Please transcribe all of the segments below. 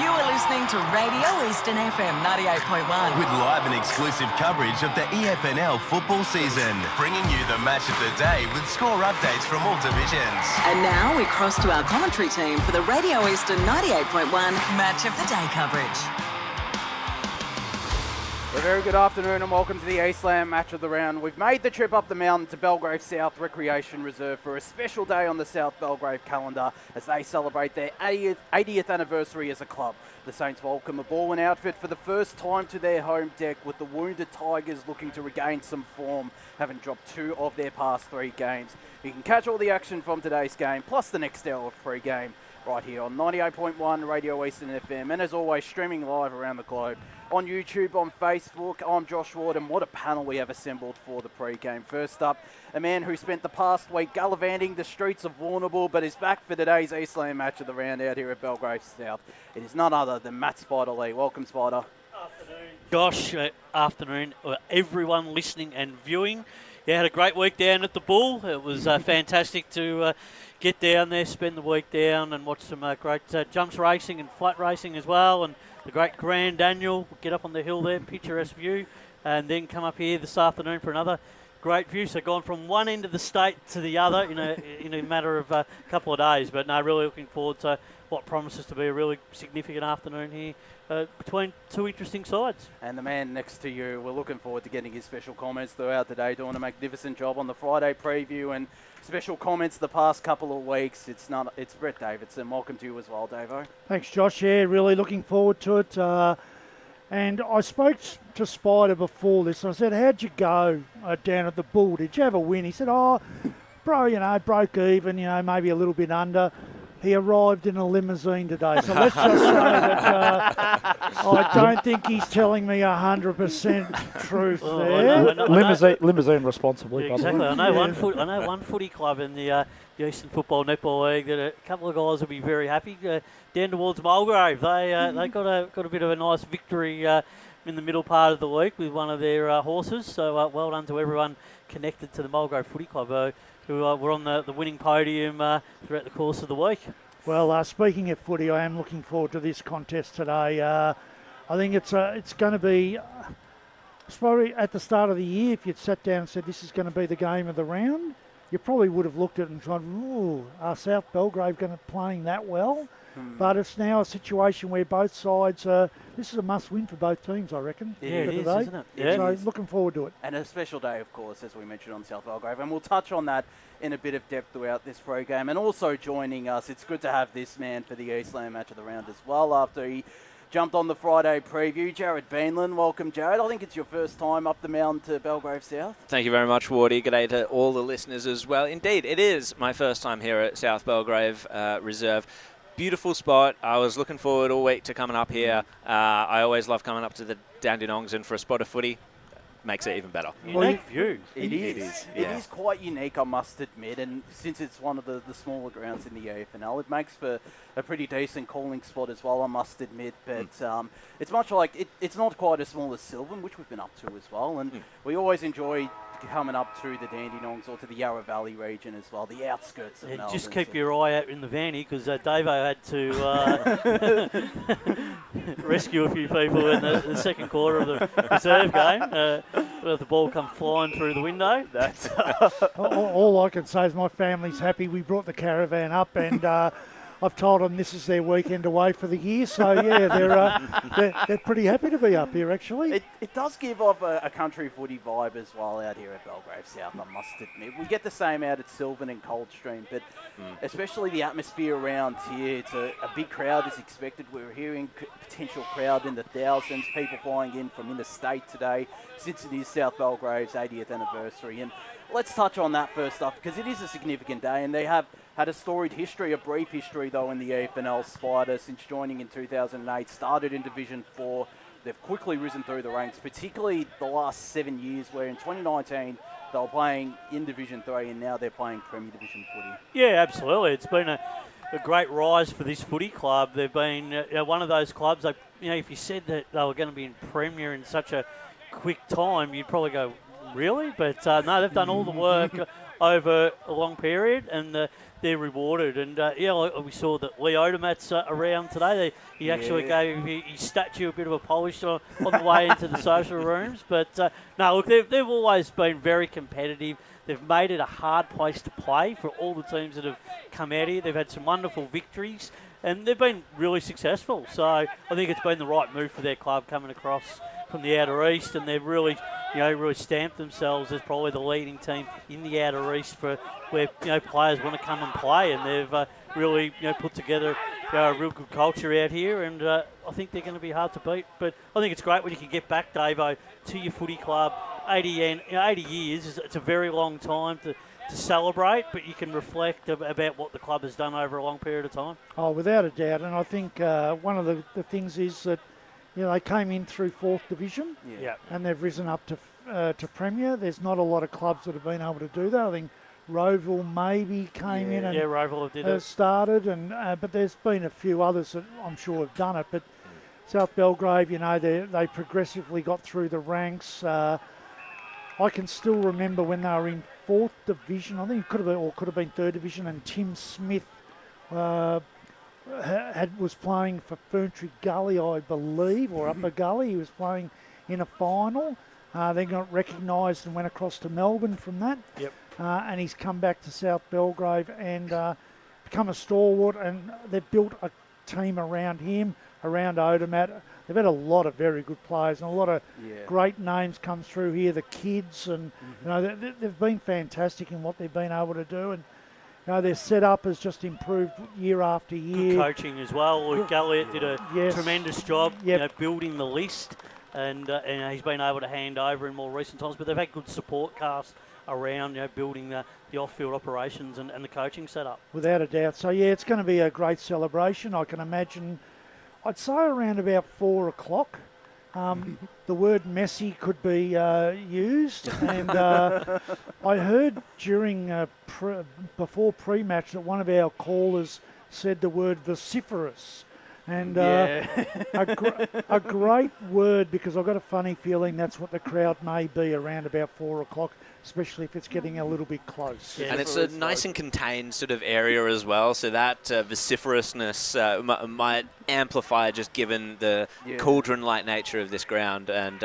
You are listening to Radio Eastern FM 98.1. With live and exclusive coverage of the EFNL football season, bringing you the match of the day with score updates from all divisions. And now we cross to our commentary team for the Radio Eastern 98.1 Match of the Day coverage. A very good afternoon and welcome to the Eastland Match of the Round. We've made the trip up the mountain to Belgrave South Recreation Reserve for a special day on the South Belgrave calendar as they celebrate their 80th anniversary as a club. The Saints welcome a Balwyn outfit for the first time to their home deck, with the wounded Tigers looking to regain some form, having dropped 2 of their past 3 games. You can catch all the action from today's game, plus the next hour of pre-game, right here on 98.1 Radio Eastern FM, and as always, streaming live around the globe on YouTube, on Facebook. I'm Josh Ward, and what a panel we have assembled for the pre-game. First up, a man who spent the past week gallivanting the streets of Warrnambool, but is back for today's Eastland Match of the Round out here at Belgrave South. It is none other than Matt Spider Lee. Welcome, Spider. Afternoon, Josh. Afternoon, everyone listening and viewing. Yeah, had a great week down at the Bull. It was fantastic to get down there, spend the week down, and watch some great jumps racing and flat racing as well, and the great Grand Annual. Get up on the hill there, picturesque view, and then come up here this afternoon for another great view. So gone from one end of the state to the other in a matter of a couple of days. But no, really looking forward to what promises to be a really significant afternoon here between 2 interesting sides. And the man next to you, we're looking forward to getting his special comments throughout the day, doing a magnificent job on the Friday preview and special comments the past couple of weeks. It's Brett Davidson. Welcome to you as well, Davo. Thanks, Josh. Yeah, really looking forward to it. And I spoke to Spider before this. I said, how'd you go down at the Bull? Did you have a win? He said, broke even, maybe a little bit under. He arrived in a limousine today. So let's just say that I don't think he's telling me 100% truth there. Limousine responsibly. Yeah, exactly. I know one footy club in the Eastern Football Netball League that a couple of guys will be very happy. Down towards Mulgrave, they got a bit of a nice victory in the middle part of the week with one of their horses. So well done to everyone connected to the Mulgrave Footy Club who were on the winning podium throughout the course of the week. Well, speaking of footy, I am looking forward to this contest today. I think it's going to be, probably at the start of the year, if you'd sat down and said this is going to be the game of the round, you probably would have looked at it and thought, are South Belgrave going to playing that well? But it's now a situation where both sides, this is a must-win for both teams, I reckon. Yeah, it is, today. Isn't it? Yeah. So looking forward to it. And a special day, of course, as we mentioned on South Belgrave. And we'll touch on that in a bit of depth throughout this program. And also joining us, it's good to have this man for the Eastland Match of the Round as well after he jumped on the Friday preview. Jared Beanland. Welcome, Jared. I think it's your first time up the mountain to Belgrave South. Thank you very much, Wardy. Good day to all the listeners as well. Indeed, it is my first time here at South Belgrave Reserve. Beautiful spot. I was looking forward all week to coming up here. I always love coming up to the Dandenongs, and for a spot of footy, makes it even better. Unique view. It is quite unique, I must admit, and since it's one of the smaller grounds in the AFNL, it makes for a pretty decent calling spot as well, I must admit. But it's much like, it's not quite as small as Sylvan, which we've been up to as well, and we always enjoy coming up to the Dandenongs or to the Yarra Valley region as well, the outskirts of Melbourne. Just keep your eye out in the vanny, because Davo had to rescue a few people in the second quarter of the reserve game. The ball come flying through the window. That's all I can say is my family's happy. We brought the caravan up, and I've told them this is their weekend away for the year. So yeah, they're pretty happy to be up here. Actually, it does give off a country footy vibe as well out here at Belgrave South, I must admit. We get the same out at Sylvan and Coldstream, but especially the atmosphere around here. It's a big crowd is expected. We're hearing potential crowd in the thousands, people flying in from interstate today, since it is South Belgrave's 80th anniversary. And let's touch on that first off, because it is a significant day, and they have had a storied history, a brief history though, in the AFNL Spider since joining in 2008. Started in Division 4. They've quickly risen through the ranks, particularly the last 7 years, where in 2019 they were playing in Division 3 and now they're playing Premier Division footy. Yeah, absolutely. It's been a great rise for this footy club. They've been one of those clubs, if you said that they were going to be in Premier in such a quick time, you'd probably go, really? But no, they've done all the work over a long period, and they're rewarded. And we saw that Lee Odermatt's around today. He actually gave his statue a bit of a polish on the way into the social rooms. But no, look, they've always been very competitive. They've made it a hard place to play for all the teams that have come out here. They've had some wonderful victories, and they've been really successful. So I think it's been the right move for their club coming across from the outer east, and they've really stamped themselves as probably the leading team in the outer east for where players want to come and play, and they've really put together a real good culture out here, and I think they're going to be hard to beat. But I think it's great when you can get back, Davo, to your footy club. 80 years, it's a very long time to celebrate, but you can reflect about what the club has done over a long period of time. Oh, without a doubt. And I think one of the things is that they came in through 4th Division, and they've risen up to Premier. There's not a lot of clubs that have been able to do that. I think Roeville maybe came in and Roeville did it. Started, and but there's been a few others that I'm sure have done it. But South Belgrave, they progressively got through the ranks. I can still remember when they were in 4th Division. I think it could have been 3rd Division, and Tim Smith was playing for Ferntree Gully, I believe, or Upper Gully. He was playing in a final. They got recognised and went across to Melbourne from that. Yep. And he's come back to South Belgrave and become a stalwart, and they've built a team around him, around Odermatt. They've had a lot of very good players and a lot of great names come through here. The kids, and they've been fantastic in what they've been able to do, and their setup has just improved year after year. Good coaching as well. Luke Galliot did a tremendous job, building the list, and he's been able to hand over in more recent times. But they've had good support cast around, building the off-field operations and the coaching setup. Without a doubt. So it's going to be a great celebration. I can imagine. I'd say around about 4 o'clock. The word messy could be used, and I heard during before pre-match that one of our callers said the word vociferous, and a great word, because I've got a funny feeling that's what the crowd may be around about 4 o'clock, especially if it's getting a little bit close. Yeah, and it's a nice and contained sort of area as well, so that vociferousness might amplify just given the cauldron-like nature of this ground, and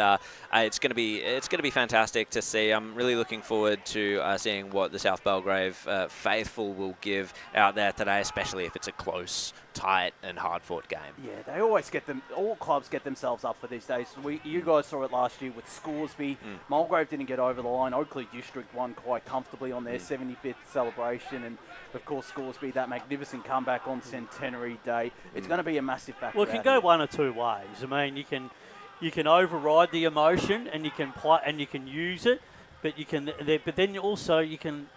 it's going to be fantastic to see. I'm really looking forward to seeing what the South Belgrave faithful will give out there today, especially if it's a close, tight, and hard-fought game. Yeah, they always all clubs get themselves up for these days. You guys saw it last year with Scoresby. Mulgrave didn't get over the line. Oakley District won quite comfortably on their 75th celebration, and of course Scoresby, that magnificent comeback on Centenary Day. It's going to be a massive factor. Well, it can go one or two ways. I mean, you can override the emotion and you can play and you can use it, but then also you can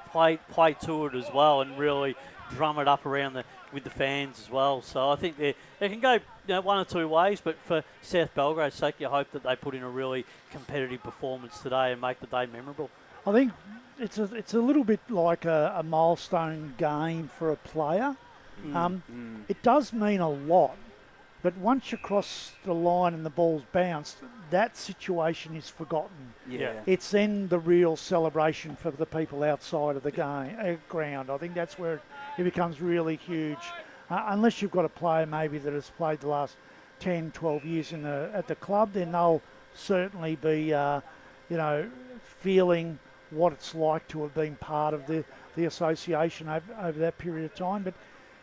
play to it as well and really drum it up around with the fans as well. So I think they can go one or two ways, but for South Belgrave's sake, you hope that they put in a really competitive performance today and make the day memorable. I think it's a little bit like a milestone game for a player. It does mean a lot, but once you cross the line and the ball's bounced, that situation is forgotten. Yeah. It's then the real celebration for the people outside of the ground. I think that's where it becomes really huge. Unless you've got a player maybe that has played the last 10, 12 years at the club, then they'll certainly be, feeling what it's like to have been part of the association over that period of time. But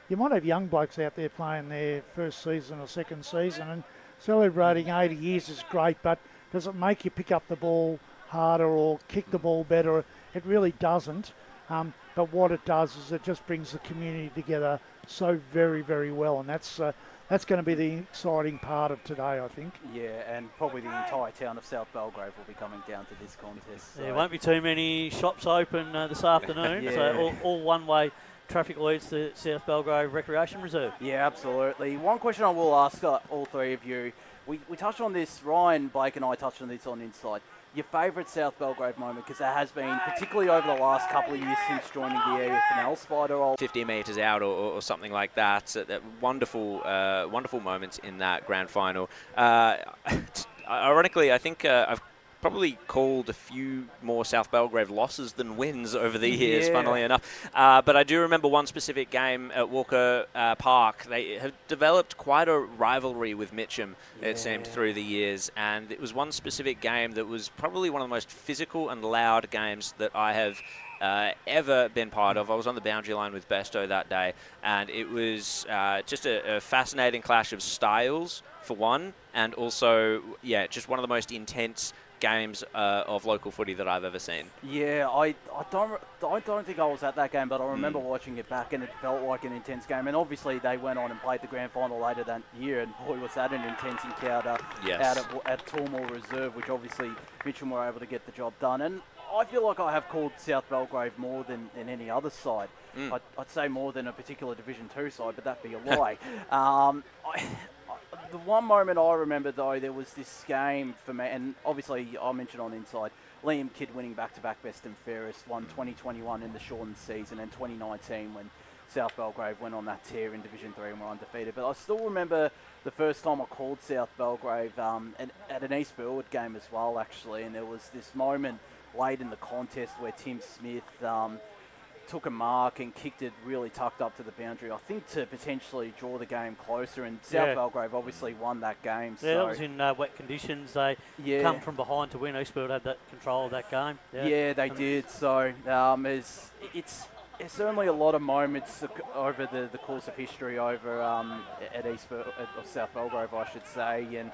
you might have young blokes out there playing their first season or second season, and celebrating 80 years is great, but does it make you pick up the ball harder or kick the ball better? It really doesn't. But what it does is it just brings the community together so very, very well, and that's going to be the exciting part of today, I think. Yeah, and probably the entire town of South Belgrave will be coming down to this contest. So. There won't be too many shops open this afternoon, so all one-way traffic leads to South Belgrave Recreation Reserve. Yeah, absolutely. One question I will ask all three of you. We touched on this, Ryan, Blake and I touched on this on Inside. Your favourite South Belgrave moment, because there has been, particularly over the last couple of years since joining the AFNL, Spider. 50 metres out or something like that. That wonderful moments in that grand final. Ironically, I think I've probably called a few more South Belgrave losses than wins over the years, Yeah. funnily enough. But I do remember one specific game at Walker Park. They have developed quite a rivalry with Mitcham, it seemed, through the years. And it was one specific game that was probably one of the most physical and loud games that I have ever been part of. I was on the boundary line with Besto that day, and it was just a fascinating clash of styles, for one, and also, just one of the most intense games of local footy that I've ever seen. Yeah, I don't think I was at that game, but I remember watching it back, and it felt like an intense game. And obviously, they went on and played the grand final later that year, and boy, was that an intense encounter out at Toolmore Reserve, which obviously Mitcham were able to get the job done. And I feel like I have called South Belgrave more than any other side. I'd say more than a particular Division 2 side, but that'd be a lie. The one moment I remember, though, there was this game for me, and obviously I mentioned on Inside, Liam Kidd winning back-to-back best and fairest, won 2021 in the shortened season, and 2019 when South Belgrave went on that tear in Division 3 and were undefeated. But I still remember the first time I called South Belgrave at an East Burwood game as well, actually, and there was this moment late in the contest where Tim Smith took a mark and kicked it really tucked up to the boundary, I think, to potentially draw the game closer. And South Belgrave obviously won that game. Yeah, that was in wet conditions. They come from behind to win. Eastfield had that control of that game. Yeah, they did. So it's certainly a lot of moments over the course of history over at South Belgrave, I should say. And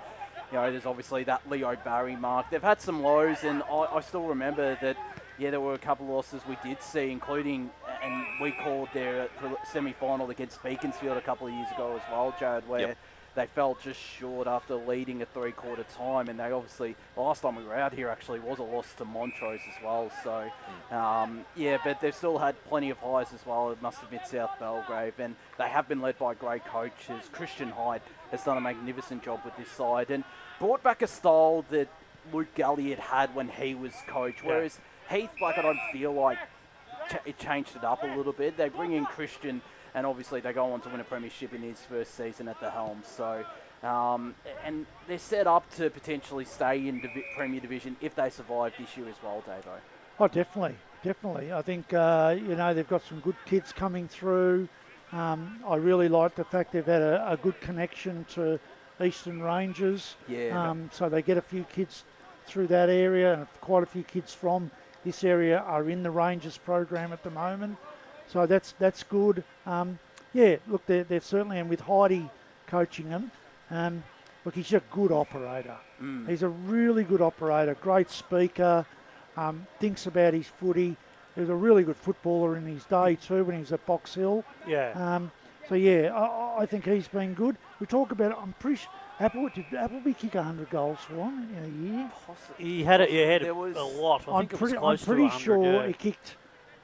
there's obviously that Leo Barry mark. They've had some lows, and I still remember that. Yeah, there were a couple of losses we did see, including, and we called their semi-final against Beaconsfield a couple of years ago as well, Jared, where they fell just short after leading at three-quarter time, and they obviously, last time we were out here actually was a loss to Montrose as well. So, but they've still had plenty of highs as well, I must admit, South Belgrave, and they have been led by great coaches. Christian Hyde has done a magnificent job with this side and brought back a style that Luke Galliard had when he was coach, whereas Heath, I don't feel like it changed it up a little bit. They bring in Christian, and obviously they go on to win a premiership in his first season at the helm. So, and they're set up to potentially stay in Premier Division if they survive this year as well, Davo. Oh, definitely. I think, they've got some good kids coming through. I really like the fact they've had a good connection to Eastern Rangers. So they get a few kids through that area, and quite a few kids from this area are in the Rangers program at the moment, so that's good. Look, they're certainly, and with Heidi coaching them, look, he's a good operator. He's a really good operator, great speaker, thinks about his footy. He was a really good footballer in his day too when he was at Box Hill. I think he's been good. We talk about it, I'm pretty sure, did Appleby kick 100 goals for him in a year? Possibly. He had a lot. I'm pretty sure he kicked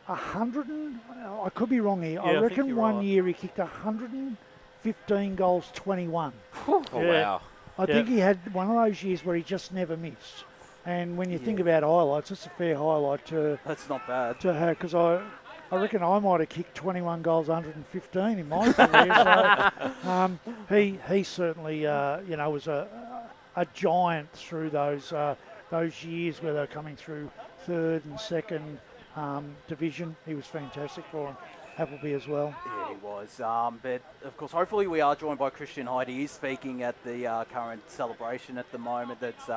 100. I could be wrong here. I reckon one year he kicked 115 goals, 21. Wow. I think he had one of those years where he just never missed. And when you think about highlights, it's a fair highlight to. That's not bad. To have, because I reckon I might have kicked 21 goals, 115 in my career. So he certainly, was a giant through those years where they were coming through third and second division. He was fantastic for him. Appleby as well. Yeah, he was. But of course, hopefully we are joined by Christian Hyde. He is speaking at the current celebration at the moment. That's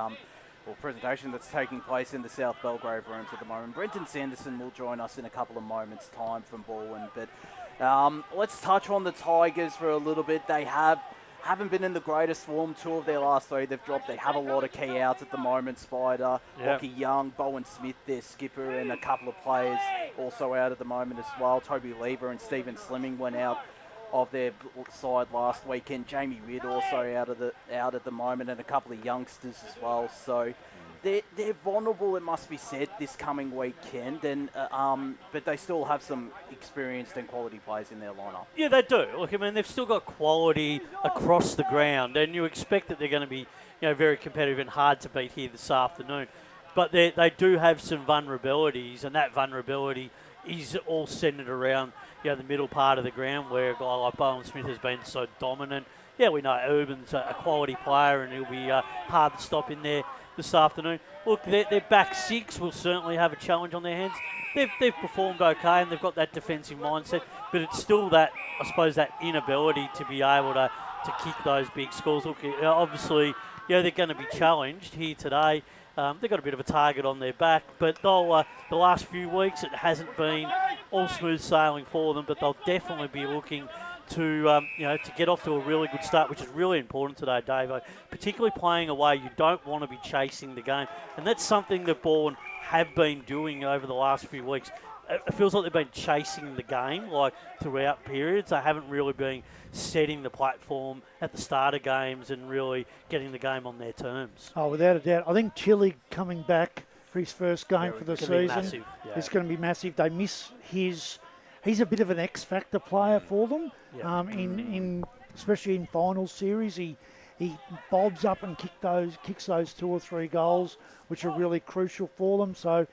presentation that's taking place in the South Belgrave rooms at the moment. Brenton Sanderson will join us in a couple of moments' time from Balwyn. But let's touch on the Tigers for a little bit. They haven't been in the greatest form. 2 of their last 3 they've dropped. They have a lot of key outs at the moment. Spider, Lockie Young, Bowen Smith, their skipper, and a couple of players also out at the moment as well. Toby Lever and Stephen Slimming went out of their side last weekend. Jamie Ridd also out at the moment, and a couple of youngsters as well. So they're vulnerable, it must be said, this coming weekend. And but they still have some experienced and quality players in their lineup. Yeah, they do. Look, I mean, they've still got quality across the ground, and you expect that they're going to be, very competitive and hard to beat here this afternoon. But they do have some vulnerabilities, and that vulnerability is all centred around the middle part of the ground where a guy like Bowen Smith has been so dominant. Yeah, we know Urban's a quality player and he'll be hard to stop in there. The this afternoon. Look, their back six will certainly have a challenge on their hands. They've performed okay and they've got that defensive mindset, but it's still that, I suppose, that inability to be able to kick those big scores. Look, obviously, they're going to be challenged here today. They've got a bit of a target on their back, but they'll, the last few weeks it hasn't been all smooth sailing for them, but they'll definitely be looking to to get off to a really good start, which is really important today, Davo. Particularly playing away, you don't want to be chasing the game, and that's something that Balwyn have been doing over the last few weeks. It feels like they've been chasing the game like throughout periods. They haven't really been setting the platform at the start of games and really getting the game on their terms. Oh, without a doubt. I think Tilly coming back for his first game for the season is going to be massive. They miss his. He's a bit of an X-factor player for them. In especially in final series, he bobs up and kicks those 2 or 3 goals, which are really crucial for them. So,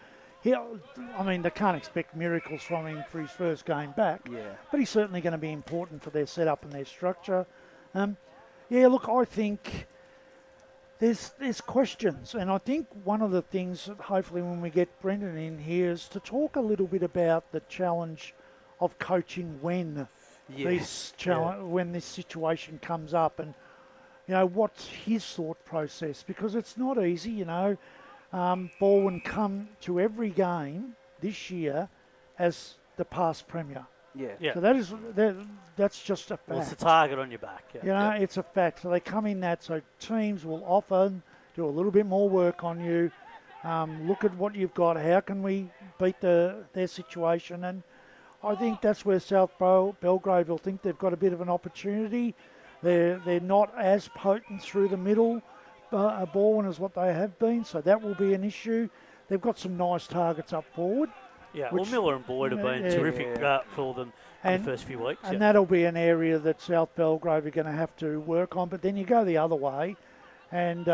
they can't expect miracles from him for his first game back. Yeah. But he's certainly going to be important for their setup and their structure. Look, I think there's questions, and I think one of the things that hopefully when we get Brendan in here is to talk a little bit about the challenge of coaching when when this situation comes up, and what's his thought process, because it's not easy. Balwyn come to every game this year as the past premier. Yeah. So that's just a fact. Well, it's a target on your back. It's a fact. So they come in that. So teams will often do a little bit more work on you. Look at what you've got. How can we beat their situation? And I think that's where South Belgrave will think they've got a bit of an opportunity. They're not as potent through the middle, Balwyn, as what they have been. So that will be an issue. They've got some nice targets up forward. Yeah, Miller and Boyd have been terrific for them in the first few weeks. And that'll be an area that South Belgrave are going to have to work on. But then you go the other way, and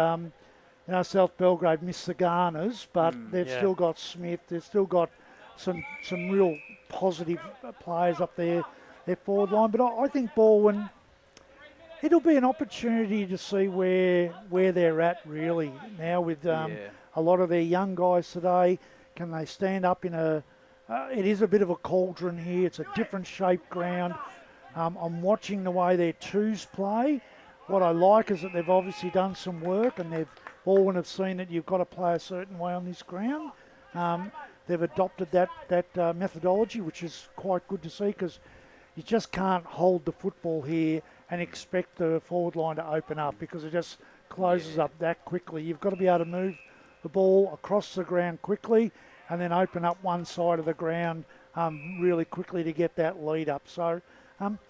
South Belgrave missed the Garners, but they've still got Smith. They've still got some real positive players up there, their forward line. But I think Balwyn, it'll be an opportunity to see where they're at really now with a lot of their young guys today. Can they stand up in it is a bit of a cauldron here. It's a different shaped ground. I'm watching the way their twos play. What I like is that they've obviously done some work, and Balwyn have seen that you've got to play a certain way on this ground. They've adopted that methodology, which is quite good to see, because you just can't hold the football here and expect the forward line to open up, because it just closes up that quickly. You've got to be able to move the ball across the ground quickly and then open up one side of the ground really quickly to get that lead up. So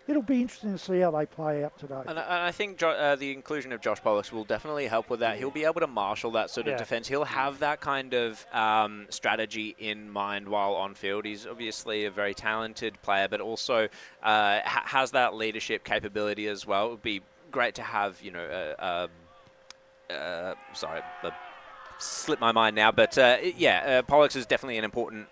it'll be interesting to see how they play out today. And I think the inclusion of Josh Pollux will definitely help with that. He'll be able to marshal that sort of defence. He'll have that kind of strategy in mind while on field. He's obviously a very talented player, but also has that leadership capability as well. It would be great to have, slipped my mind now, but Pollux is definitely an important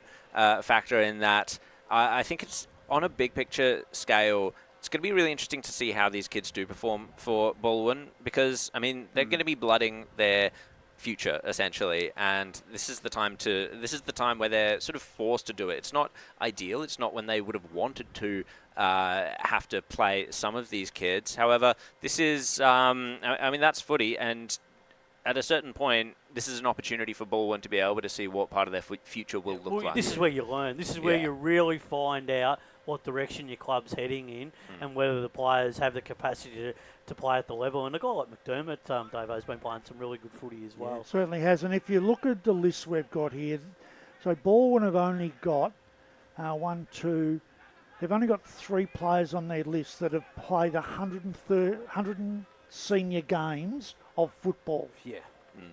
factor in that. I think it's on a big picture scale. It's going to be really interesting to see how these kids do perform for Balwyn, because they're going to be blooding their future essentially, and this is the time where they're sort of forced to do it. It's not ideal. It's not when they would have wanted to have to play some of these kids. However, this is that's footy, and at a certain point, this is an opportunity for Balwyn to be able to see what part of their future will look like. This is where you learn. This is where you really find out what direction your club's heading in and whether the players have the capacity to play at the level. And a guy like McDermott, Davo's been playing some really good footy as well. Yeah, certainly has. And if you look at the list we've got here, so Balwyn have only got they've only got 3 players on their list that have played 100 senior games of football. Yeah.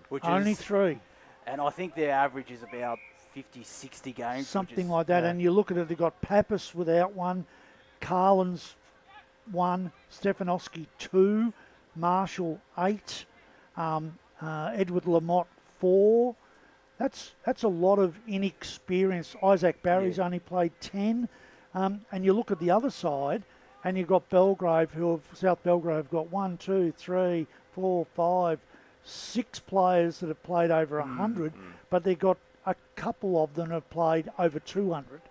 Which only 3. And I think their average is about 50, 60 games. Something like that. And you look at it, they've got Pappas without 1, Carlin's 1, Stefanowski 2, Marshall 8, Edward Lamotte 4. That's a lot of inexperience. Isaac Barry's only played 10. And you look at the other side, and you've got Belgrave, South Belgrave have got 1, 2, 3, 4, 5, 6 players that have played over 100, but they've got a couple of them have played over 200.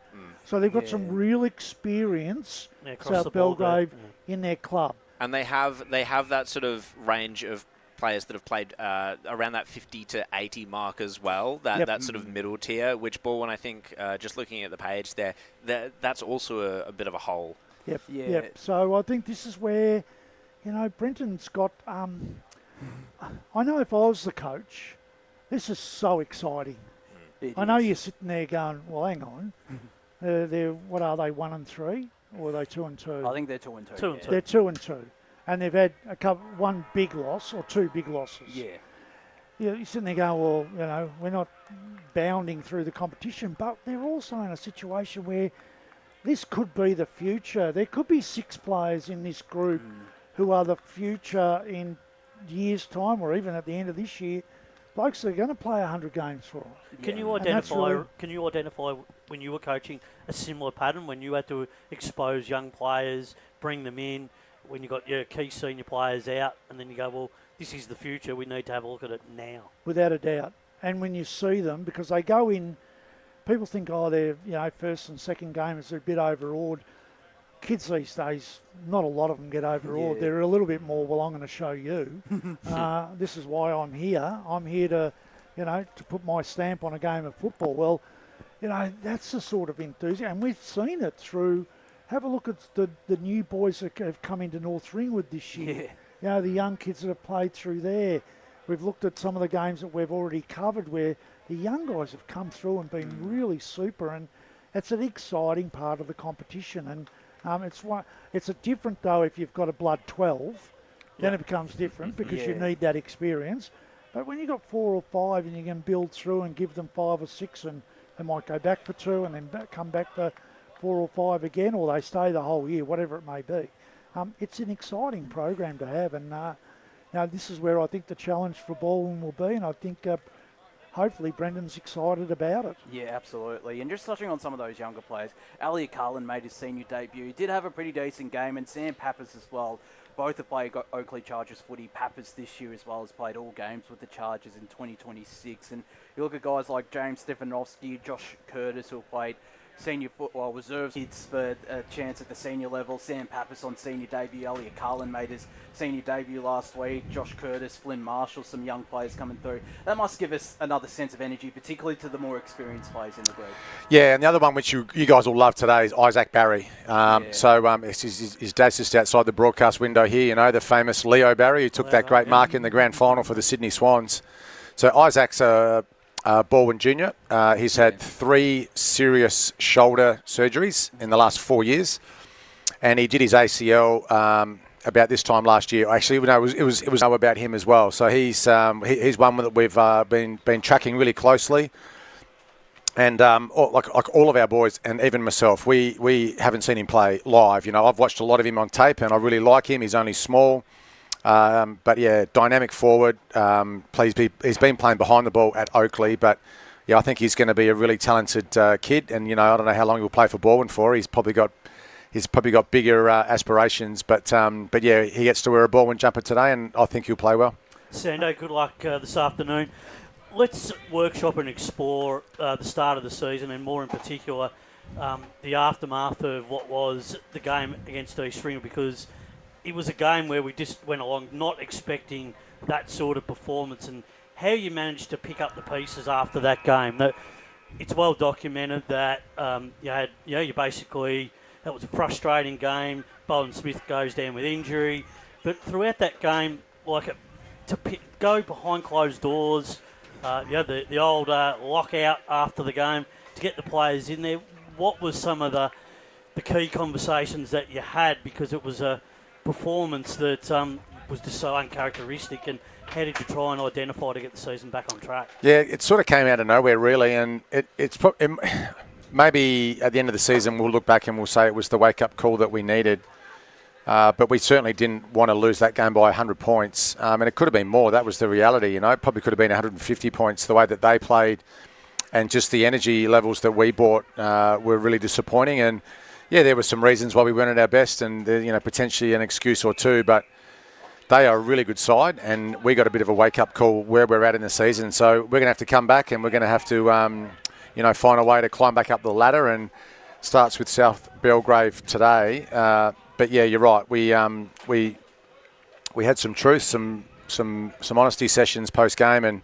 So they've got some real experience, South Belgrave, in their club. And they have that sort of range of players that have played around that 50 to 80 mark as well, that sort of middle tier, which Balwyn, I think, just looking at the page there, that's also a bit of a hole. Yep. So I think this is where, Brenton's got... I know if I was the coach, this is so exciting. I know you're sitting there going, well, hang on. They're, what are they, 1 and 3? Or are they 2 and 2? I think they're 2 and 2. 2 and 2. They're 2 and 2. And they've had one big loss or 2 big losses. Yeah. You're sitting there going, well, we're not bounding through the competition, but they're also in a situation where this could be the future. There could be 6 players in this group who are the future in years' time, or even at the end of this year. Blokes are going to play 100 games for them. Can you identify when you were coaching a similar pattern when you had to expose young players, bring them in, when you got your key senior players out, and then you go, well, this is the future, we need to have a look at it now? Without a doubt. And when you see them, because they go in, people think, they're, first and second gamers are a bit overawed. Kids these days, not a lot of them get overawed. Yeah. They're a little bit more, well, I'm going to show you. This is why I'm here. I'm here to, to put my stamp on a game of football. Well, that's the sort of enthusiasm. And we've seen it through, have a look at the new boys that have come into North Ringwood this year. Yeah. The young kids that have played through there. We've looked at some of the games that we've already covered where the young guys have come through and been really super. And it's an exciting part of the competition. And it's a different, though, if you've got a blood 12, then it becomes different because you need that experience. But when you've got 4 or 5 and you can build through and give them 5 or 6 and they might go back for 2 and then come back for 4 or 5 again, or they stay the whole year, whatever it may be. It's an exciting program to have, and this is where I think the challenge for Balwyn will be, and I think hopefully Brendan's excited about it. Yeah, absolutely. And just touching on some of those younger players, Elliot Carlin made his senior debut. He did have a pretty decent game, and Sam Pappas as well. Both have played Oakley Chargers footy. Pappas this year as well has played all games with the Chargers in 2026. And you look at guys like James Stefanovski, Josh Curtis, who have played senior football reserves kids for a chance at the senior level. Sam Pappas on senior debut. Elliot Carlin made his senior debut last week. Josh Curtis, Flynn Marshall, some young players coming through. That must give us another sense of energy, particularly to the more experienced players in the group. Yeah, and the other one which you guys will love today is Isaac Barry. His dad's just outside the broadcast window here, the famous Leo Barry, who took that great mark in the grand final for the Sydney Swans. So Isaac's Balwyn Jr. He's had 3 serious shoulder surgeries in the last 4 years, and he did his ACL about this time last year. Actually, no, it was about him as well. So he's one that we've been tracking really closely, and like all of our boys and even myself, we haven't seen him play live. I've watched a lot of him on tape, and I really like him. He's only small. But yeah, dynamic forward. He's been playing behind the ball at Oakley, but yeah, I think he's going to be a really talented kid. And I don't know how long he'll play for Balwyn for. He's probably got bigger aspirations. But yeah, he gets to wear a Balwyn jumper today, and I think he'll play well. Sando, good luck this afternoon. Let's workshop and explore the start of the season, and more in particular, the aftermath of what was the game against East Ringwood, because it was a game where we just went along not expecting that sort of performance, and how you managed to pick up the pieces after that game. It's well documented that you basically, that was a frustrating game. Bowen Smith goes down with injury, but throughout that game, go behind closed doors, the old lockout after the game to get the players in there. What was some of the key conversations that you had, because it was a performance that was just so uncharacteristic, and how did you try and identify to get the season back on track? Yeah, it sort of came out of nowhere really, and it's maybe at the end of the season we'll look back and we'll say it was the wake-up call that we needed, but we certainly didn't want to lose that game by 100 points, and it could have been more. That was the reality, It probably could have been 150 points the way that they played, and just the energy levels that we brought were really disappointing. And yeah, there were some reasons why we weren't at our best, and potentially an excuse or two, but they are a really good side, and we got a bit of a wake-up call where we're at in the season. So we're going to have to come back, and we're going to have to, find a way to climb back up the ladder. And starts with South Belgrave today. But yeah, you're right. We had some truth, some honesty sessions post-game, and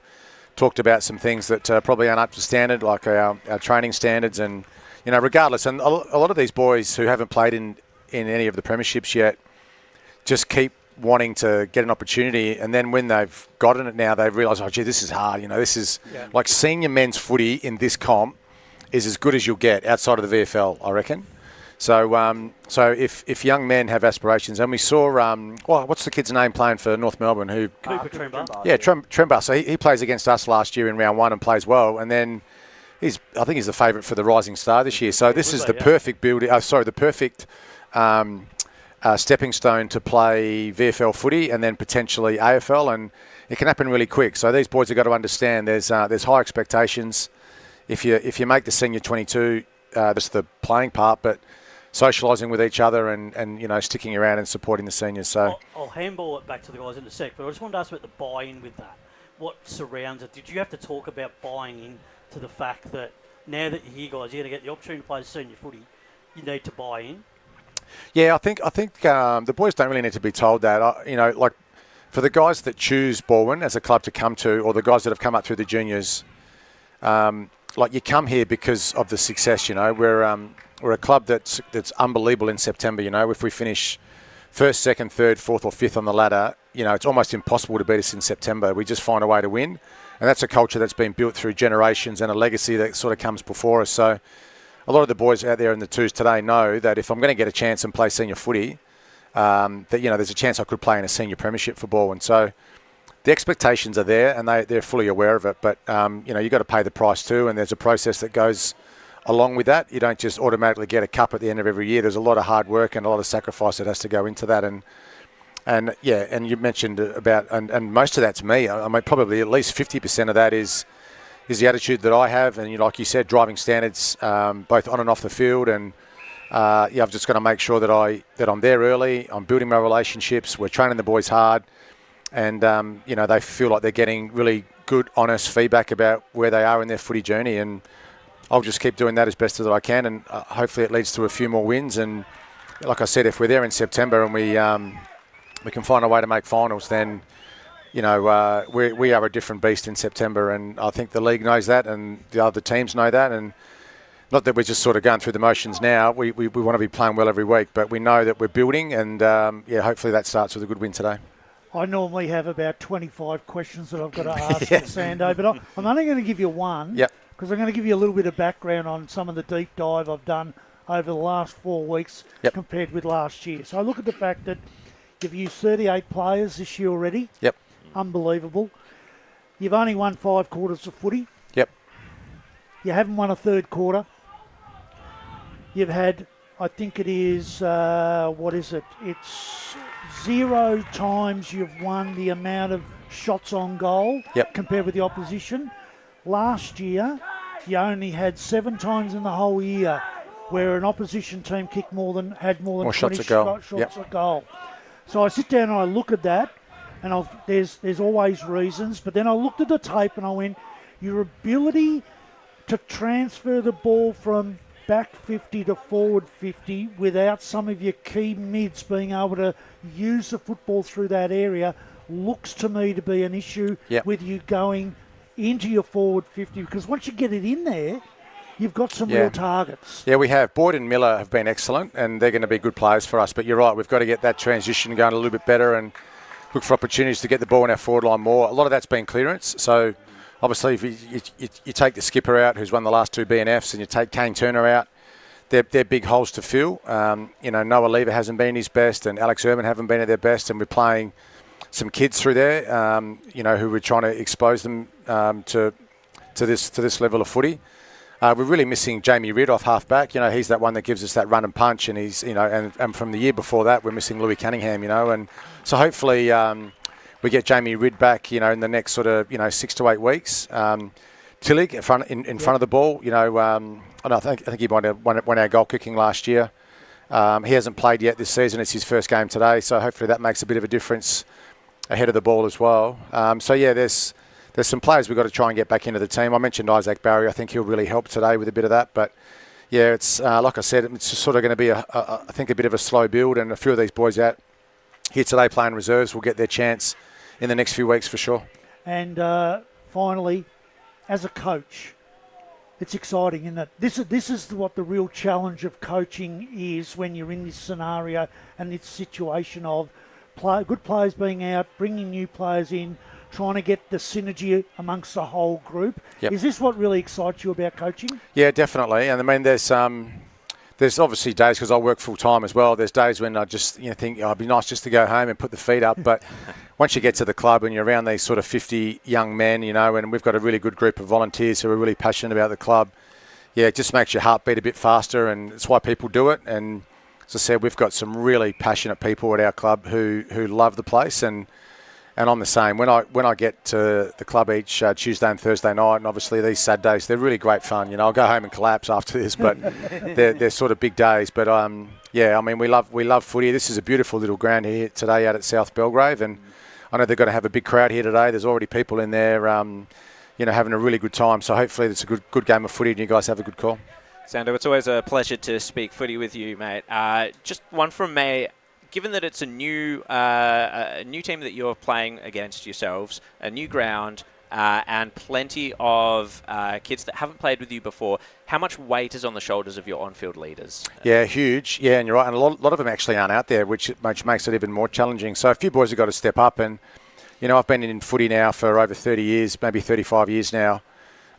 talked about some things that probably aren't up to standard, like our training standards, and regardless. And a lot of these boys who haven't played in any of the premierships yet just keep wanting to get an opportunity, and then when they've gotten it now, they've realised, oh gee, this is hard. This is like senior men's footy in this comp is as good as you'll get outside of the VFL, I reckon. So if young men have aspirations, and we saw, what's the kid's name playing for North Melbourne? Cooper Trembar. Yeah, Trembar. So he plays against us last year in round 1 and plays well, and then I think he's the favourite for the Rising Star this year. So this is the perfect stepping stone to play VFL footy and then potentially AFL, and it can happen really quick. So these boys have got to understand there's high expectations. If you make the senior 22, that's the playing part, but socialising with each other and sticking around and supporting the seniors. So I'll handball it back to the guys in a sec, but I just wanted to ask about the buy-in with that. What surrounds it? Did you have to talk about buying in to the fact that now that you're here, guys, you're going to get the opportunity to play senior footy, you need to buy in? Yeah, I think the boys don't really need to be told that. Like for the guys that choose Balwyn as a club to come to, or the guys that have come up through the juniors, like you come here because of the success. We're a club that's unbelievable in September. If we finish first, second, third, fourth, or fifth on the ladder, it's almost impossible to beat us in September. We just find a way to win, and that's a culture that's been built through generations and a legacy that sort of comes before us. So a lot of the boys out there in the twos today know that if I'm going to get a chance and play senior footy, there's a chance I could play in a senior premiership for Balwyn. So the expectations are there, and they're fully aware of it. But you've got to pay the price too, and there's a process that goes along with that. You don't just automatically get a cup at the end of every year. There's a lot of hard work and a lot of sacrifice that has to go into that. And you mentioned about and most of that's me. I mean, probably at least 50% of that is the attitude that I have, and like you said, driving standards both on and off the field. And I've just got to make sure that I'm there early. I'm building my relationships. We're training the boys hard, and they feel like they're getting really good, honest feedback about where they are in their footy journey. And I'll just keep doing that as best as I can, and hopefully it leads to a few more wins. And like I said, if we're there in September and we can find a way to make finals, then we are a different beast in September, and I think the league knows that, and the other teams know that. And not that we're just sort of going through the motions now. We want to be playing well every week, but we know that we're building, and hopefully that starts with a good win today. I normally have about 25 questions that I've got to ask Sando, but I'm only going to give you one. Yep. Because I'm going to give you a little bit of background on some of the deep dive I've done over the last 4 weeks compared with last year. So I look at the fact that you've used 38 players this year already. Yep. Unbelievable. You've only won 5 quarters of footy. Yep. You haven't won a third quarter. You've had, I think it is, It's 0 times you've won the amount of shots on goal compared with the opposition. Last year, you only had 7 times in the whole year where an opposition team had more than 20 shots at goal. So I sit down and I look at that, and there's always reasons, but then I looked at the tape and I went, your ability to transfer the ball from back 50 to forward 50 without some of your key mids being able to use the football through that area looks to me to be an issue with you going into your forward 50, because once you get it in there, you've got some real targets. Yeah, we have. Boyd and Miller have been excellent, and they're going to be good players for us. But you're right, we've got to get that transition going a little bit better and look for opportunities to get the ball in our forward line more. A lot of that's been clearance. So obviously, if you take the skipper out, who's won the last 2 BNFs, and you take Kane Turner out, they're big holes to fill. Noah Lever hasn't been his best, and Alex Urban haven't been at their best, and we're playing some kids through there, who we're trying to expose them to this level of footy. We're really missing Jamie Ridd off half-back. He's that one that gives us that run and punch, and he's, and from the year before that, we're missing Louis Cunningham, and so hopefully we get Jamie Ridd back, in the next sort of, 6 to 8 weeks. Tillig in front of the ball, I think he might have won our goal kicking last year. He hasn't played yet this season. It's his first game today, so hopefully that makes a bit of a difference ahead of the ball as well. There's some players we've got to try and get back into the team. I mentioned Isaac Barry. I think he'll really help today with a bit of that. But yeah, it's like I said, it's just sort of going to be I think a bit of a slow build, and a few of these boys out here today playing reserves will get their chance in the next few weeks for sure. And finally, as a coach, it's exciting, isn't it? This is what the real challenge of coaching is when you're in this scenario and this situation of good players being out, bringing new players in, trying to get the synergy amongst the whole group. Yep. Is this what really excites you about coaching? Yeah, definitely. And I mean, there's obviously days, because I work full time as well. There's days when I just think it'd be nice just to go home and put the feet up. But once you get to the club and you're around these sort of 50 young men, and we've got a really good group of volunteers who are really passionate about the club. Yeah, it just makes your heart beat a bit faster, and it's why people do it. And as I said, we've got some really passionate people at our club who love the place, and I'm the same. When I get to the club each Tuesday and Thursday night, and obviously these Saturdays, they're really great fun. I'll go home and collapse after this, but they're sort of big days. But yeah, I mean, we love footy. This is a beautiful little ground here today out at South Belgrave, and I know they're going to have a big crowd here today. There's already people in there, having a really good time. So hopefully it's a good game of footy, and you guys have a good call. Sando, it's always a pleasure to speak footy with you, mate. Just one from me. Given that it's a new team that you're playing against yourselves, a new ground, and plenty of kids that haven't played with you before, how much weight is on the shoulders of your on-field leaders? Yeah, huge. Yeah, and you're right. And a lot of them actually aren't out there, which makes it even more challenging. So a few boys have got to step up. And, I've been in footy now for over 30 years, maybe 35 years now.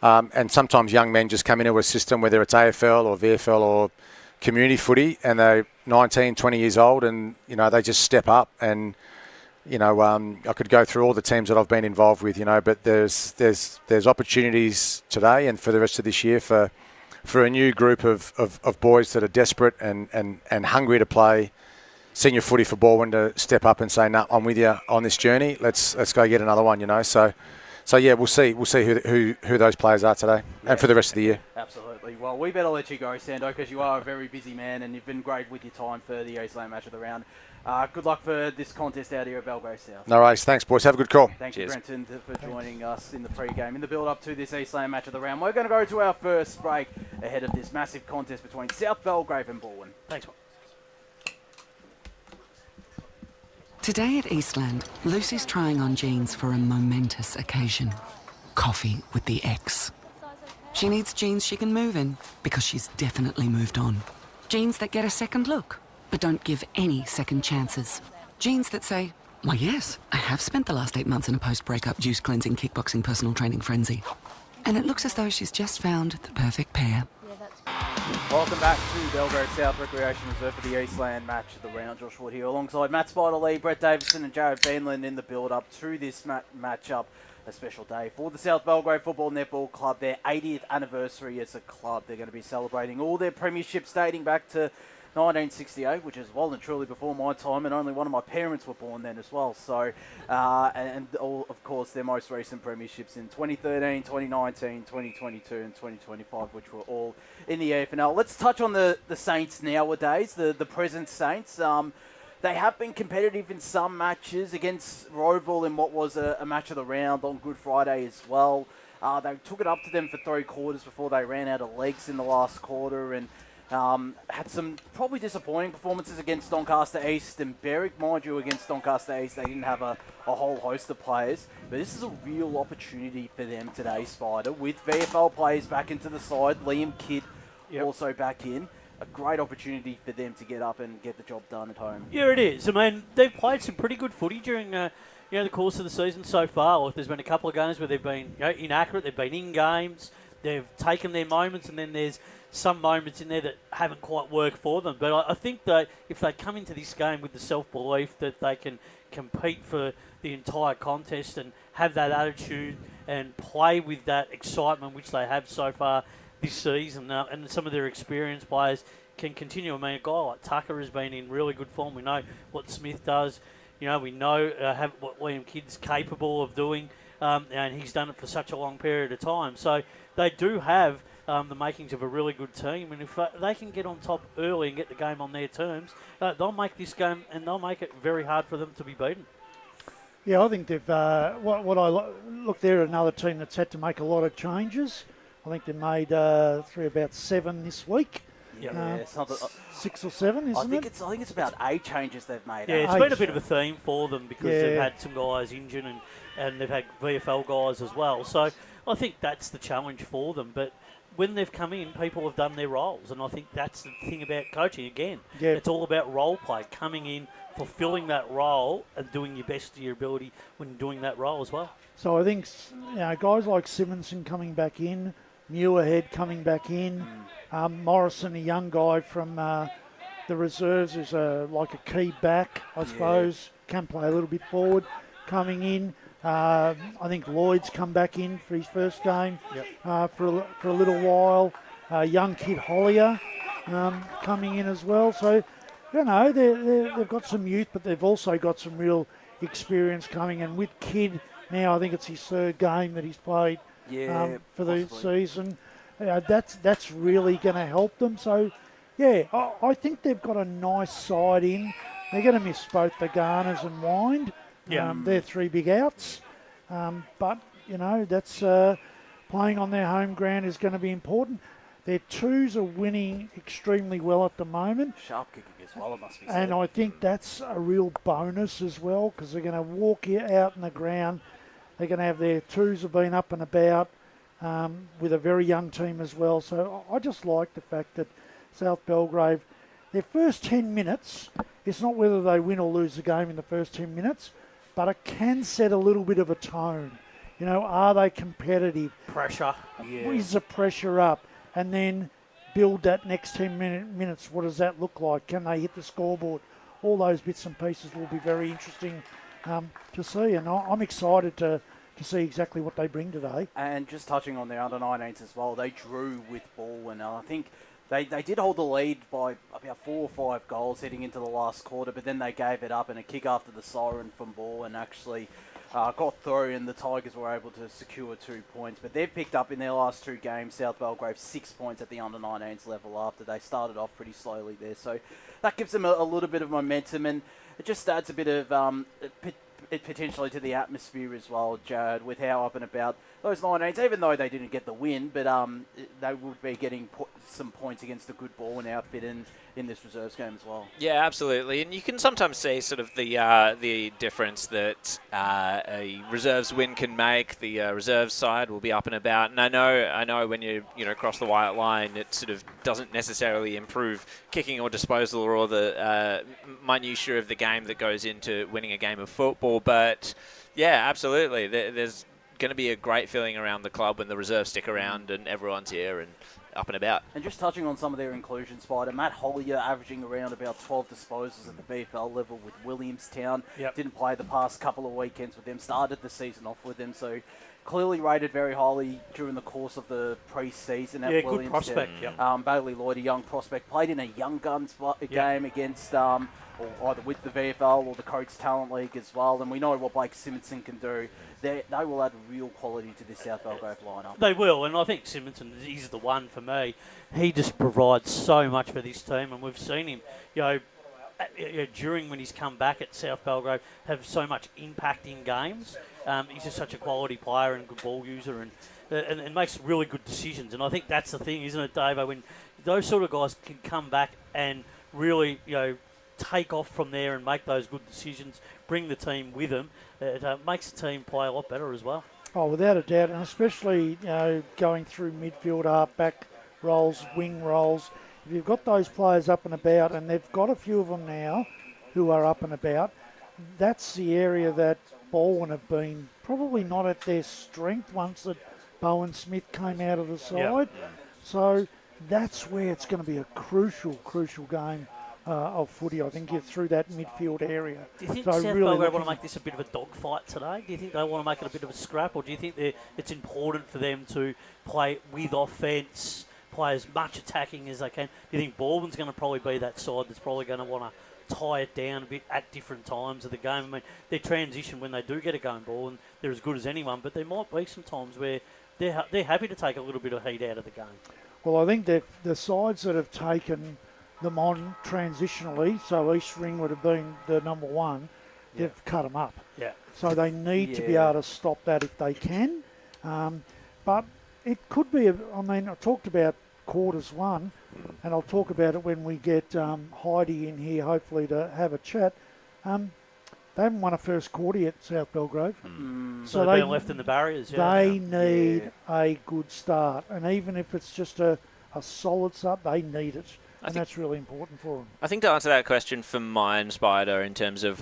And sometimes young men just come into a system, whether it's AFL or VFL or community footy, and they're 19, 20 years old, and they just step up. And I could go through all the teams that I've been involved with, but there's opportunities today and for the rest of this year for a new group of boys that are desperate and hungry to play senior footy for Balwyn to step up and say, "No, I'm with you on this journey. Let's go get another one." So yeah, we'll see who those players are today and for the rest of the year. Absolutely. Well, we better let you go, Sando, because you are a very busy man and you've been great with your time for the Eastland match of the round. Good luck for this contest out here at Belgrave South. No worries. Thanks, boys. Have a good call. Thank you, Brenton, for joining us in the pre-game. In the build-up to this Eastland match of the round, we're going to go to our first break ahead of this massive contest between South Belgrave and Balwyn. Thanks, Mark. Today at Eastland, Lucy's trying on jeans for a momentous occasion. Coffee with the ex. She needs jeans she can move in, because she's definitely moved on. Jeans that get a second look, but don't give any second chances. Jeans that say, "Why yes, I have spent the last 8 months in a post-breakup juice cleansing, kickboxing, personal training frenzy." And it looks as though she's just found the perfect pair. Welcome back to Belgrave South Recreation Reserve for the Eastland match of the round. Josh Wood here alongside Matt Spider-Lee, Brett Davison and Jared Beanland in the build-up to this matchup. A special day for the South Belgrave Football Netball Club, their 80th anniversary as a club. They're going to be celebrating all their premierships dating back to 1968, which is well and truly before my time, and only one of my parents were born then as well. So, and all, of course, their most recent premierships in 2013, 2019, 2022, and 2025, which were all in the EFNL. Let's touch on the Saints nowadays, the present Saints. They have been competitive in some matches against Roval in what was a match of the round on Good Friday as well. They took it up to them for 3 quarters before they ran out of legs in the last quarter, and had some probably disappointing performances against Doncaster East and Berwick. Mind you, against Doncaster East, they didn't have a whole host of players. But this is a real opportunity for them today, Spider, with VFL players back into the side, Liam Kidd also back in. A great opportunity for them to get up and get the job done at home. Yeah, it is. I mean, they've played some pretty good footy during the course of the season so far. Like, there's been a couple of games where they've been inaccurate, they've been in games, they've taken their moments, and then there's some moments in there that haven't quite worked for them. But I think that if they come into this game with the self-belief that they can compete for the entire contest and have that attitude and play with that excitement which they have so far this season, and some of their experienced players can continue. I mean, a guy like Tucker has been in really good form. We know what Smith does. We know what Liam Kidd's capable of doing, and he's done it for such a long period of time. So they do have the makings of a really good team, and if they can get on top early and get the game on their terms, they'll make this game, and they'll make it very hard for them to be beaten. Yeah, I think they've. Look, they're another team that's had to make a lot of changes. I think they made about 7 this week. Yeah, it's not 6 or 7, isn't it? I think it's about 8 changes they've made. Yeah, it's been a bit of a theme for them because they've had some guys injured and they've had VFL guys as well. So I think that's the challenge for them. But when they've come in, people have done their roles, and I think that's the thing about coaching again. Yeah. It's all about role play, coming in, fulfilling that role, and doing your best to your ability when doing that role as well. So I think guys like Simonson coming back in, Muirhead coming back in, Morrison, a young guy from the reserves, is like a key back, I suppose, can play a little bit forward, coming in. I think Lloyd's come back in for his first game for a little while. Young kid Hollier coming in as well. So, they've got some youth, but they've also got some real experience coming. And with Kidd now, I think it's his 3rd game that he's played for the season. That's really going to help them. So, I think they've got a nice side in. They're going to miss both the Garners and Wind. They're 3 big outs. But, that's playing on their home ground is going to be important. Their 2s are winning extremely well at the moment. Sharp kicking as well, it must be said. And I think that's a real bonus as well, because they're going to walk out in the ground. They're going to have their 2s have been up and about with a very young team as well. So I just like the fact that South Belgrave, their first 10 minutes, it's not whether they win or lose the game in the first 10 minutes, but it can set a little bit of a tone. Are they competitive? Pressure. Is the pressure up? And then build that next 10 minutes. What does that look like? Can they hit the scoreboard? All those bits and pieces will be very interesting to see. And I'm excited to see exactly what they bring today. And just touching on their under-19s as well, they drew with Balwyn. I think they did hold the lead by about 4 or 5 goals heading into the last quarter, but then they gave it up, and a kick after the siren from Balwyn actually got through, and the Tigers were able to secure 2 points. But they've picked up in their last 2 games, South Belgrave, 6 points at the under-19s level after they started off pretty slowly there. So that gives them a little bit of momentum, and it just adds a bit of potentially to the atmosphere as well, Jared, with how up and about those 19s, even though they didn't get the win, but they would be getting some points against a good Balwyn outfit in this reserves game as well. Yeah, absolutely. And you can sometimes see sort of the difference that a reserves win can make. The reserves side will be up and about. And I know when you cross the white line, it sort of doesn't necessarily improve kicking or disposal or the minutiae of the game that goes into winning a game of football. But yeah, absolutely. There's going to be a great feeling around the club when the reserves stick around and everyone's here and up and about. And just touching on some of their inclusion, Spider, Matt Hollier averaging around about 12 disposals at the VFL level with Williamstown. Didn't play the past couple of weekends with them, started the season off with them, so clearly rated very highly during the course of the pre-season at Williamstown. Good prospect. Bailey Lloyd, a young prospect, played in a young guns game against or either with the VFL or the Coates Talent League as well, and we know what Blake Simonson can do. They will add real quality to this South Belgrave lineup. They will, and I think Simonson is the one for me. He just provides so much for this team, and we've seen him, during when he's come back at South Belgrave, have so much impact in games. He's just such a quality player and good ball user, and makes really good decisions. And I think that's the thing, isn't it, Dave? When those sort of guys can come back and really, take off from there and make those good decisions, bring the team with them, it makes the team play a lot better as well. Oh, without a doubt, and especially going through midfield, half-back roles, wing roles. If you've got those players up and about, and they've got a few of them now who are up and about, that's the area that Balwyn have been probably not at their strength once that Bowen Smith came out of the side. So that's where it's going to be a crucial game of footy. I think you're through that midfield area. Do you think so South really Belgrave want to make this a bit of a dogfight today? Do you think they want to make it a bit of a scrap, or do you think it's important for them to play with offence, play as much attacking as they can? Do you think Balwyn's going to probably be that side that's probably going to want to tie it down a bit at different times of the game? I mean, their transition when they do get a going ball, and they're as good as anyone, but there might be some times where they're happy to take a little bit of heat out of the game. Well, I think that the sides that have taken them on transitionally, so East Ring would have been the number one. they've cut them up. Yeah. So they need to be able to stop that if they can. But it could be, I talked about quarters one, and I'll talk about it when we get Heidi in here, hopefully, to have a chat. They haven't won a first quarter yet, South Belgrave. So they've been left in the barriers. They need a good start. And even if it's just a solid start, they need it. And that's really important for them. I think to answer that question for mine, Spider, in terms of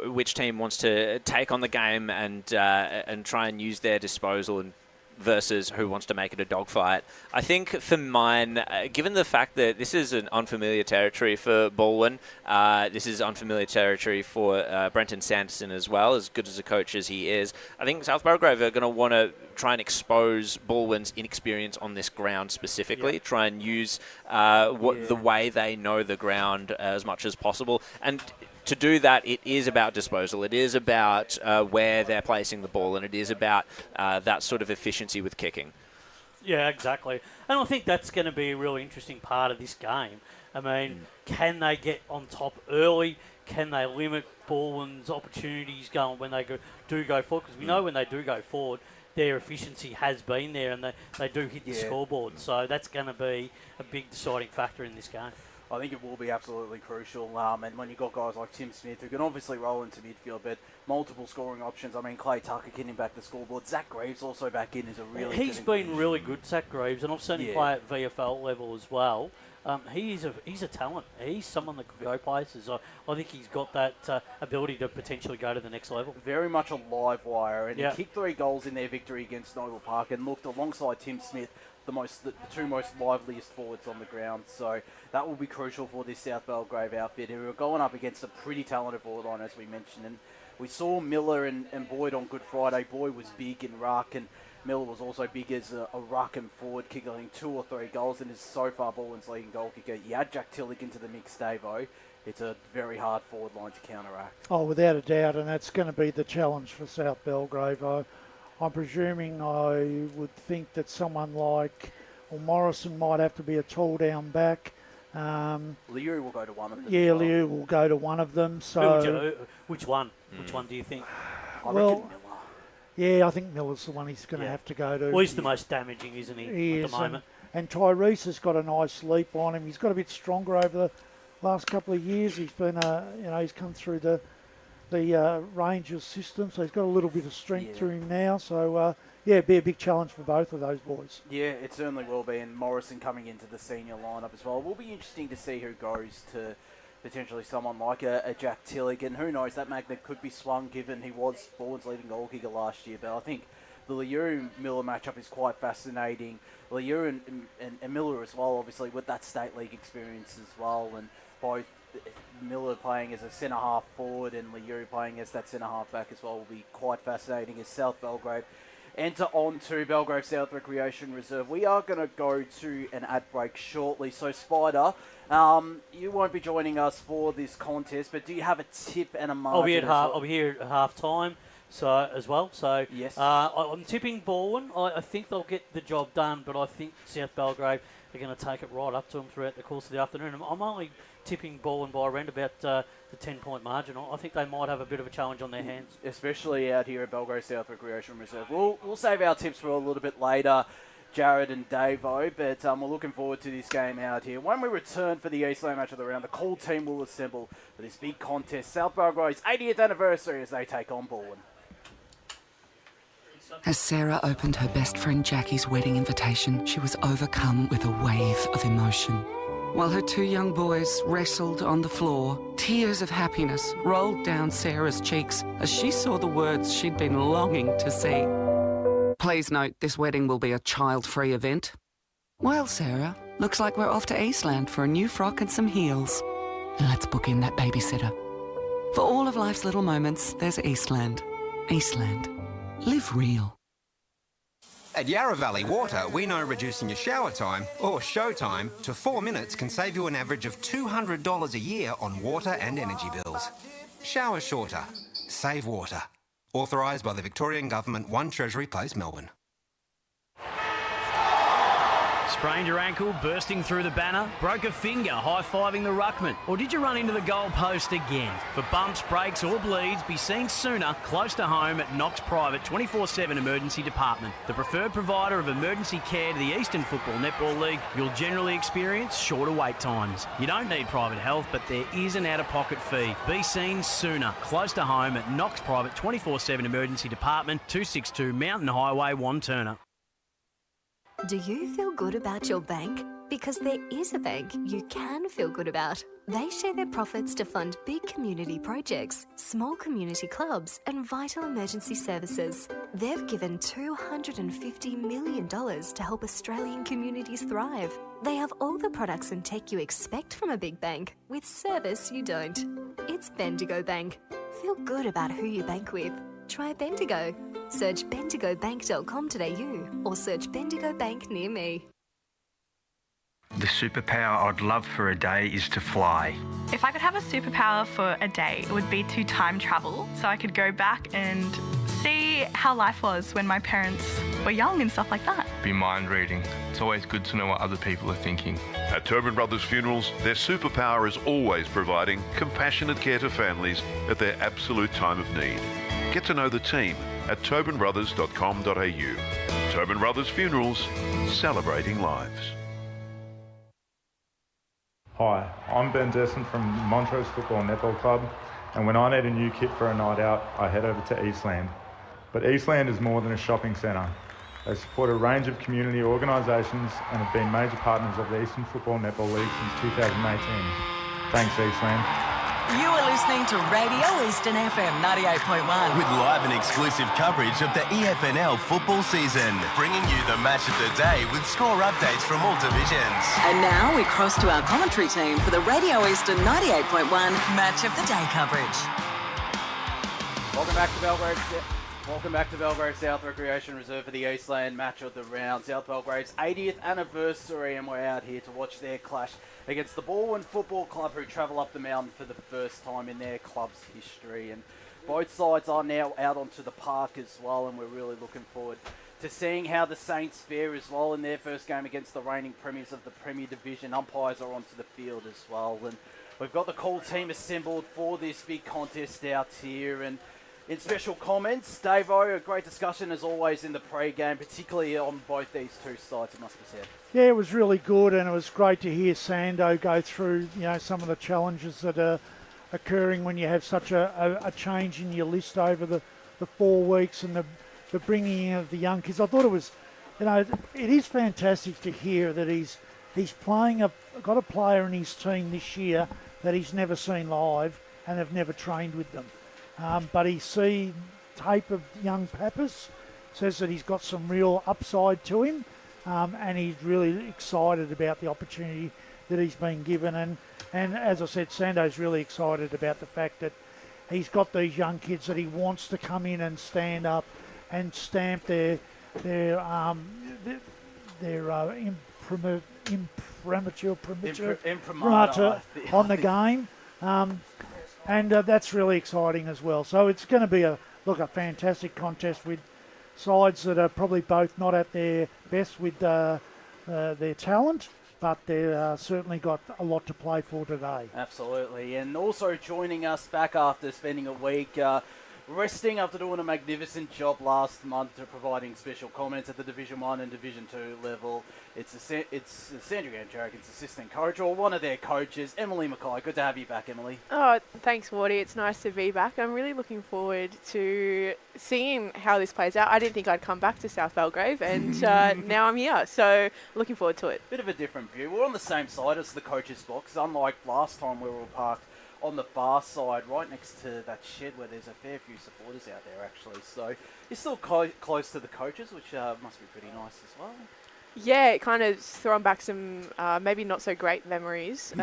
which team wants to take on the game and try and use their disposal and versus who wants to make it a dogfight. I think for mine, given the fact that this is an unfamiliar territory for Balwyn, this is unfamiliar territory for Brenton Sanderson as well, as good as a coach as he is, I think South Belgrave are going to want to try and expose Balwyn's inexperience on this ground specifically, try and use the way they know the ground as much as possible. And to do that, it is about disposal. It is about where they're placing the ball, and it is about that sort of efficiency with kicking. Yeah, exactly. And I think that's going to be a really interesting part of this game. I mean, can they get on top early? Can they limit Balwyn's opportunities going when they do go forward? Because we know when they do go forward, their efficiency has been there, and they do hit the scoreboard. So that's going to be a big deciding factor in this game. I think it will be absolutely crucial. And when you've got guys like Tim Smith, who can obviously roll into midfield, but multiple scoring options. I mean, Clay Tucker getting back the scoreboard. Zach Greaves also back in is a really He's been really good, Zach Greaves, and I've seen him play at VFL level as well. He's a talent. He's someone that could go places. I think he's got that ability to potentially go to the next level. Very much a live wire, and he kicked 3 goals in their victory against Noble Park and looked alongside Tim Smith the two most liveliest forwards on the ground. So that will be crucial for this South Belgrave outfit, who are going up against a pretty talented forward line, as we mentioned. And we saw Miller and Boyd on Good Friday. Boyd was big in ruck, and Miller was also big as a ruck and forward, kicking 2 or 3 goals, and is so far Balwyn's leading goal kicker. You add Jack Tillich into the mix, Davo. It's a very hard forward line to counteract. Oh, without a doubt, and that's going to be the challenge for South Belgrave. I'm presuming I would think that someone like Morrison might have to be a tall down back. Liu will go to one of them. Yeah, Liu will go to one of them. So which one? Which one do you think? I reckon Miller. Yeah, I think Miller's the one he's going to have to go to. Well, he's the most damaging, isn't he, at the moment? And Tyrese has got a nice leap on him. He's got a bit stronger over the last couple of years. He's been, he's come through the Rangers system, so he's got a little bit of strength through him now. So, it'd be a big challenge for both of those boys. Yeah, it certainly will be. And Morrison coming into the senior lineup as well. It will be interesting to see who goes to potentially someone like a Jack Tillich. And who knows, that magnet could be swung, given he was Balwyn's leading goal kicker last year. But I think the Liu-Miller matchup is quite fascinating. Liu and Miller as well, obviously, with that state league experience as well. And both Miller playing as a centre-half forward and Liu playing as that centre-half back as well will be quite fascinating as South Belgrave enter on to Belgrave South Recreation Reserve. We are going to go to an ad break shortly. So, Spider, you won't be joining us for this contest, but do you have a tip and a margin? I'll be here at half time. So as well, yes, I'm tipping Balwyn. I think they'll get the job done, but I think South Belgrave are going to take it right up to them throughout the course of the afternoon. I'm only tipping Balwyn by around about the 10-point margin. I think they might have a bit of a challenge on their hands, especially out here at Belgrave South Recreation Reserve. We'll save our tips for a little bit later, Jared and Davo, but we're looking forward to this game out here. When we return for the Eastland match of the round, the call team will assemble for this big contest, South Belgrave's 80th anniversary, as they take on Balwyn. As Sarah opened her best friend Jackie's wedding invitation, she was overcome with a wave of emotion. While her 2 young boys wrestled on the floor, tears of happiness rolled down Sarah's cheeks as she saw the words she'd been longing to see. Please note, this wedding will be a child-free event. Well, Sarah, looks like we're off to Eastland for a new frock and some heels. Let's book in that babysitter. For all of life's little moments, there's Eastland. Eastland. Live real. At Yarra Valley Water, we know reducing your shower time, or show time, to 4 minutes can save you an average of $200 a year on water and energy bills. Shower shorter. Save water. Authorised by the Victorian Government, 1 Treasury Place, Melbourne. Sprained your ankle bursting through the banner? Broke a finger high-fiving the ruckman? Or did you run into the goal post again? For bumps, breaks or bleeds, be seen sooner close to home at Knox Private 24/7 Emergency Department. The preferred provider of emergency care to the Eastern Football Netball League, you'll generally experience shorter wait times. You don't need private health, but there is an out-of-pocket fee. Be seen sooner close to home at Knox Private 24/7 Emergency Department, 262 Mountain Highway, Wantirna. Do you feel good about your bank? Because there is a bank you can feel good about. They share their profits to fund big community projects, small community clubs and vital emergency services. They've given $250 million to help Australian communities thrive. They have all the products and tech you expect from a big bank, with service you don't. It's Bendigo Bank. Feel good about who you bank with. Try Bendigo. Search bendigobank.com.au or search Bendigo Bank near me. The superpower I'd love for a day is to fly. If I could have a superpower for a day, it would be to time travel so I could go back and see how life was when my parents were young and stuff like that. Be mind reading. It's always good to know what other people are thinking. At Tobin Brothers Funerals, their superpower is always providing compassionate care to families at their absolute time of need. Get to know the team at tobinbrothers.com.au. Tobin Brothers Funerals, celebrating lives. Hi, I'm Ben Desson from Montrose Football Netball Club, and when I need a new kit for a night out, I head over to Eastland. But Eastland is more than a shopping centre. They support a range of community organisations and have been major partners of the Eastern Football Netball League since 2018. Thanks, Eastland. You are listening to Radio Eastern FM 98.1. With live and exclusive coverage of the EFNL football season, bringing you the match of the day with score updates from all divisions. And now we cross to our commentary team for the Radio Eastern 98.1 Match of the Day coverage. Welcome back to Belgrave South Recreation Reserve for the Eastland Match of the Round. South Belgrave's 80th anniversary, and we're out here to watch their clash against the Balwyn Football Club, who travel up the mountain for the first time in their club's history. And both sides are now out onto the park as well, and we're really looking forward to seeing how the Saints fare as well in their first game against the reigning premiers of the Premier Division. Umpires are onto the field as well, and we've got the call team assembled for this big contest out here. And in special comments, Davo, a great discussion as always in the pre-game, particularly on both these two sides, it must be said. Yeah, it was really good, and it was great to hear Sando go through, some of the challenges that are occurring when you have such a change in your list over the 4 weeks and the bringing in of the young kids. I thought it was, it is fantastic to hear that he's got a player in his team this year that he's never seen live and have never trained with them. But he see tape of young Pappas, says that he's got some real upside to him, and he's really excited about the opportunity that he's been given. And as I said, Sando's really excited about the fact that he's got these young kids that he wants to come in and stand up and stamp their imprimatur on the game. And that's really exciting as well. So it's going to be a fantastic contest with sides that are probably both not at their best with their talent, but they've certainly got a lot to play for today. Absolutely. And also joining us back after spending a week resting after doing a magnificent job last month to providing special comments at the Division 1 and Division 2 level. It's Sandra Ganjarik's assistant coach, or one of their coaches, Emily Mackay. Good to have you back, Emily. Oh, thanks, Wardy. It's nice to be back. I'm really looking forward to seeing how this plays out. I didn't think I'd come back to South Belgrave, and now I'm here, so looking forward to it. Bit of a different view. We're on the same side as the coach's box, unlike last time we were parked on the far side, right next to that shed where there's a fair few supporters out there, actually. So you're still close to the coaches, which must be pretty nice as well. Yeah, it kind of thrown back some maybe not so great memories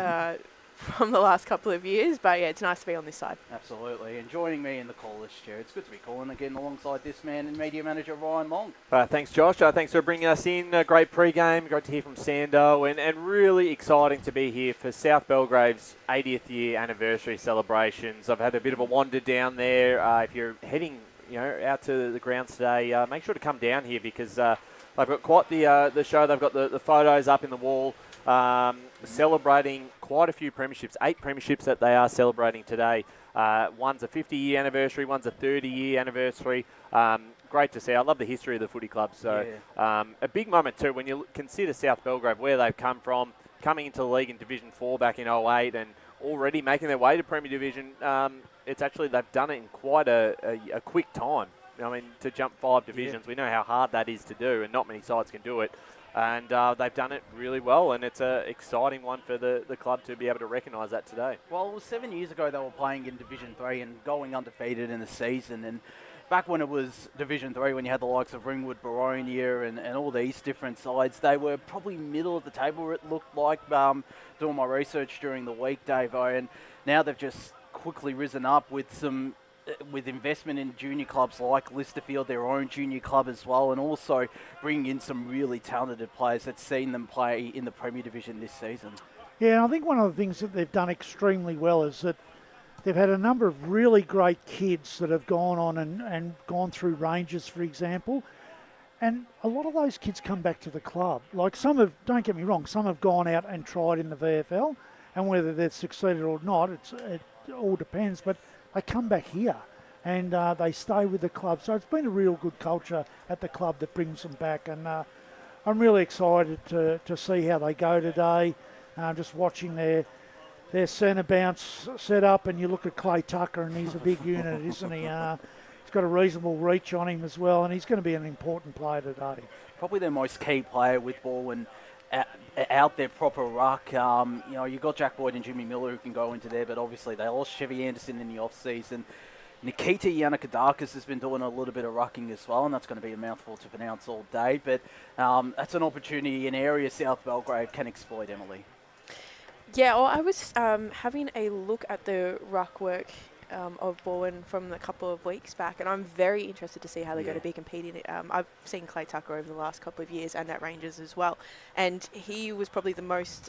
from the last couple of years, but yeah, it's nice to be on this side. Absolutely, and joining me in the caller's chair, it's good to be calling again alongside this man and media manager Ryan Long. Thanks, Josh. Thanks for bringing us in. Great pre-game, great to hear from Sando, and really exciting to be here for South Belgrave's 80th year anniversary celebrations. I've had a bit of a wander down there. If you're heading out to the grounds today, make sure to come down here because they've got quite the show. They've got the photos up in the wall, celebrating quite a few premierships, 8 premierships that they are celebrating today. One's a 50-year anniversary, one's a 30-year anniversary. Great to see. I love the history of the footy club. So a big moment too when you consider South Belgrave, where they've come from, coming into the league in Division 4 back in 08 and already making their way to Premier Division. It's actually, they've done it in quite a quick time. I mean, to jump 5 divisions, we know how hard that is to do, and not many sides can do it. And they've done it really well, and it's an exciting one for the club to be able to recognise that today. Well, it was 7 years ago they were playing in Division 3 and going undefeated in the season. And back when it was Division 3, when you had the likes of Ringwood, Baronia and all these different sides, they were probably middle of the table, it looked like, doing my research during the week, Davo. And now they've just quickly risen up with investment in junior clubs like Listerfield, their own junior club as well, and also bringing in some really talented players that's seen them play in the Premier Division this season. Yeah, and I think one of the things that they've done extremely well is that they've had a number of really great kids that have gone on and gone through Rangers, for example. And a lot of those kids come back to the club. Like some have, don't get me wrong, some have gone out and tried in the VFL, and whether they've succeeded or not, it all depends. But they come back here and they stay with the club. So it's been a real good culture at the club that brings them back. And I'm really excited to see how they go today. Just watching their centre bounce set up, and you look at Clay Tucker, and he's a big unit, isn't he? He's got a reasonable reach on him as well, and he's going to be an important player today. Probably their most key player with Balwyn out their proper ruck. You've got Jack Boyd and Jimmy Miller who can go into there, but obviously they lost Chevy Anderson in the off-season. Nikita Yanakadakis has been doing a little bit of rucking as well, and that's going to be a mouthful to pronounce all day, but that's an opportunity, an area South Belgrave can exploit, Emily. Yeah, well, I was having a look at the ruck work of Balwyn from a couple of weeks back, and I'm very interested to see how they're going to be competing. I've seen Clay Tucker over the last couple of years and at Rangers as well, and he was probably the most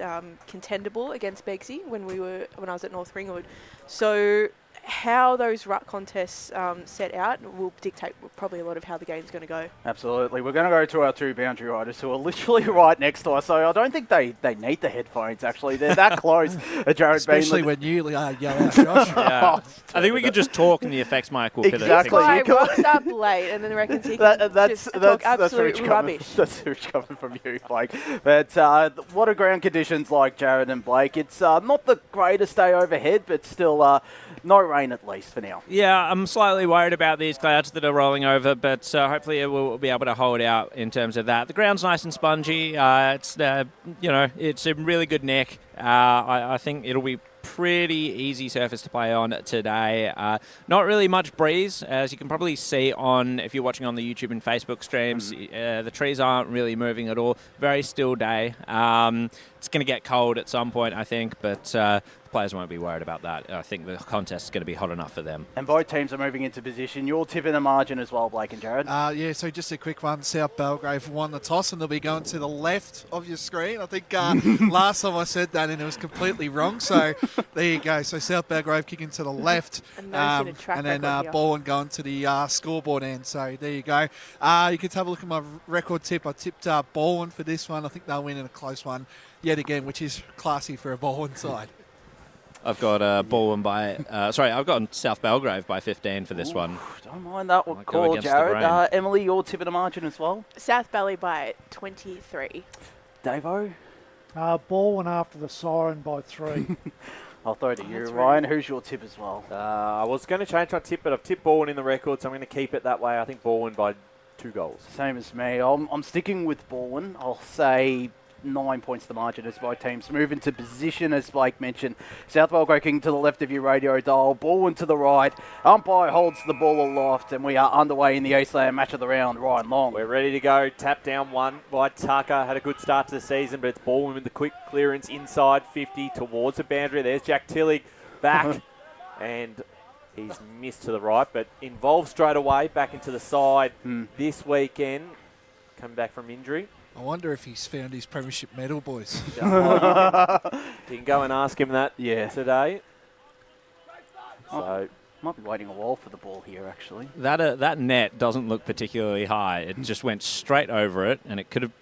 contendable against Begsy when I was at North Ringwood. So how those ruck contests set out will dictate probably a lot of how the game's going to go. Absolutely. We're going to go to our 2 boundary riders who are literally right next to us, so I don't think they need the headphones, actually. They're that close. Jared Especially when you yell out, Josh. Yeah. I think we could just talk and the effects mic will exactly. This guy rocks up late and then reckons he can talk absolute rubbish. That's rich coming from you, Blake. But what are ground conditions like, Jared and Blake? It's not the greatest day overhead, but still no rain at least for now. Yeah, I'm slightly worried about these clouds that are rolling over, but hopefully we'll be able to hold out in terms of that. The ground's nice and spongy. It's a really good neck. I think it'll be pretty easy surface to play on today. Not really much breeze, as you can probably see if you're watching on the YouTube and Facebook streams. The trees aren't really moving at all. Very still day. It's going to get cold at some point, I think, but the players won't be worried about that. I think the contest is going to be hot enough for them. And both teams are moving into position. You're tipping the margin as well, Blake and Jared. Yeah, so just a quick one. South Belgrave won the toss, and they'll be going to the left of your screen. I think last time I said that, and it was completely wrong. So there you go. So South Belgrave kicking to the left, and then Balwyn going to the scoreboard end. So there you go. You can have a look at my record tip. I tipped Balwyn for this one. I think they'll win in a close one yet again, which is classy for a Balwyn side. I've got Balwyn I've got South Belgrave by 15 for this one. Don't mind that call, Jared. Emily, you're tipping a margin as well? South Belly by 23. Davo? Balwyn after the siren by 3. I'll throw it to you, Ryan. Who's your tip as well? I was going to change my tip, but I've tipped Balwyn in the record, so I'm going to keep it that way. I think Balwyn by 2 goals. Same as me. I'm sticking with Balwyn. I'll say 9 points the margin as both teams move into position, as Blake mentioned. South Belgrave kicking to the left of your radio dial, Balwyn to the right. Umpire holds the ball aloft, and we are underway in the Eastland match of the round. Ryan Long. We're ready to go. Tap down one by Tucker. Had a good start to the season, but it's Balwyn with the quick clearance inside 50 towards the boundary. There's Jack Tillig back, and he's missed to the right, but involved straight away back into the side this weekend. Coming back from injury. I wonder if he's found his premiership medal, boys. You can go and ask him that today. So Might be waiting a while for the ball here, actually. That net doesn't look particularly high. It just went straight over it, and it could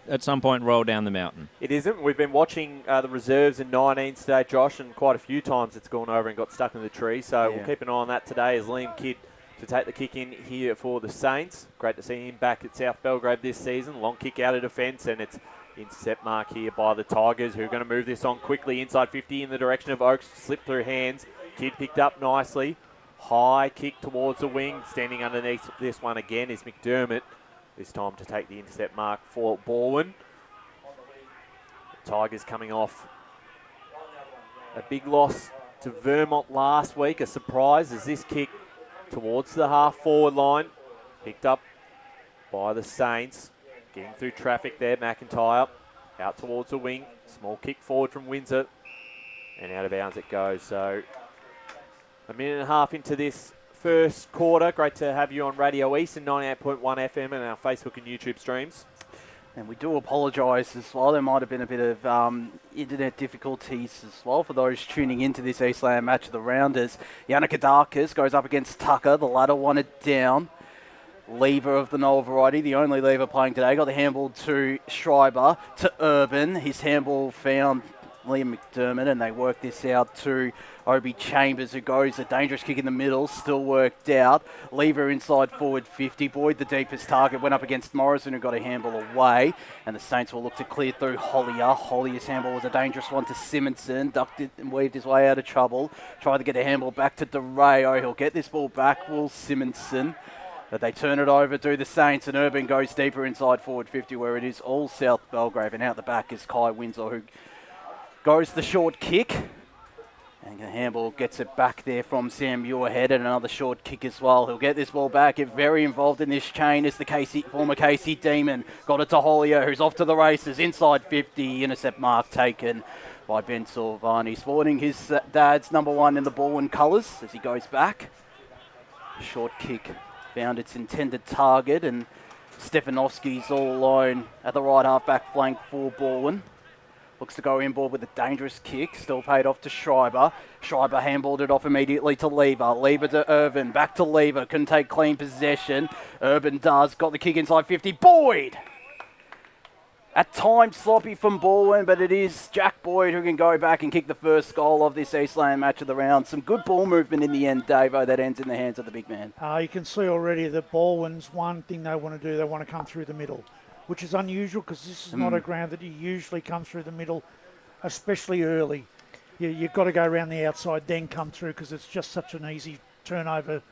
at some point roll down the mountain. It isn't. We've been watching the reserves in 19s today, Josh, and quite a few times it's gone over and got stuck in the tree. So we'll keep an eye on that today as Liam Kidd to take the kick in here for the Saints. Great to see him back at South Belgrave this season. Long kick out of defence, and it's intercept mark here by the Tigers, who are going to move this on quickly inside 50 in the direction of Oaks. Slip through hands. Kidd picked up nicely. High kick towards the wing. Standing underneath this one again is McDermott. This time to take the intercept mark for Balwyn. The Tigers coming off a big loss to Vermont last week. A surprise as this kick towards the half-forward line. Picked up by the Saints. Getting through traffic there, McIntyre. Out towards the wing. Small kick forward from Windsor. And out of bounds it goes. So a minute and a half into this first quarter. Great to have you on Radio East and 98.1 FM and our Facebook and YouTube streams. And we do apologise as well. There might have been a bit of internet difficulties as well for those tuning into this Eastland match of the round as Yannick Adarkas goes up against Tucker. The latter wanted down. Lever of the Noel variety, the only lever playing today. Got the handball to Schreiber, to Urban. His handball found Liam McDermott, and they work this out to Obi Chambers, who goes a dangerous kick in the middle, still worked out. Lever inside forward 50. Boyd, the deepest target, went up against Morrison, who got a handball away, and the Saints will look to clear through Hollier. Hollier's handball was a dangerous one to Simonson, ducked it and weaved his way out of trouble. Tried to get a handball back to DeRayo. He'll get this ball back, Will Simonson. But they turn it over to the Saints, and Urban goes deeper inside forward 50, where it is all South Belgrave, and out the back is Kai Windsor, who goes the short kick. And the handball gets it back there from Sam Muirhead, and another short kick as well. He'll get this ball back. Get very involved in this chain is the former KC Demon. Got it to Hollier, who's off to the races. Inside 50, intercept mark taken by Ben Silvani. Sporting his dad's number 1 in the Balwyn colours as he goes back. Short kick found its intended target, and Stefanovski's all alone at the right half-back flank for Balwyn. Looks to go inboard with a dangerous kick. Still paid off to Schreiber. Schreiber handballed it off immediately to Lever. Lever to Irvin. Back to Lever. Couldn't take clean possession. Urban does. Got the kick inside 50. Boyd! At times sloppy from Balwyn, but it is Jack Boyd who can go back and kick the first goal of this Eastland match of the round. Some good ball movement in the end, Davo, that ends in the hands of the big man. You can see already that Balwyn's one thing they want to do, they want to come through the middle, which is unusual because this is not a ground that you usually come through the middle, especially early. You've got to go around the outside, then come through because it's just such an easy turnover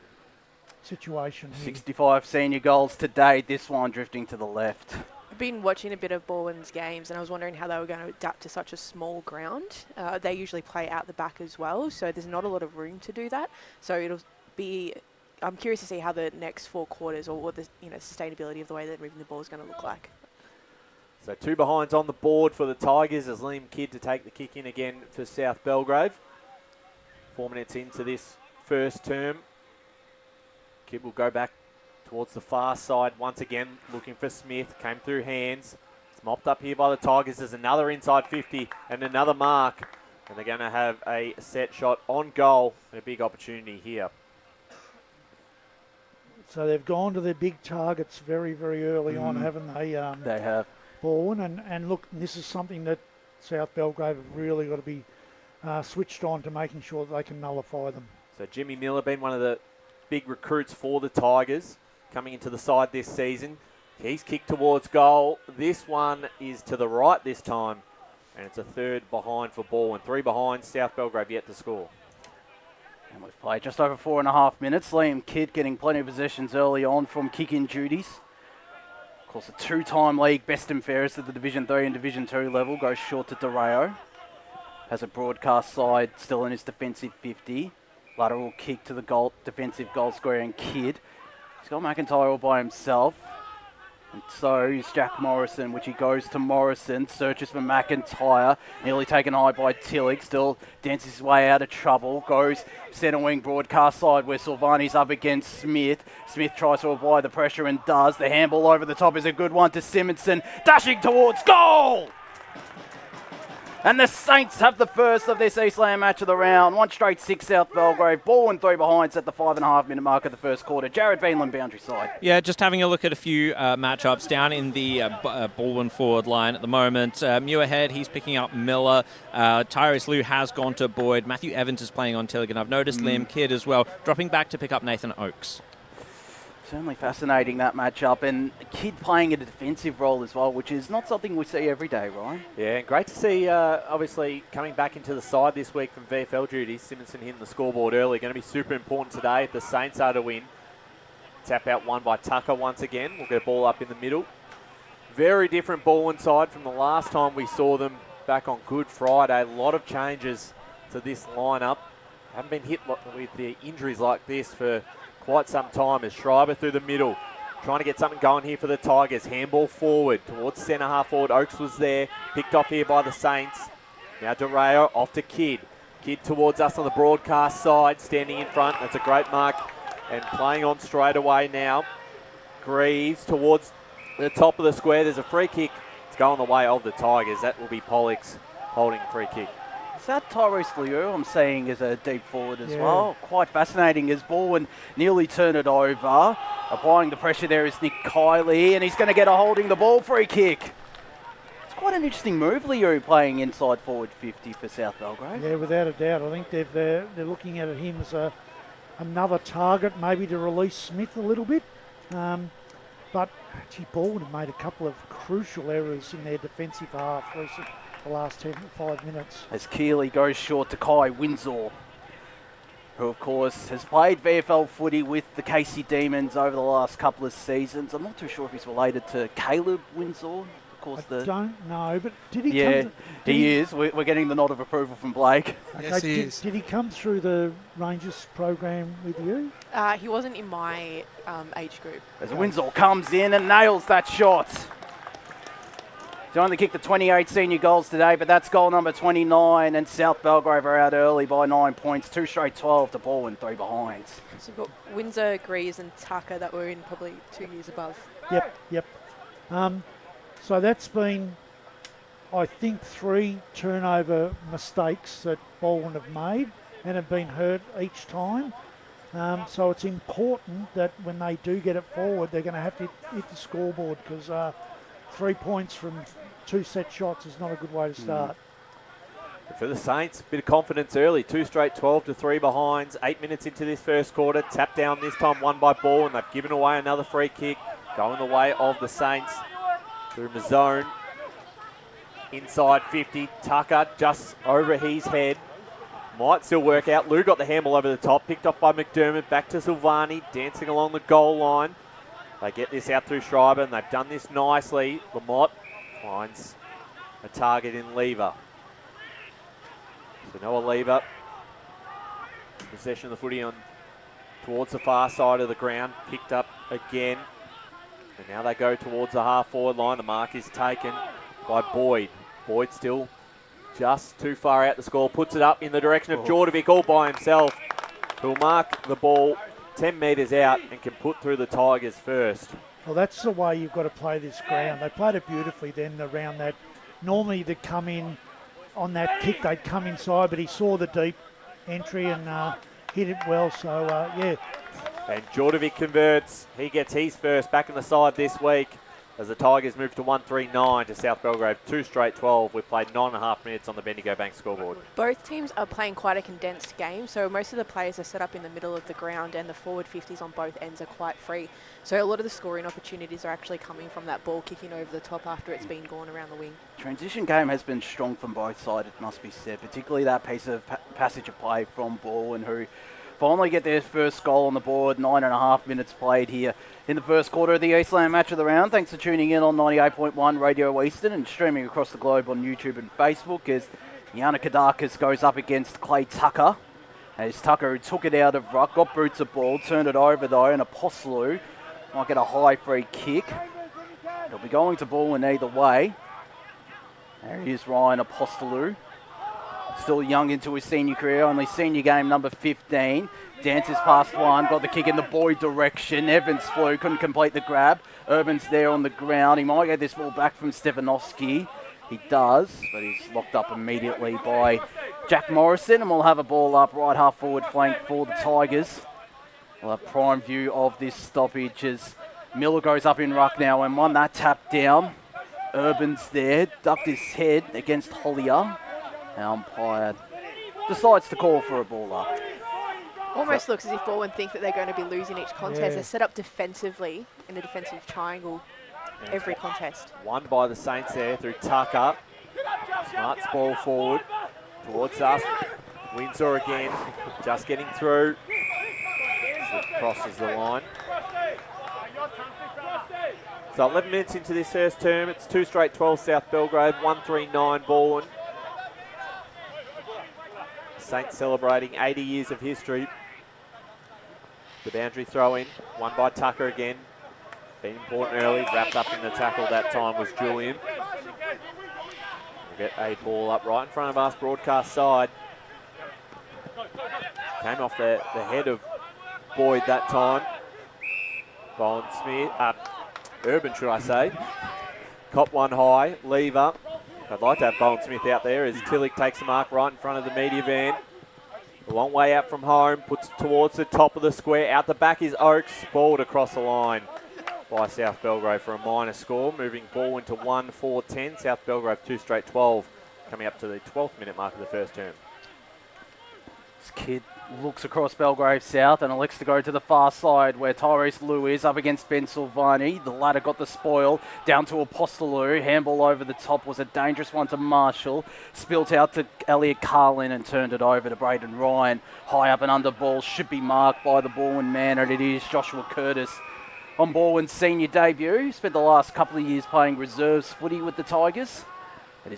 situation. 65 senior goals today, this one drifting to the left. I've been watching a bit of Balwyn's games, and I was wondering how they were going to adapt to such a small ground. They usually play out the back as well, so there's not a lot of room to do that. So it'll be... I'm curious to see how the next 4 quarters or what the sustainability of the way they're moving the ball is going to look like. So 2 behinds on the board for the Tigers as Liam Kidd to take the kick in again for South Belgrave. 4 minutes into this first term. Kidd will go back towards the far side once again, looking for Smith. Came through hands. It's mopped up here by the Tigers. There's another inside 50 and another mark. And they're going to have a set shot on goal and a big opportunity here. So they've gone to their big targets very, very early on, haven't they? They have. Balwyn, and look, this is something that South Belgrave have really got to be switched on to making sure that they can nullify them. So Jimmy Miller been one of the big recruits for the Tigers coming into the side this season. He's kicked towards goal. This one is to the right this time, and it's a 3rd behind for Balwyn. 3 behind, South Belgrave yet to score. And we've played just over 4.5 minutes. Liam Kidd getting plenty of possessions early on from kick-in duties. Of course, a 2-time league best and fairest at the Division 3 and Division 2 level. Goes short to DeRayo. Has a broadcast side still in his defensive 50. Lateral kick to the defensive goal scorer and Kidd. He's got McIntyre all by himself. And so is Jack Morrison, which he goes to Morrison, searches for McIntyre, nearly taken high by Tillich, still dances his way out of trouble, goes centre wing broadcast side where Silvani's up against Smith. Smith tries to apply the pressure and does. The handball over the top is a good one to Simonson, dashing towards goal! And the Saints have the first of this Eastland match of the round. 1 straight 6 South Belgrave. Balwyn 3 behinds at the 5.5 minute mark of the first quarter. Jared Beanland, boundary side. Yeah, just having a look at a few matchups down in the Balwyn forward line at the moment. Muirhead, he's picking up Miller. Tyrese Liu has gone to Boyd. Matthew Evans is playing on Tilligan. I've noticed Liam Kidd as well, dropping back to pick up Nathan Oakes. Certainly fascinating, that matchup, and a kid playing a defensive role as well, which is not something we see every day, right? Yeah, and great to see, obviously, coming back into the side this week from VFL duties. Simonson hitting the scoreboard early. Going to be super important today if the Saints are to win. Tap out one by Tucker once again. We'll get a ball up in the middle. Very different Balwyn side from the last time we saw them back on Good Friday. A lot of changes to this lineup. Haven't been hit with the injuries like this for quite some time. As Schreiber through the middle, trying to get something going here for the Tigers. Handball forward towards centre half forward. Oakes was there, picked off here by the Saints. Now DeRayo off to Kidd. Kidd towards us on the broadcast side, standing in front. That's a great mark and playing on straight away now. Greaves towards the top of the square. There's a free kick. It's going the way of the Tigers. That will be Pollock's holding free kick. Is that Tyrese Liu I'm seeing as a deep forward as well? Quite fascinating as Balwyn nearly turn it over. Applying the pressure there is Nick Kiley, and he's going to get a holding the ball free kick. It's quite an interesting move, Liu, playing inside forward 50 for South Belgrave. Yeah, without a doubt. I think they're looking at him as another target, maybe to release Smith a little bit. But gee, Balwyn have made a couple of crucial errors in their defensive half recently. The last 5 minutes. As Keeley goes short to Kai Windsor, who of course has played VFL footy with the Casey Demons over the last couple of seasons. I'm not too sure if he's related to Caleb Windsor. Of course, I don't know, but did he Yeah, come he is. We're getting the nod of approval from Blake. Yes, he is. Did he come through the Rangers program with you? He wasn't in my age group. As Windsor comes in and nails that shot. He's only kicked the 28 senior goals today, but that's goal number 29, and South Belgrave are out early by 9 points. 2 straight 12 to Balwyn, 3 behinds. So we've got Windsor, Greaves and Tucker that were in probably 2 years above. Yep. So that's been, I think, 3 turnover mistakes that Balwyn have made and have been hurt each time. So it's important that when they do get it forward, they're going to have to hit the scoreboard, because 3 points from 2 set shots is not a good way to start. For the Saints, a bit of confidence early. 2 straight 12 to 3 behinds. 8 minutes into this first quarter. Tap down this time, won by Ball, and they've given away another free kick. Going the way of the Saints through the zone. Inside 50. Tucker just over his head. Might still work out. Lou got the handball over the top. Picked off by McDermott. Back to Silvani. Dancing along the goal line. They get this out through Schreiber, and they've done this nicely. Lamont finds a target in Lever. So Noah Lever, possession of the footy on towards the far side of the ground, picked up again. And now they go towards the half-forward line. The mark is taken by Boyd. Boyd still just too far out the score, puts it up in the direction of Jordovic all by himself, who'll mark the ball 10 metres out and can put through the Tigers first. Well, that's the way you've got to play this ground. They played it beautifully then around that. Normally they'd come in on that kick, they'd come inside, but he saw the deep entry and hit it well. So, yeah. And Jordovic converts. He gets his first back in the side this week as the Tigers move to 1-3-9 to South Belgrave. 2 straight 12. We've played 9.5 minutes on the Bendigo Bank scoreboard. Both teams are playing quite a condensed game, so most of the players are set up in the middle of the ground and the forward 50s on both ends are quite free. So a lot of the scoring opportunities are actually coming from that ball kicking over the top after it's been gone around the wing. Transition game has been strong from both sides, it must be said, particularly that piece of passage of play from Balwyn, who finally get their first goal on the board. 9.5 minutes played here in the first quarter of the Eastland match of the round. Thanks for tuning in on 98.1 Radio Eastern and streaming across the globe on YouTube and Facebook as Yana Kadakis goes up against Clay Tucker. As Tucker, who took it out of ruck, got boots of ball, turned it over though, and Apostolou might get a high free kick. It'll be going to Balwyn either way. There he is, Ryan Apostolou. Still young into his senior career, only senior game number 15. Dances past one, got the kick in the Boyd direction. Evans flew, couldn't complete the grab. Urban's there on the ground. He might get this ball back from Stefanovski. He does, but he's locked up immediately by Jack Morrison, and we'll have a ball up right half forward flank for the Tigers. We'll have prime view of this stoppage as Miller goes up in ruck now and won that tap down. Urban's there, ducked his head against Hollier. The umpire decides to call for a ball up. Almost looks as if Balwyn think that they're going to be losing each contest. Yeah. They're set up defensively in a defensive triangle every contest. Won by the Saints there through Tucker. Smart's ball forward towards us. Windsor again, just getting through. As it crosses the line. So 11 minutes into this first term, it's 2 straight 12 South Belgrave, 139 Balwyn. Saints celebrating 80 years of history. The boundary throw in, won by Tucker again. Been important early, wrapped up in the tackle that time was Julian. We'll get a ball up right in front of us, broadcast side. Came off the head of Boyd that time. Bowen Smith, Urban should I say. Cop one high, lever. I'd like to have Bowen Smith out there as Tillich takes the mark right in front of the media van. A long way out from home, puts it towards the top of the square. Out the back is Oakes, balled across the line by South Belgrave for a minor score, moving Balwyn to 1-4-10. South Belgrave 2 straight 12, coming up to the 12th minute mark of the first term. This kid looks across Belgrave South and elects to go to the far side where Tyrese Liu is up against Ben Silvani. The latter got the spoil down to Apostolou. Handball over the top was a dangerous one to Marshall. Spilt out to Elliot Carlin and turned it over to Braden Ryan. High up and under ball should be marked by the Balwyn man, and it is Joshua Curtis. On Balwyn's senior debut, spent the last couple of years playing reserves footy with the Tigers. But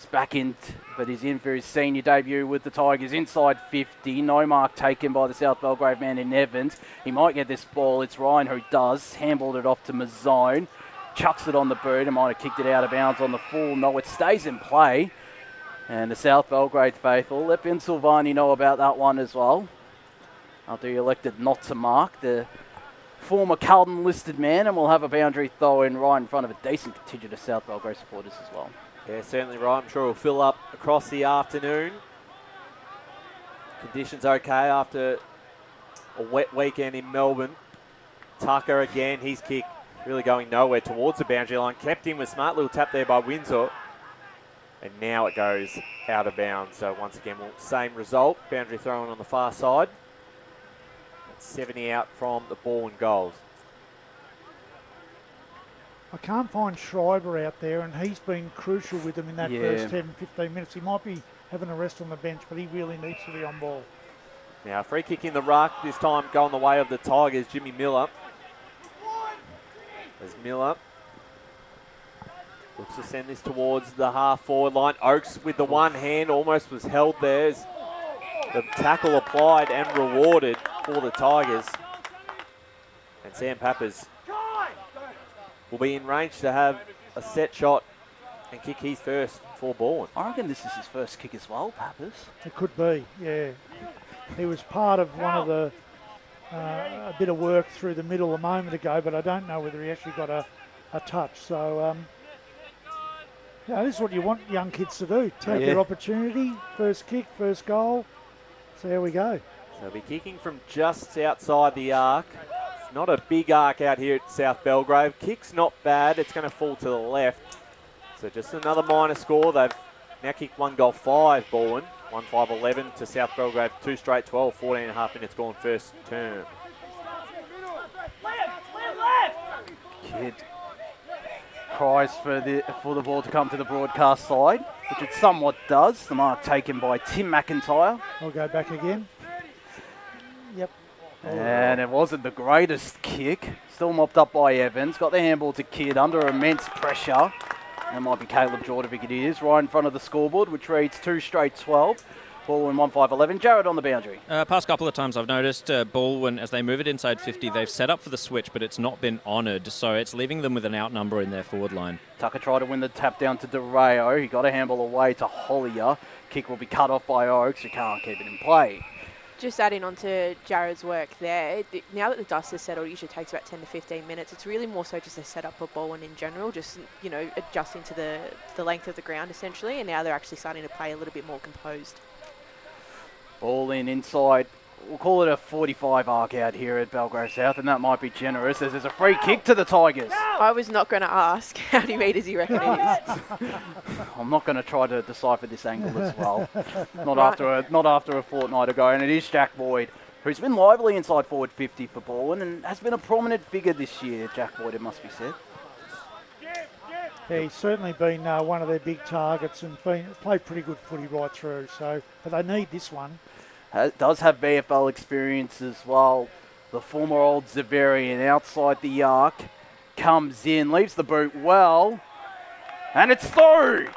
he's in for his senior debut with the Tigers inside 50. No mark taken by the South Belgrave man in Evans. He might get this ball. It's Ryan who does. Handballed it off to Mazzone. Chucks it on the boot and might have kicked it out of bounds on the full. No, it stays in play. And the South Belgrave faithful, let Ben Silvani know about that one as well. After he elected not to mark the former Carlton listed man, and we'll have a boundary throw in right in front of a decent contingent of South Belgrave supporters as well. Yeah, certainly right. I'm sure it'll fill up across the afternoon. Conditions okay after a wet weekend in Melbourne. Tucker again, his kick really going nowhere towards the boundary line. Kept in with smart little tap there by Windsor. And now it goes out of bounds. So once again, same result. Boundary thrown on the far side. That's 70 out from the Balwyn goals. I can't find Schreiber out there, and he's been crucial with them in that first 10, 15 minutes. He might be having a rest on the bench, but he really needs to be on ball. Now, free kick in the ruck, this time going the way of the Tigers, Jimmy Miller. There's Miller. Looks to send this towards the half-forward line. Oakes with the one hand almost was held there. The tackle applied and rewarded for the Tigers. And Sam Pappas will be in range to have a set shot and kick his first for Balwyn. I reckon this is his first kick as well, Pappas. It could be, yeah. He was part of one of the, a bit of work through the middle a moment ago, but I don't know whether he actually got a touch. So, this is what you want young kids to do. Take their opportunity, first kick, first goal. So here we go. So he'll be kicking from just outside the arc. Not a big arc out here at South Belgrave. Kick's not bad. It's going to fall to the left. So just another minor score. They've now kicked 1 goal 5, Balwyn. 1-5-11 to South Belgrave. 2 straight 12. 14.5 minutes gone first term. Kid cries for the ball to come to the broadcast side, which it somewhat does. The mark taken by Tim McIntyre. I'll go back again. Yep. And it wasn't the greatest kick. Still mopped up by Evans. Got the handball to Kidd under immense pressure. That might be Caleb Jordovic, it is. Right in front of the scoreboard, which reads 2 straight 12. Balwyn 1-5-11. Jared on the boundary. Past couple of times I've noticed Balwyn, as they move it inside 50, they've set up for the switch, but it's not been honoured. So it's leaving them with an outnumber in their forward line. Tucker tried to win the tap down to DeRayo. He got a handball away to Hollier. Kick will be cut off by Oakes, who can't keep it in play. Just adding on to Jared's work there, now that the dust has settled, it usually takes about 10 to 15 minutes. It's really more so just a setup for Balwyn in general, just, adjusting to the length of the ground essentially, and now they're actually starting to play a little bit more composed. Ball in inside. We'll call it a 45 arc out here at Belgrave South, and that might be generous as there's a free kick to the Tigers. I was not going to ask how many metres you reckon it is. I'm not going to try to decipher this angle as well. Not after a fortnight ago, and it is Jack Boyd, who's been lively inside forward 50 for Balwyn and has been a prominent figure this year, Jack Boyd, it must be said. Yeah, he's certainly been one of their big targets and played pretty good footy right through. So, but they need this one. Does have VFL experience as well. The former old Zaverian outside the arc. Comes in, leaves the boot well. And it's through!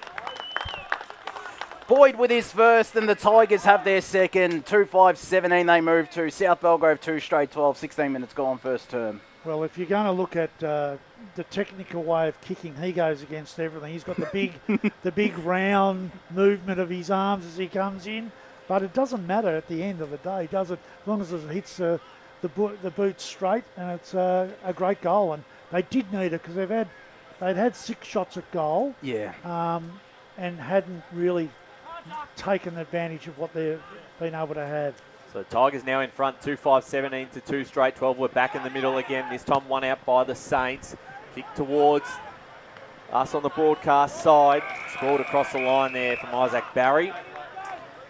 Boyd with his first, and the Tigers have their second. 2-5-17 they move to. South Belgrave 2 straight 12, 16 minutes gone first term. Well, if you're going to look at the technical way of kicking, he goes against everything. He's got the big round movement of his arms as he comes in. But it doesn't matter at the end of the day, does it? As long as it hits the boot straight, and it's a great goal. And they did need it because they'd had 6 shots at goal. Yeah. And hadn't really taken advantage of what they've been able to have. So Tigers now in front, 2-5-17 to 2 straight 12. We're back in the middle again. This time one out by the Saints. Kick towards us on the broadcast side. Sprawled across the line there from Isaac Barry.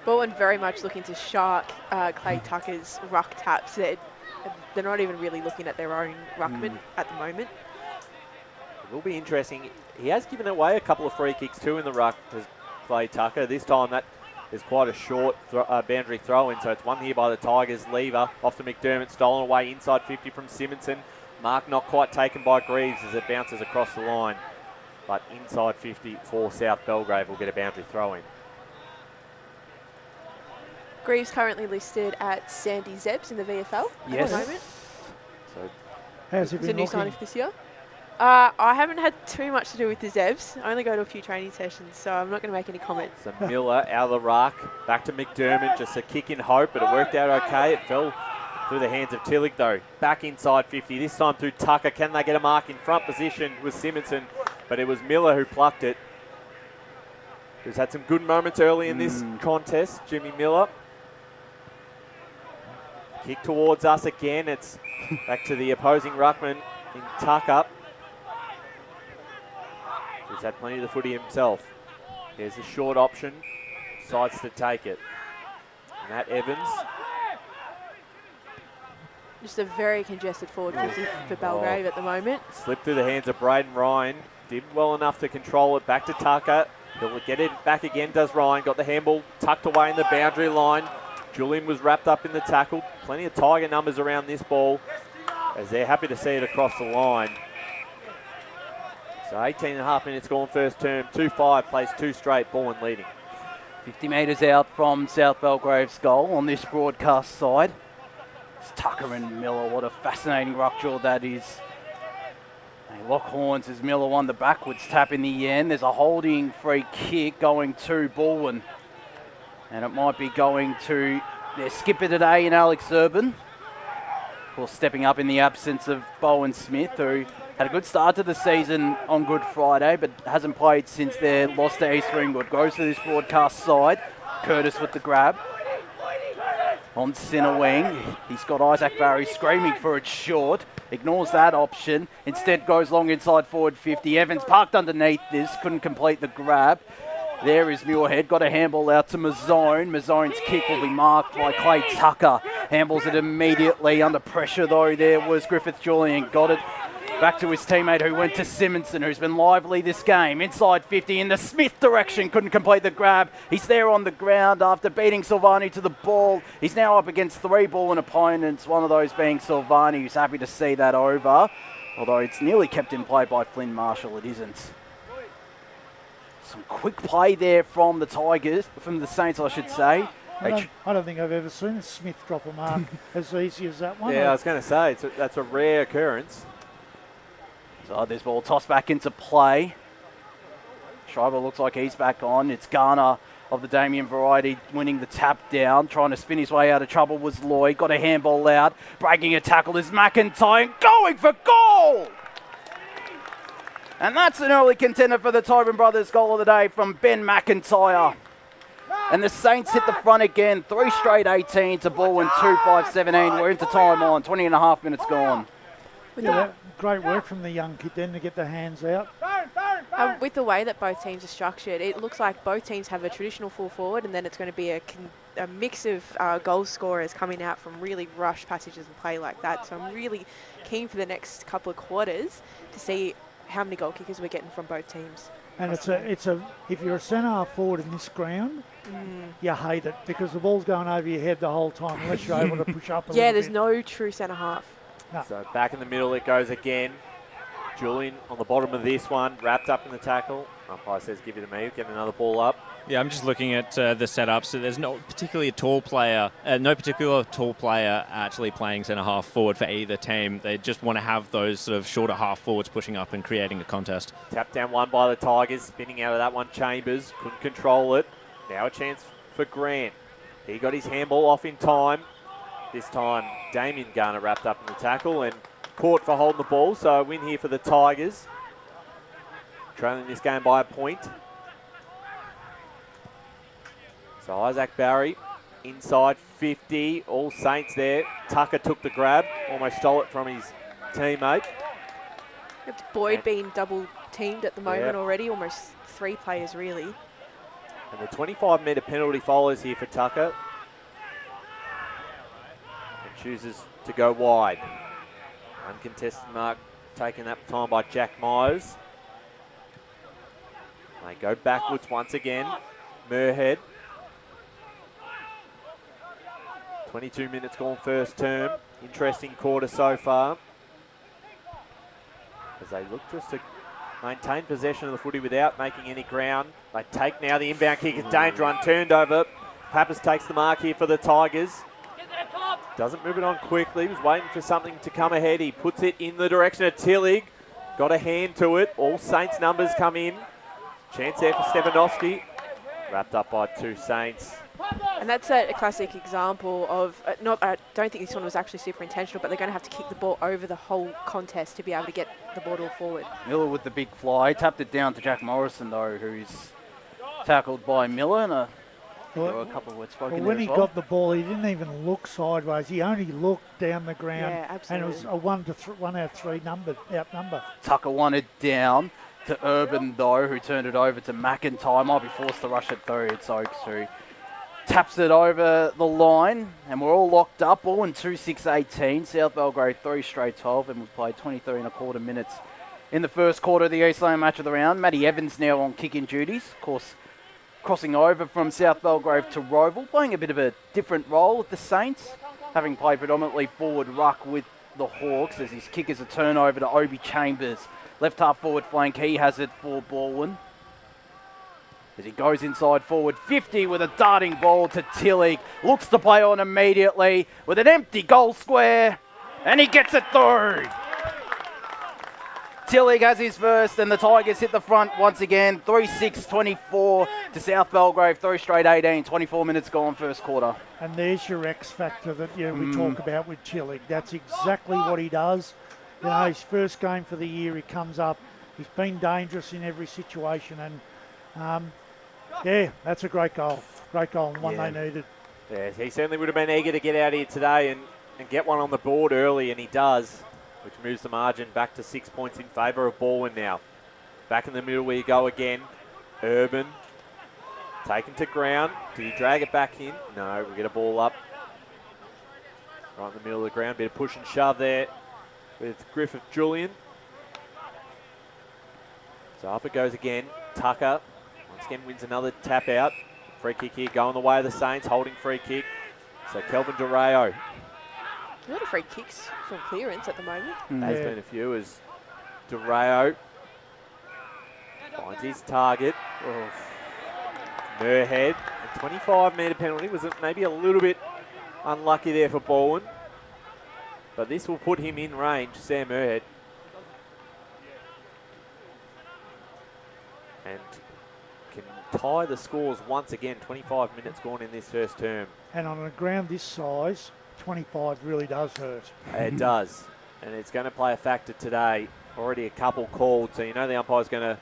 Balwyn very much looking to shark Clay Tucker's ruck taps. They're not even really looking at their own ruckman at the moment. It will be interesting. He has given away a couple of free kicks too in the ruck as Clay Tucker. This time that is quite a short boundary throw-in, so it's one here by the Tigers. Lever off to McDermott, stolen away inside 50 from Simonson. Mark not quite taken by Greaves as it bounces across the line. But inside 50 for South Belgrave will get a boundary throw-in. Greaves currently listed at Sandy Zebs in the VFL at the moment. So, how's he it's been a new looking? signing for this year. I haven't had too much to do with the Zebs. I only go to a few training sessions, so I'm not going to make any comment. So Miller out of the ruck, back to McDermott, just a kick in hope, but it worked out okay. It fell through the hands of Tillich though. Back inside 50, this time through Tucker. Can they get a mark in front position with Simonson? But it was Miller who plucked it. Who's had some good moments early in this contest, Jimmy Miller. Kick towards us again. It's back to the opposing ruckman in Tucker. He's had plenty of the footy himself. Here's a short option. Decides to take it. Matt Evans. Just a very congested forward 50 for Belgrave at the moment. Slipped through the hands of Braden Ryan. Did well enough to control it. Back to Tucker. He'll get it back again, does Ryan. Got the handball tucked away in the boundary line. Julian was wrapped up in the tackle. Plenty of Tiger numbers around this ball as they're happy to see it across the line. So 18 and a half minutes gone first term. 2-5 plays 2 straight. Balwyn leading. 50 metres out from South Belgrave's goal on this broadcast side. It's Tucker and Miller. What a fascinating ruck duel that is. They lock horns as Miller won the backwards tap in the end. There's a holding free kick going to Balwyn. And it might be going to their skipper today in Alex Urban. Of course, stepping up in the absence of Bowen Smith, who had a good start to the season on Good Friday, but hasn't played since their loss to East Ringwood. Goes to this broadcast side. Curtis with the grab. On centre wing, he's got Isaac Barry screaming for it short. Ignores that option. Instead goes long inside forward 50. Evans parked underneath this, couldn't complete the grab. There is Muirhead, got a handball out to Mazzone. Mazzone's kick will be marked by Clay Tucker. Handballs it immediately under pressure though. There was Griffith Julian, got it back to his teammate who went to Simonson, who's been lively this game. Inside 50 in the Smith direction, couldn't complete the grab. He's there on the ground after beating Silvani to the ball. He's now up against 3 Balwyn opponents, one of those being Silvani, who's happy to see that over. Although it's nearly kept in play by Flynn Marshall, it isn't. Some quick play there from the Tigers, from the Saints, I should say. I don't think I've ever seen Smith drop a mark as easy as that one. Yeah, I was going to say, that's a rare occurrence. So this ball tossed back into play. Schreiber looks like he's back on. It's Garner of the Damien variety, winning the tap down. Trying to spin his way out of trouble was Lloyd. Got a handball out. Breaking a tackle is McIntyre and going for goal! And that's an early contender for the Tobin Brothers goal of the day from Ben McIntyre. And the Saints hit the front again. 3 straight 18 to Balwyn 2-5-17. We're into time on. 20 and a half minutes gone. Yeah, great work from the young kid then to get the hands out. With the way that both teams are structured, it looks like both teams have a traditional full forward, and then it's going to be a mix of goal scorers coming out from really rush passages and play like that. So I'm really keen for the next couple of quarters to see how many goal kickers we're getting from both teams. And it's a if you're a centre half forward in this ground, you hate it because the ball's going over your head the whole time unless you're able to push up a little bit. There's no true centre half. No. So back in the middle it goes again. Julian on the bottom of this one, wrapped up in the tackle. Umpire says give it to me, get another ball up. Yeah, I'm just looking at the setup. So there's no particular tall player actually playing centre half forward for either team. They just want to have those sort of shorter half forwards pushing up and creating a contest. Tap down one by the Tigers, spinning out of that one Chambers, couldn't control it. Now a chance for Grant. He got his handball off in time. This time Damien Garner wrapped up in the tackle and caught for holding the ball. So a win here for the Tigers. Trailing this game by a point. So Isaac Barry inside 50, all Saints there. Tucker took the grab, almost stole it from his teammate. It's Boyd being double teamed at the moment already, almost 3 players really. And the 25-metre penalty follows here for Tucker. And chooses to go wide. Uncontested mark taken that time by Jack Myers. They go backwards once again. Muirhead. 22 minutes gone first term. Interesting quarter so far. As they look just to maintain possession of the footy without making any ground. They take now the inbound kick. It's danger run turned over. Pappas takes the mark here for the Tigers. Doesn't move it on quickly. Was waiting for something to come ahead. He puts it in the direction of Tillig. Got a hand to it. All Saints numbers come in. Chance there for Stefanovski. Wrapped up by 2 Saints. And that's a classic example of, I don't think this one was actually super intentional, but they're going to have to kick the ball over the whole contest to be able to get the ball to forward. Miller with the big fly. Tapped it down to Jack Morrison, though, who's tackled by Miller. And there were a couple of words spoken when there he as well. got the ball, he didn't even look sideways. He only looked down the ground. Yeah, absolutely. And it was a 1 out of 3 outnumber. Tucker won it down to Urban, though, who turned it over to McIntyre. Might be forced to rush it through. It's Oaks who taps it over the line, and we're all locked up. All in 2-6-18. South Belgrave 3 straight 12, and we've played 23 and a quarter minutes in the first quarter of the Eastland match of the round. Matty Evans now on kicking duties. Of course, crossing over from South Belgrave to Roval, playing a bit of a different role with the Saints, having played predominantly forward ruck with the Hawks, as his kick is a turnover to Obi Chambers. Left half forward flank, he has it for Balwyn. As he goes inside forward 50 with a darting ball to Tillig. Looks to play on immediately with an empty goal square. And he gets it through. Tillig has his first, and the Tigers hit the front once again. 3-6-24 to South Belgrave. 3 straight 18. 24 minutes gone first quarter. And there's your X factor that we talk about with Tillig. That's exactly what he does. You know, his first game for the year, he comes up. He's been dangerous in every situation, and that's a great goal. Great goal, and one they needed. Yeah, he certainly would have been eager to get out here today and get one on the board early, and he does, which moves the margin back to 6 points in favour of Balwyn now. Back in the middle we go again. Urban, taken to ground. Did he drag it back in? No, we get a ball up. Right in the middle of the ground, bit of push and shove there with Griffith Julian. So up it goes again. Tucker once again wins another tap out. Free kick here going the way of the Saints, holding free kick. So Kelvin DeRayo. A lot of free kicks from clearance at the moment. There's been a few as DeRayo finds his target. Muirhead. A 25-metre penalty. Was it maybe a little bit unlucky there for Balwyn? But this will put him in range, Sam Muirhead. And can tie the scores once again. 25 minutes gone in this first term. And on a ground this size, 25 really does hurt. It does. And it's going to play a factor today. Already a couple called, so you know the umpire's going to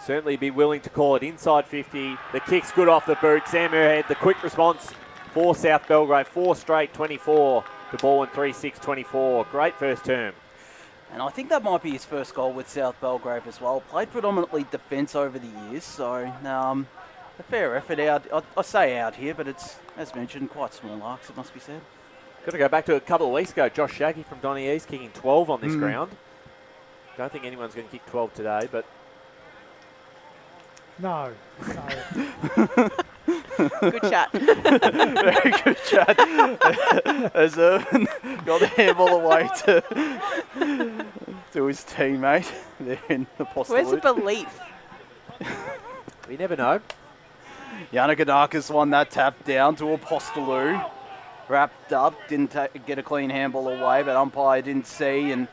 certainly be willing to call it inside 50. The kick's good off the boot. Sam Muirhead, the quick response for South Belgrave. 4 straight, 24 to Balwyn 3-6-24. Great first term. And I think that might be his first goal with South Belgrave as well. Played predominantly defence over the years, so a fair effort out. I say out here, but it's, as mentioned, quite small arcs, it must be said. Got to go back to a couple of weeks ago. Josh Shaggy from Donny East kicking 12 on this ground. Don't think anyone's going to kick 12 today, but... No. Good chat. Very good chat. As Irvin got the handball away to his teammate there in the Postlew. Where's the belief? We never know. Yannickadakis won that tap down to Apostolou. Wrapped up, didn't get a clean handball away, but umpire didn't see, and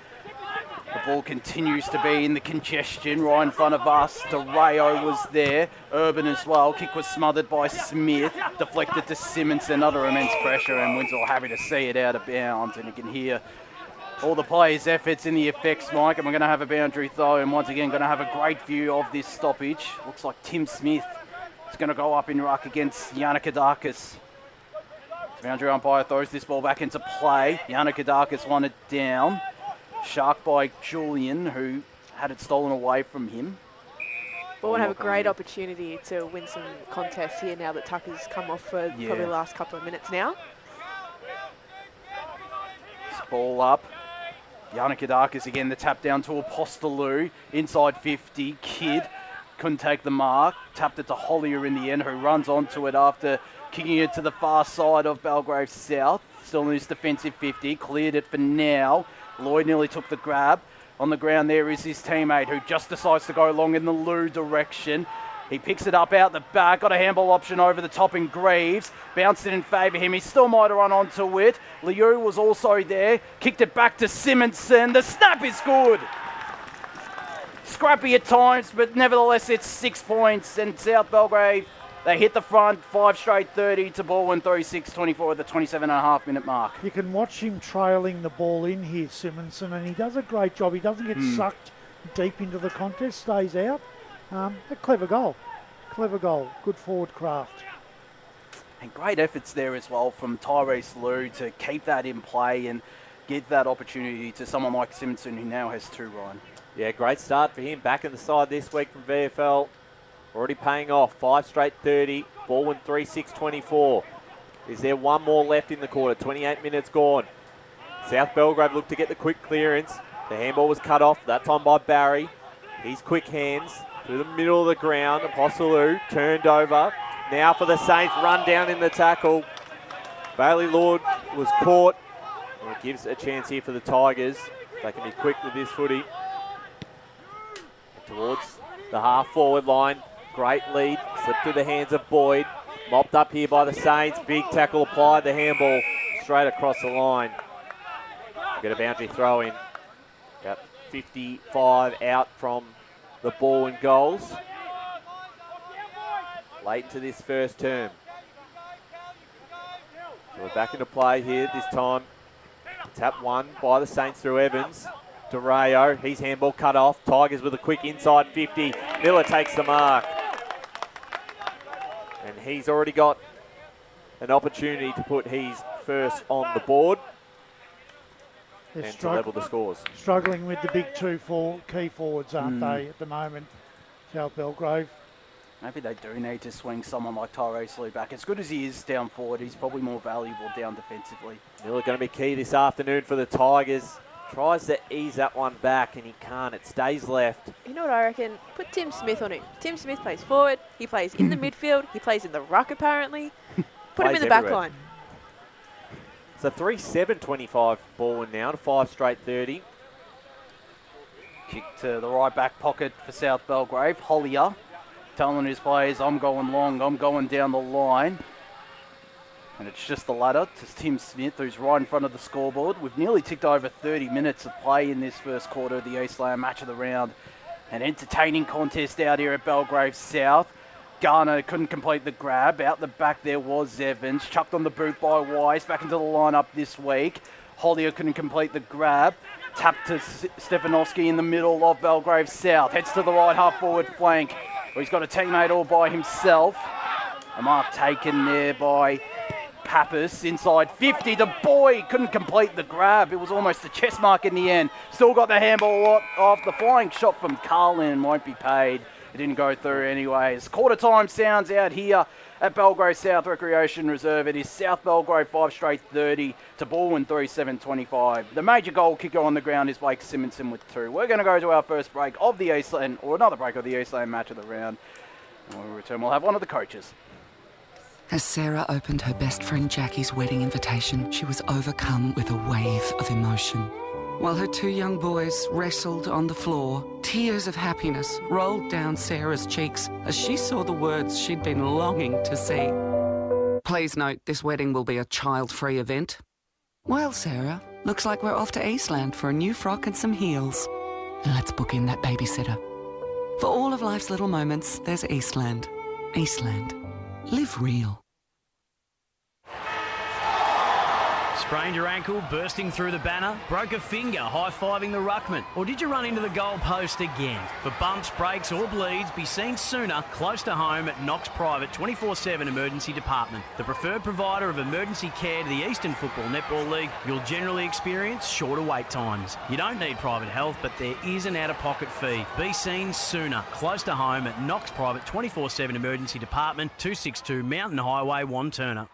the ball continues to be in the congestion right in front of us. DeRayo was there, Urban as well. Kick was smothered by Smith, deflected to Simonson, under immense pressure, and Winslow happy to see it out of bounds, and you can hear all the players' efforts in the effects, Mike, and we're going to have a boundary throw, and once again going to have a great view of this stoppage. Looks like Tim Smith is going to go up in ruck against Yannickadakis. Boundary umpire throws this ball back into play. Yannickadakis won it down. Shark by Julian, who had it stolen away from him. But we'll have a great opportunity to win some contests here now that Tucker's come off for probably the last couple of minutes now. This ball up. Yannickadakis again, the tap down to Apostolou. Inside 50, Kidd couldn't take the mark. Tapped it to Hollier in the end, who runs onto it after kicking it to the far side of Belgrave South. Still in his defensive 50, cleared it for now. Lloyd nearly took the grab. On the ground there is his teammate who just decides to go long in the Lou direction. He picks it up out the back, got a handball option over the top in Greaves. Bounced it in favour of him, he still might have run onto it. Liu was also there, kicked it back to Simonson. The snap is good. Scrappy at times, but nevertheless it's 6 points, and South Belgrave, they hit the front, 5 straight 30 to Balwyn 3-6-24 at the 27.5-minute mark. You can watch him trailing the ball in here, Simonson, and he does a great job. He doesn't get sucked deep into the contest, stays out. A clever goal. Clever goal. Good forward craft. And great efforts there as well from Tyrese Liu to keep that in play and give that opportunity to someone like Simonson, who now has 2, Ryan. Yeah, great start for him. Back in the side this week from VFL. Already paying off. 5 straight 30. Balwyn 3-6-24. Is there one more left in the quarter? 28 minutes gone. South Belgrave looked to get the quick clearance. The handball was cut off. That time by Barry. He's quick hands through the middle of the ground. Apostolou turned over. Now for the Saints. Run down in the tackle. Bailey Lord was caught. And it gives a chance here for the Tigers. They can be quick with this footy. Towards the half-forward line. Great lead. Slipped through the hands of Boyd. Mopped up here by the Saints. Big tackle applied. The handball straight across the line. Get a boundary throw in. About 55 out from the Balwyn goals. Late into this first term. So we're back into play here this time. Tap one by the Saints through Evans. DeRayo, his handball cut off. Tigers with a quick inside 50. Miller takes the mark. And he's already got an opportunity to put his first on the board and to level the scores. Struggling with the big 2 key forwards, aren't they, at the moment, South Belgrave? Maybe they do need to swing someone like Tyrese Liu back. As good as he is down forward, he's probably more valuable down defensively. Miller going to be key this afternoon for the Tigers. Tries to ease that one back and he can't. It stays left. You know what I reckon? Put Tim Smith on him. Tim Smith plays forward. He plays in the midfield. He plays in the ruck apparently. Put him in the back line. So 3-7-25 Balwyn now to 5 straight 30. Kick to the right back pocket for South Belgrave. Hollier telling his players, I'm going long, I'm going down the line. And it's just the ladder to Tim Smith, who's right in front of the scoreboard. We've nearly ticked over 30 minutes of play in this first quarter of the Eastland match of the round. An entertaining contest out here at Belgrave South. Garner couldn't complete the grab. Out the back there was Evans. Chucked on the boot by Wise. Back into the lineup this week. Hollier couldn't complete the grab. Tapped to Stefanovski in the middle of Belgrave South. Heads to the right half forward flank, where he's got a teammate all by himself. A mark taken there by Pappas inside 50. The boy couldn't complete the grab. It was almost a chest mark in the end. Still got the handball off. The flying shot from Carlin won't be paid. It didn't go through anyways. Quarter time sounds out here at Belgrave South Recreation Reserve. It is South Belgrave 5 straight 30 to Balwyn 3-7-25. The major goal kicker on the ground is Blake Simonson with 2. We're going to go to our first break of the Eastland, or another break of the Eastland match of the round. And when we return, we'll have one of the coaches. As Sarah opened her best friend Jackie's wedding invitation, she was overcome with a wave of emotion. While her 2 young boys wrestled on the floor, tears of happiness rolled down Sarah's cheeks as she saw the words she'd been longing to see. Please note, this wedding will be a child-free event. Well, Sarah, looks like we're off to Eastland for a new frock and some heels. And let's book in that babysitter. For all of life's little moments, there's Eastland. Eastland. Live real. Sprained your ankle, bursting through the banner? Broke a finger, high-fiving the ruckman? Or did you run into the goal post again? For bumps, breaks or bleeds, be seen sooner, close to home at Knox Private 24/7 Emergency Department. The preferred provider of emergency care to the Eastern Football Netball League. You'll generally experience shorter wait times. You don't need private health, but there is an out-of-pocket fee. Be seen sooner, close to home at Knox Private 24/7 Emergency Department, 262 Mountain Highway, Wanturna.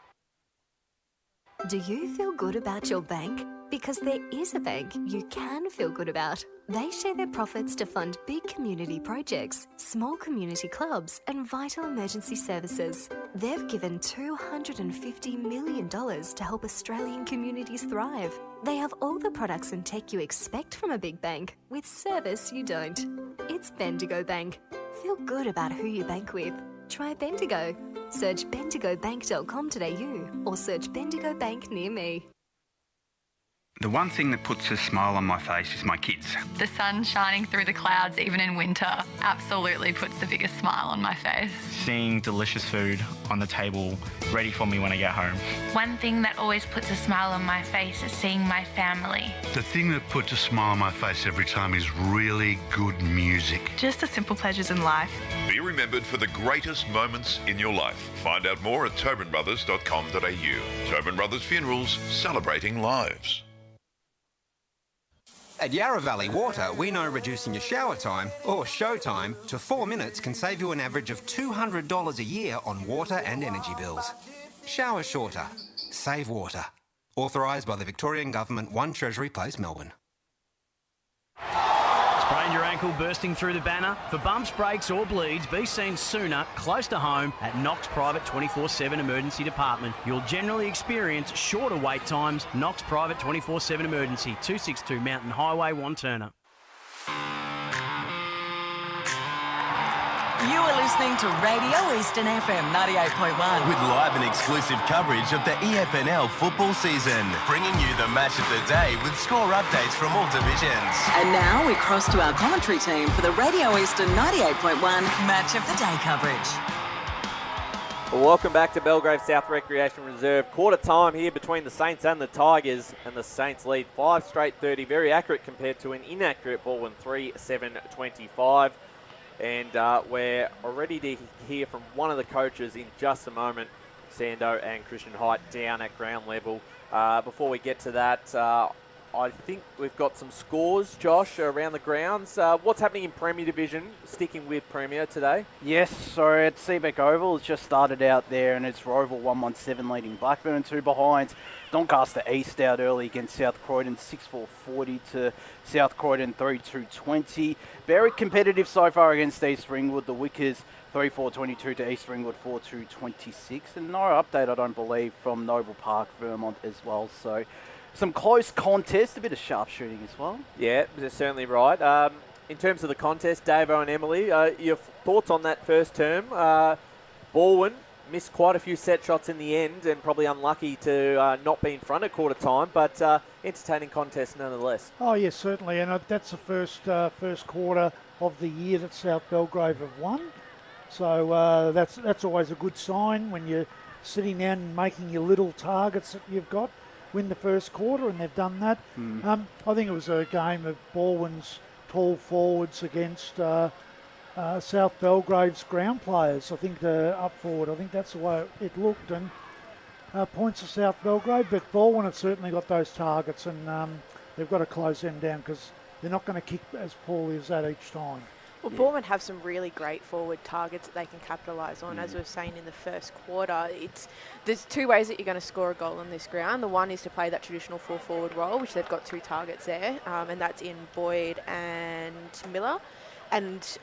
Do you feel good about your bank? Because there is a bank you can feel good about. They share their profits to fund big community projects, small community clubs, and vital emergency services. They've given $250 million to help Australian communities thrive. They have all the products and tech you expect from a big bank, with service you don't. It's Bendigo Bank. Feel good about who you bank with. Try Bendigo. Search bendigobank.com.au or search Bendigo Bank near me. The one thing that puts a smile on my face is my kids. The sun shining through the clouds even in winter absolutely puts the biggest smile on my face. Seeing delicious food on the table ready for me when I get home. One thing that always puts a smile on my face is seeing my family. The thing that puts a smile on my face every time is really good music. Just the simple pleasures in life. Be remembered for the greatest moments in your life. Find out more at tobinbrothers.com.au. Tobin Brothers Funerals, celebrating lives. At Yarra Valley Water, we know reducing your shower time, or show time, to 4 minutes can save you an average of $200 a year on water and energy bills. Shower shorter. Save water. Authorised by the Victorian Government, 1 Treasury Place, Melbourne. Sprained your ankle, bursting through the banner? For bumps, breaks or bleeds, be seen sooner, close to home at Knox Private 24/7 Emergency Department. You'll generally experience shorter wait times. Knox Private 24/7 Emergency, 262 Mountain Highway, Wanturna. You are listening to Radio Eastern FM 98.1. With live and exclusive coverage of the EFNL football season. Bringing you the match of the day with score updates from all divisions. And now we cross to our commentary team for the Radio Eastern 98.1 Match of the Day coverage. Well, welcome back to Belgrave South Recreation Reserve. Quarter time here between the Saints and the Tigers, and the Saints lead 5 straight 30. Very accurate compared to an inaccurate Balwyn 3-7-25. And we're ready to hear from one of the coaches in just a moment, Sando and Christian Height down at ground level. Before we get to that, I think we've got some scores, Josh, around the grounds. What's happening in Premier Division, sticking with Premier today? Yes, so at Seabeck Oval, it's just started out there, and it's Roval 117 leading Blackburn, 2 behind. Doncaster East out early against South Croydon, 6-4-40 to South Croydon, 3-2-20. Very competitive so far against East Ringwood. The Wickers, 3-4-22 to East Ringwood, 4-2-26. And no update, I don't believe, from Noble Park, Vermont as well. So some close contest, a bit of sharp shooting as well. Yeah, that's certainly right. In terms of the contest, Davo and Emily, your thoughts on that first term? Balwyn missed quite a few set shots in the end and probably unlucky to not be in front at quarter time, but entertaining contest nonetheless. Oh, yes, certainly. And that's the first quarter of the year that South Belgrave have won. So that's always a good sign when you're sitting down and making your little targets that you've got. Win the first quarter, and they've done that. I think it was a game of Balwyn's tall forwards against South Belgrave's ground players. I think up forward. I think that's the way it looked. And points to South Belgrave, but Balwyn have certainly got those targets, and they've got to close them down because they're not going to kick as poorly as that each time. Well, Balwyn have some really great forward targets that they can capitalise on. As we were saying in the first quarter, there's two ways that you're going to score a goal on this ground. The one is to play that traditional full forward role, which they've got 2 targets there, and that's in Boyd and Miller,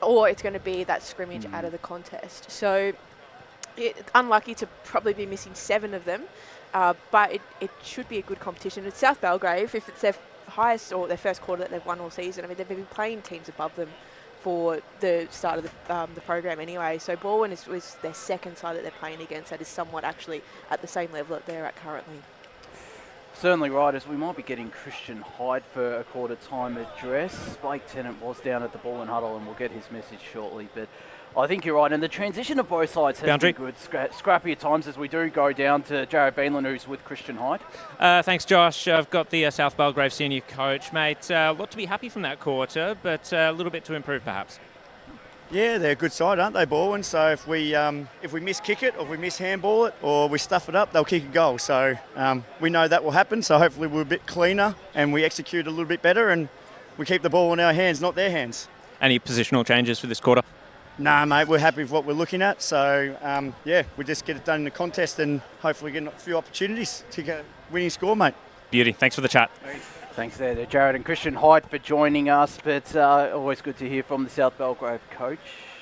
or it's going to be that scrimmage out of the contest. So it's unlucky to probably be missing 7 of them, but it should be a good competition. It's South Belgrave. If it's their highest or their first quarter that they've won all season, I mean, they've been playing teams above them for the start of the program anyway. So Balwyn was their second side that they're playing against that is somewhat actually at the same level that they're at currently. Certainly right, as we might be getting Christian Hyde for a quarter time address. Blake Tennant was down at the Balwyn huddle, and we'll get his message shortly. But I think you're right, and the transition of both sides has been good. Scrappy at times as we do go down to Jared Beanland, who's with Christian Hyde. Thanks, Josh. I've got the South Belgrave senior coach, mate. A lot to be happy from that quarter, but a little bit to improve, perhaps. Yeah, they're a good side, aren't they, Balwyn? So if we miss kick it, or if we miss handball it, or we stuff it up, they'll kick a goal. So we know that will happen. So hopefully we're a bit cleaner and we execute a little bit better, and we keep the ball in our hands, not their hands. Any positional changes for this quarter? Nah, mate, we're happy with what we're looking at. So, we just get it done in the contest and hopefully get a few opportunities to get a winning score, mate. Beauty. Thanks for the chat. Thanks there to Jared and Christian Hyde for joining us, but always good to hear from the South Belgrave coach.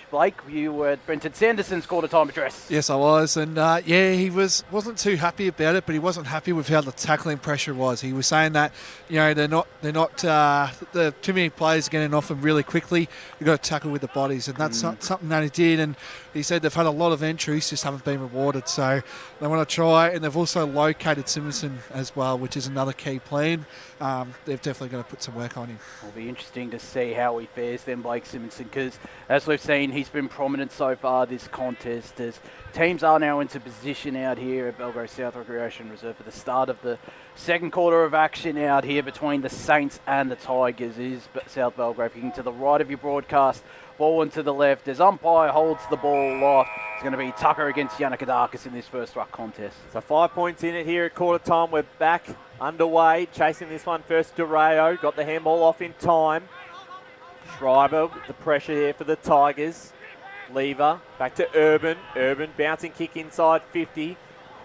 Blake, you were at Brenton Sanderson's quarter time address. Yes, I was, and he wasn't too happy about it, but he wasn't happy with how the tackling pressure was. He was saying that they're not the too many players getting off them really quickly. You've got to tackle with the bodies, and that's something that he did. And he said they've had a lot of entries, just haven't been rewarded. So they want to try, and they've also located Simpson as well, which is another key plan. They've definitely got to put some work on him. It'll be interesting to see how he fares then, Blake Simpson, because as we've seen, he's been prominent so far this contest as teams are now into position out here at Belgrave South Recreation Reserve for the start of the second quarter of action out here between the Saints and the Tigers. It is South Belgrave kicking to the right of your broadcast, Balwyn to the left as umpire holds the ball off. It's going to be Tucker against Yannickadakis in this first ruck contest. So 5 points in it here at quarter time. We're back underway, chasing this one first. DeRayo got the handball off in time. Schreiber with the pressure here for the Tigers. Lever back to Urban. Urban bouncing kick inside 50.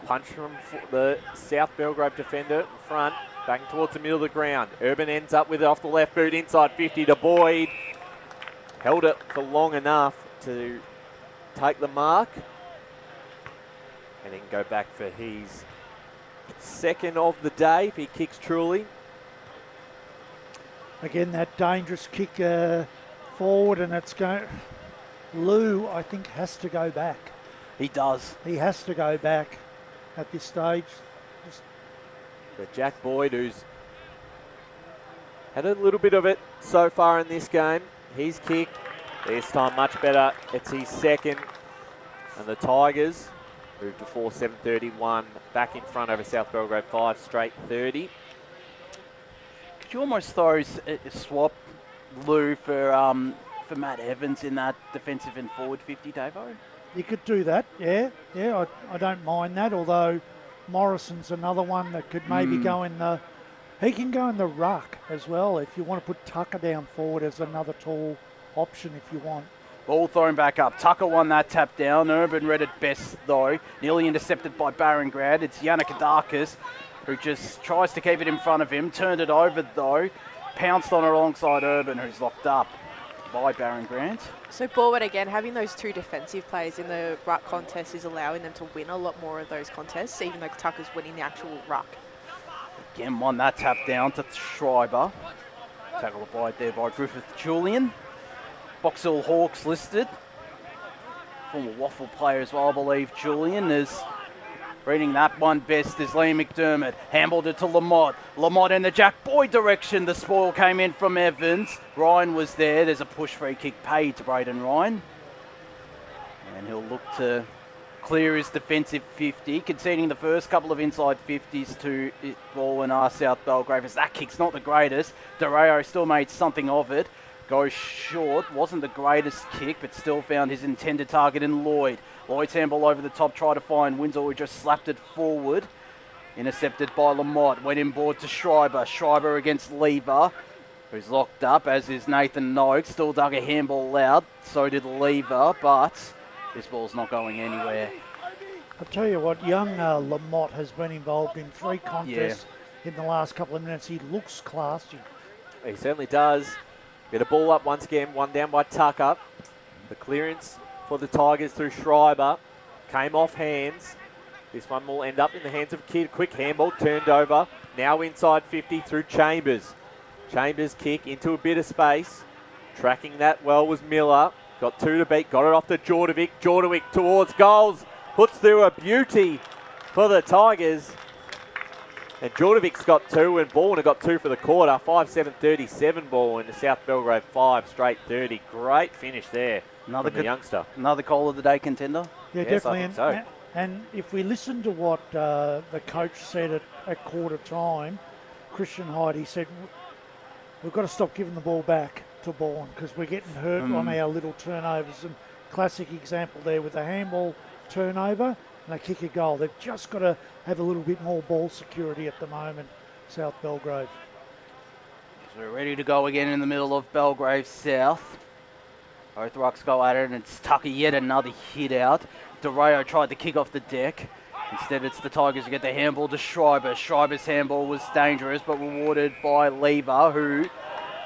Punch from the South Belgrave defender in front. Back towards the middle of the ground. Urban ends up with it off the left boot inside 50 to Boyd. Held it for long enough to take the mark. And then go back for his second of the day if he kicks truly. Again, that dangerous kick forward, and it's going. Lou, I think, has to go back. He does. He has to go back at this stage. So Jack Boyd, who's had a little bit of it so far in this game. His kick, this time much better. It's his second. And the Tigers move to 4-7-31, back in front over South Belgrave 5 straight 30. Could you almost throw swap Lou for Matt Evans in that defensive and forward 50, Davo? You could do that, yeah. I don't mind that, although Morrison's another one that could maybe go in the... He can go in the ruck as well if you want to put Tucker down forward as another tall option if you want. Ball thrown back up. Tucker won that tap down. Urban read it best though. Nearly intercepted by Baron Grad. It's Yannickadakis who just tries to keep it in front of him. Turned it over though. Pounced on it alongside Urban, who's locked up by Baron Grant. So Balwyn, again, having those 2 defensive players in the ruck contest is allowing them to win a lot more of those contests, even though Tucker's winning the actual ruck. Again, won that tap down to Schreiber. Tackled by there by Griffith Julian. Box Hill Hawks listed. Former Waffle player as well, I believe. Julian is reading that one best is Liam McDermott. Handballed it to Lamont. Lamont in the Jack Boyd direction. The spoil came in from Evans. Ryan was there. There's a push free kick paid to Braden Ryan. And he'll look to clear his defensive 50, conceding the first couple of inside 50s to Balwyn South Belgrave, as that kick's not the greatest. Doreo still made something of it. Goes short, wasn't the greatest kick, but still found his intended target in Lloyd. Lloyd's handball over the top, tried to find Windsor, who just slapped it forward. Intercepted by Lamott, went inboard to Schreiber. Schreiber against Lever, who's locked up, as is Nathan Noakes. Still dug a handball out, so did Lever, but this ball's not going anywhere. I'll tell you what, young Lamott has been involved in 3 contests in the last couple of minutes. He looks classy. He certainly does. Get a ball up once again, one down by Tucker. The clearance for the Tigers through Schreiber. Came off hands. This one will end up in the hands of Kidd. Quick handball, turned over. Now inside 50 through Chambers. Chambers kick into a bit of space. Tracking that well was Miller. Got 2 to beat, got it off to Jordovic. Jordovic towards goals. Puts through a beauty for the Tigers. And Jordovic's got 2 and Balwyn have got 2 for the quarter. 5-7-37 Balwyn to South Belgrave 5 straight 30. Great finish there from the youngster. Another call of the day contender? Yeah, yes, definitely. I think so. And if we listen to what the coach said at quarter time, Christian Hyde, he said, we've got to stop giving the ball back to Balwyn because we're getting hurt on our little turnovers. And classic example there with the handball turnover and they kick a goal. They've just got to have a little bit more ball security at the moment, South Belgrave. So we're ready to go again in the middle of Belgrave South. Both rucks go at it, and it's Tucker yet another hit out. Doreo tried to kick off the deck. Instead, it's the Tigers who get the handball to Schreiber. Schreiber's handball was dangerous, but rewarded by Lever, who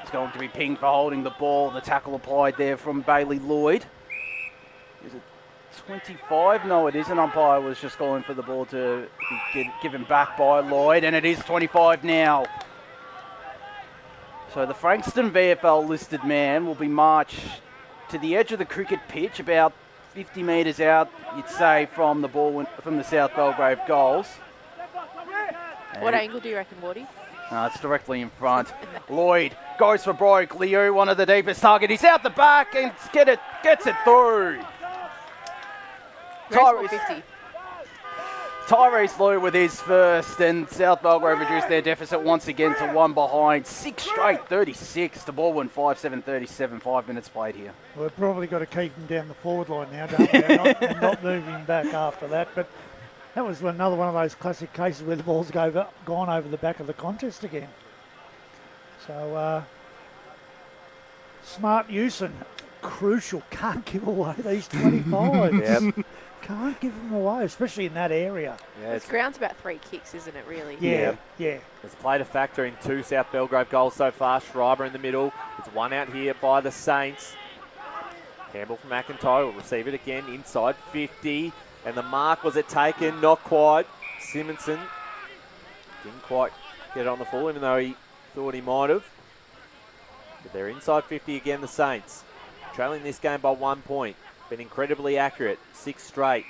is going to be pinged for holding the ball. The tackle applied there from Bailey Lloyd. Is it 25? No, it isn't. Umpire was just calling for the ball to be given back by Lloyd, and it is 25 now. So the Frankston VFL listed man will be marched to the edge of the cricket pitch, about 50 metres out, you'd say, from the ball from the South Belgrave goals. What angle do you reckon, Wardy? It's directly in front. Lloyd goes for broke. Liu, one of the deepest target. He's out the back and gets it through. Tyrese Liu with his first, and South Belgrave reduced their deficit once again to 1 behind. 6 straight 36 to Balwyn 5-7-37. 5 minutes played here. We've probably got to keep him down the forward line now, don't we? and not move him back after that. But that was another one of those classic cases where the ball's gone over the back of the contest again. So smart use and crucial. Can't give away these 25. Yep. Can't give them away, especially in that area. Yeah, this ground's about 3 kicks, isn't it, really? Yeah. It's played a factor in 2 South Belgrave goals so far. Schreiber in the middle. It's one out here by the Saints. Campbell from McIntyre will receive it again inside 50. And the mark, was it taken? Not quite. Simonson didn't quite get it on the full, even though he thought he might have. But they're inside 50 again, the Saints. Trailing this game by 1 point. Been incredibly accurate. 6 straight.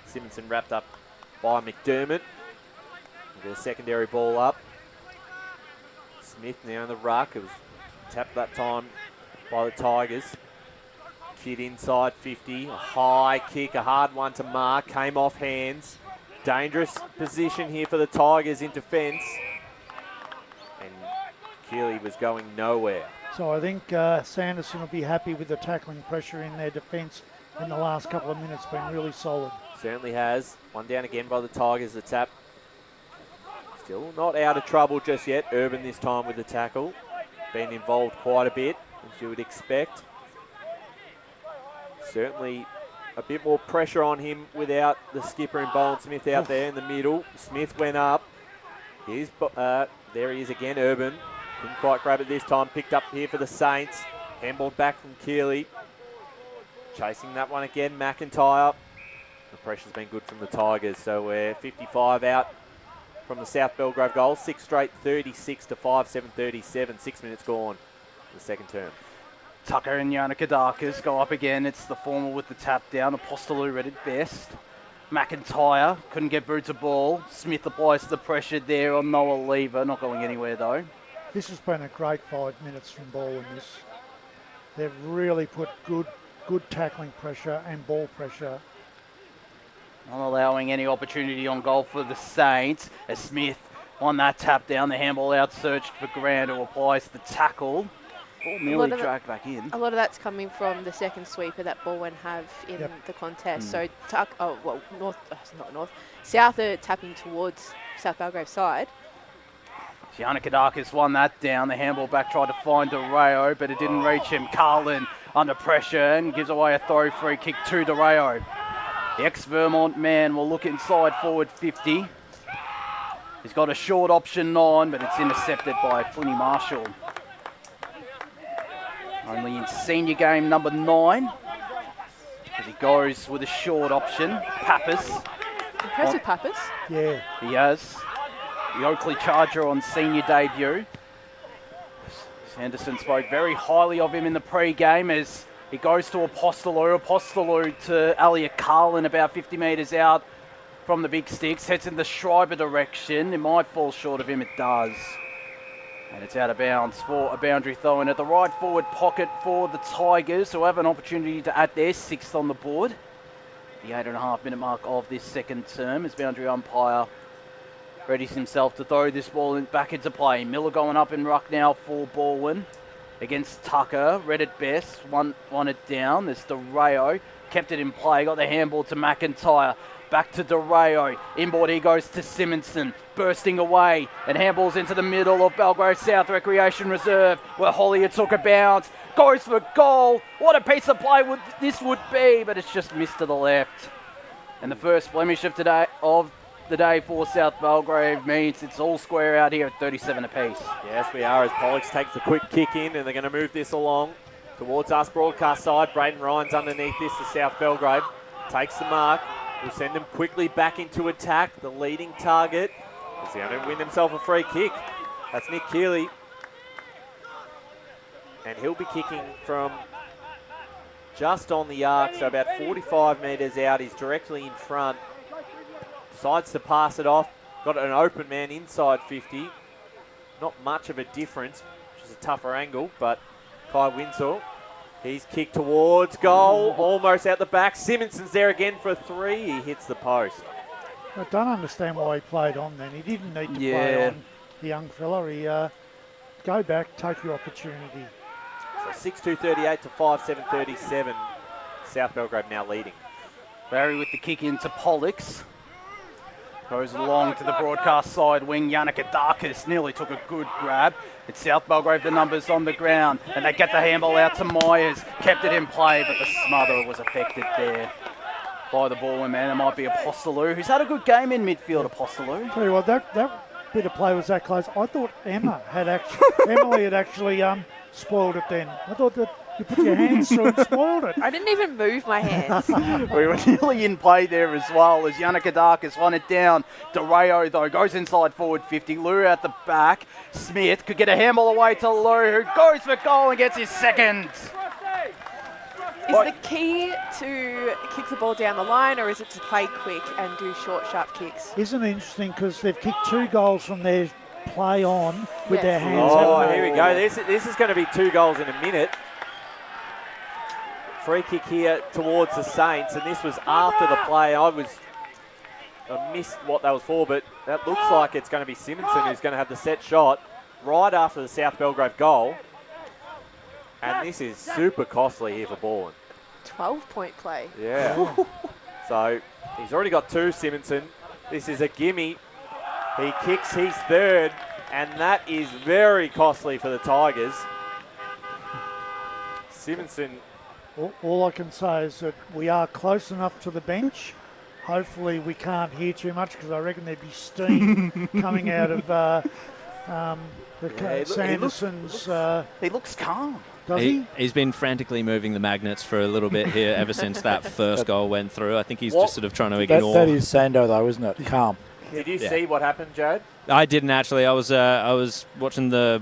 Simonson wrapped up by McDermott. Get a secondary ball up. Smith now in the ruck. It was tapped that time by the Tigers. Kidd inside 50. A high kick, a hard one to mark. Came off hands. Dangerous position here for the Tigers in defence. And Keeley was going nowhere. So I think Sanderson will be happy with the tackling pressure in their defence in the last couple of minutes. Been really solid. Certainly has. One down again by the Tigers, the tap. Still not out of trouble just yet. Urban this time with the tackle. Been involved quite a bit, as you would expect. Certainly a bit more pressure on him without the skipper and Bowen Smith out there in the middle. Smith went up. There he is again, Urban. Couldn't quite grab it this time. Picked up here for the Saints. Handballed back from Keeley. Chasing that one again, McIntyre. The pressure's been good from the Tigers. So we're 55 out from the South Belgrave goal. 6 straight, 36 to 5-7-37. 6 minutes gone in the second term. Tucker and Yannick go up again. It's the former with the tap down. Apostolou read it best. McIntyre couldn't get boots a ball. Smith applies the pressure there on Noah Lever. Not going anywhere though. This has been a great 5 minutes from Balwyn. They've really put good good tackling pressure and ball pressure. Not allowing any opportunity on goal for the Saints as Smith on that tap down, the handball out searched for Grant, who applies the tackle. Ball nearly dragged back in. A lot of that's coming from the second sweeper that Balwyn have in the contest. So South are tapping towards South Belgrave side. Gianna Kadakis won that down. The handball back tried to find DeRayo, but it didn't reach him. Carlin under pressure and gives away a throw free kick to DeRayo. The ex-Vermont man will look inside forward 50. He's got a short option on, but it's intercepted by Funny Marshall. Only in senior game number 9. As he goes with a short option. Pappas. Impressive Pappas. Yeah. He has. The Oakley Charger on senior debut. Sanderson spoke very highly of him in the pre-game as he goes to Apostolou. Apostolou to Elliot Carlin about 50 metres out from the big sticks. Heads in the Schreiber direction. It might fall short of him. It does. And it's out of bounds for a boundary throw in at the right forward pocket for the Tigers, who have an opportunity to add their 6th on the board. The 8.5 minute mark of this second term as boundary umpire readies himself to throw this ball back into play. Miller going up in ruck now for Balwyn against Tucker. Read it best, won it down. There's DeRayo, kept it in play, got the handball to McIntyre. Back to DeRayo. Inboard he goes to Simonson. Bursting away and handballs into the middle of Belgrave South Recreation Reserve where Hollier took a bounce. Goes for goal. What a piece of play this would be, but it's just missed to the left. And the first blemish of the day for South Belgrave means it's all square out here at 37 apiece. Yes, we are, as Pollux takes the quick kick in, and they're going to move this along towards us broadcast side. Braden Ryan's underneath this to South Belgrave. Takes the mark. We'll send them quickly back into attack. The leading target is going to win himself a free kick. That's Nick Keeley. And he'll be kicking from just on the arc, so about 45 metres out. He's directly in front. Decides to pass it off. Got an open man inside 50. Not much of a difference, which is a tougher angle, but Kai Winsor. He's kicked towards goal, almost out the back. Simonson's there again for 3. He hits the post. I don't understand why he played on then. He didn't need to play on the young fella. He go back, take your opportunity. So 6-2-38 to 5-7-37. South Belgrave now leading. Barry with the kick into Pollux. Goes along to the broadcast side wing. Yannick nearly took a good grab. It's South Belgrave, the numbers on the ground, and they get the handball out to Myers. Kept it in play, but the smother was affected there by the Balwyn man. It might be Apostolou, who's had a good game in midfield, Apostolou. Tell you what, that bit of play was that close. I thought Emily had actually spoiled it then. I thought that you put your hands through and spoiled it. I didn't even move my hands. We were nearly in play there as well as Yannick won it down. DeRayo, though, goes inside forward 50. Lou at the back. Smith could get a handball away to Lou, who goes for goal and gets his second. Is the key to kick the ball down the line, or is it to play quick and do short, sharp kicks? Isn't it interesting because they've kicked 2 goals from their play on with their hands. Oh, here we go. This is going to be 2 goals in a minute. Free kick here towards the Saints, and this was after the play. I missed what that was for, but that looks like it's going to be Simonson who's going to have the set shot right after the South Belgrave goal. And this is super costly here for Balwyn. 12-point play. Yeah. So he's already got 2, Simonson. This is a gimme. He kicks his 3rd, and that is very costly for the Tigers. Simonson. All I can say is that we are close enough to the bench. Hopefully we can't hear too much because I reckon there'd be steam coming out of Sanderson's. He looks calm. Does he? He's been frantically moving the magnets for a little bit here ever since that first goal went through. I think he's just sort of trying to ignore. That is Sando though, isn't it? Calm. Did you see what happened, Jared? I didn't actually. I was watching the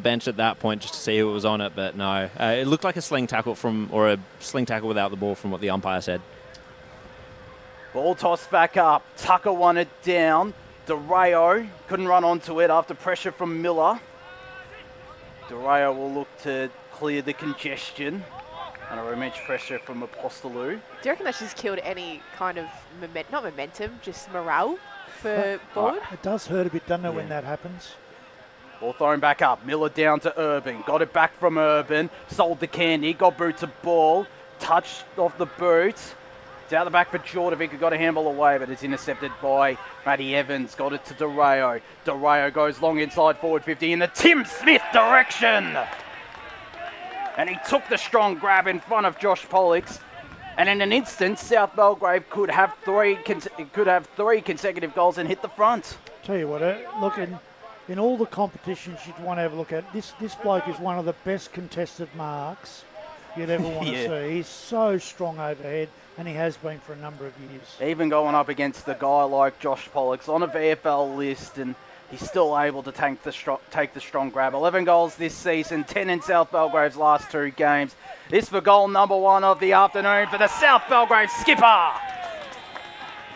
bench at that point just to see who was on it, but no. It looked like a sling tackle a sling tackle without the ball from what the umpire said. Ball tossed back up. Tucker won it down. DeRayo couldn't run onto it after pressure from Miller. DeRayo will look to clear the congestion. And a rematch pressure from Apostolou. Do you reckon that's just killed any kind of, not momentum, just morale for Balwyn? It does hurt a bit, doesn't it, when that happens? Ball thrown back up. Miller down to Urban. Got it back from Urban. Sold the candy. Got boot to ball. Touched off the boot. It's out the back for Jordovic, who got a handball away, but it's intercepted by Matty Evans. Got it to DeRayo. DeRayo goes long inside forward 50 in the Tim Smith direction. And he took the strong grab in front of Josh Pollux. And in an instant, South Belgrave could have three consecutive goals and hit the front. Tell you what, look, in all the competitions you'd want to have a look at, this bloke is one of the best contested marks you'd ever want to see. He's so strong overhead, and he has been for a number of years. Even going up against a guy like Josh Pollux on a VFL list, and he's still able to take the strong grab. 11 goals this season, 10 in South Belgrave's last 2 games. This for goal number 1 of the afternoon for the South Belgrave skipper.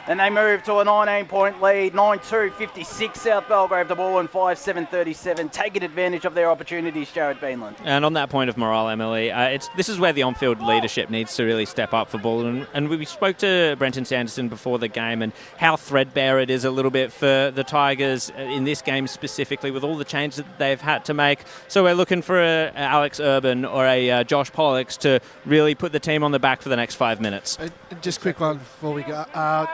And they move to a 19-point lead, 9-2-56 South Belgrave, the ball in 5-7-37, taking advantage of their opportunities, Jared Beanland. And on that point of morale, Emily, this is where the on-field leadership needs to really step up for Balwyn. And we spoke to Brenton Sanderson before the game and how threadbare it is a little bit for the Tigers in this game specifically with all the changes that they've had to make. So we're looking for a Alex Urban or a Josh Pollux to really put the team on the back for the next 5 minutes. And just quick one before we go.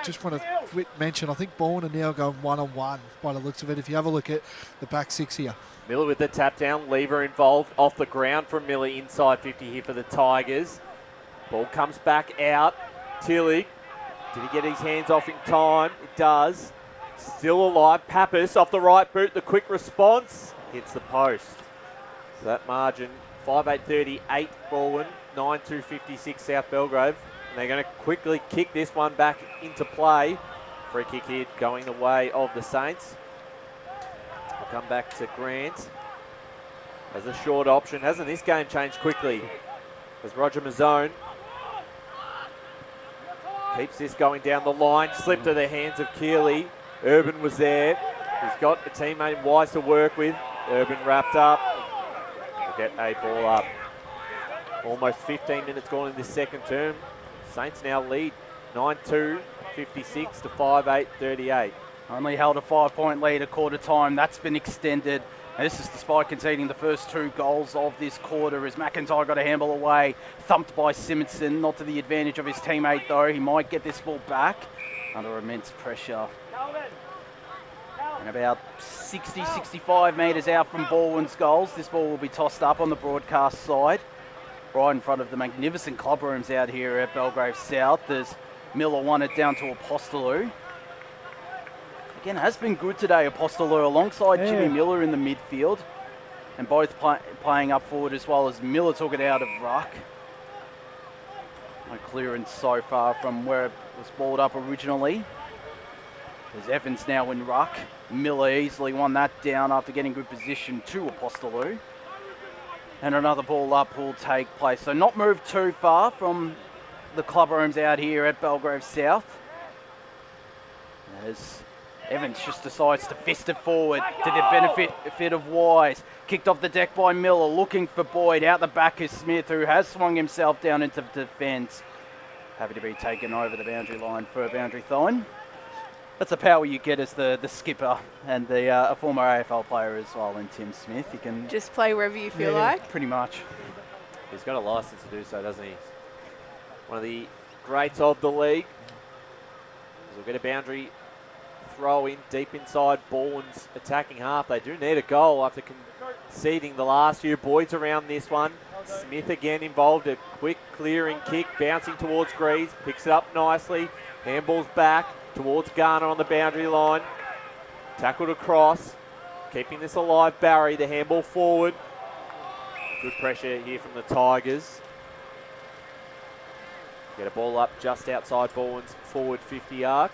Just want to mention, I think Balwyn are now going one-on-one by the looks of it. If you have a look at the back 6 here. Miller with the tap down, Lever involved off the ground from Miller inside 50 here for the Tigers. Ball comes back out. Tilly, did he get his hands off in time? It does. Still alive. Pappas off the right boot. The quick response hits the post. So that margin 5-8-38 Balwyn, 9-2-56 South Belgrave. And they're going to quickly kick this one back into play. Free kick here going the way of the Saints. We'll come back to Grant as a short option. Hasn't this game changed quickly? As Roger Mazzone keeps this going down the line. Slipped to the hands of Keeley. Urban was there. He's got a teammate Wise to work with. Urban wrapped up. We'll get a ball up. Almost 15 minutes gone in this second term. Saints now lead 9-2, 56 to 5-8-38. Only held a 5-point lead at quarter time. That's been extended. And this is despite conceding the first 2 goals of this quarter as McIntyre got a handball away, thumped by Simonson. Not to the advantage of his teammate though. He might get this ball back under immense pressure. And about 60, 65 metres out from Balwyn's goals. This ball will be tossed up on the broadcast side, right in front of the magnificent club rooms out here at Belgrave South. As Miller won it down to Apostolou. Again, has been good today, Apostolou, alongside Jimmy Miller in the midfield. And both playing up forward as well as Miller took it out of ruck. No clearance so far from where it was balled up originally. There's Evans now in ruck. Miller easily won that down after getting good position to Apostolou. And another ball up will take place. So not moved too far from the club rooms out here at Belgrave South. As Evans just decides to fist it forward to the benefit of Wise. Kicked off the deck by Miller, looking for Boyd. Out the back is Smith, who has swung himself down into defence. Happy to be taken over the boundary line for a boundary throw-in. That's the power you get as the skipper and a former AFL player as well in Tim Smith. You can just play wherever you feel like. Pretty much. He's got a licence to do so, doesn't he? One of the greats of the league. We'll get a boundary throw in deep inside Balwyn's attacking half. They do need a goal after conceding the last few. Boyd's around this one. Smith again involved. A quick clearing kick, bouncing towards Greaves. Picks it up nicely. Handball's back towards Garner on the boundary line. Tackled across. Keeping this alive, Barry. The handball forward. Good pressure here from the Tigers. Get a ball up just outside Balwyn's forward 50 arc.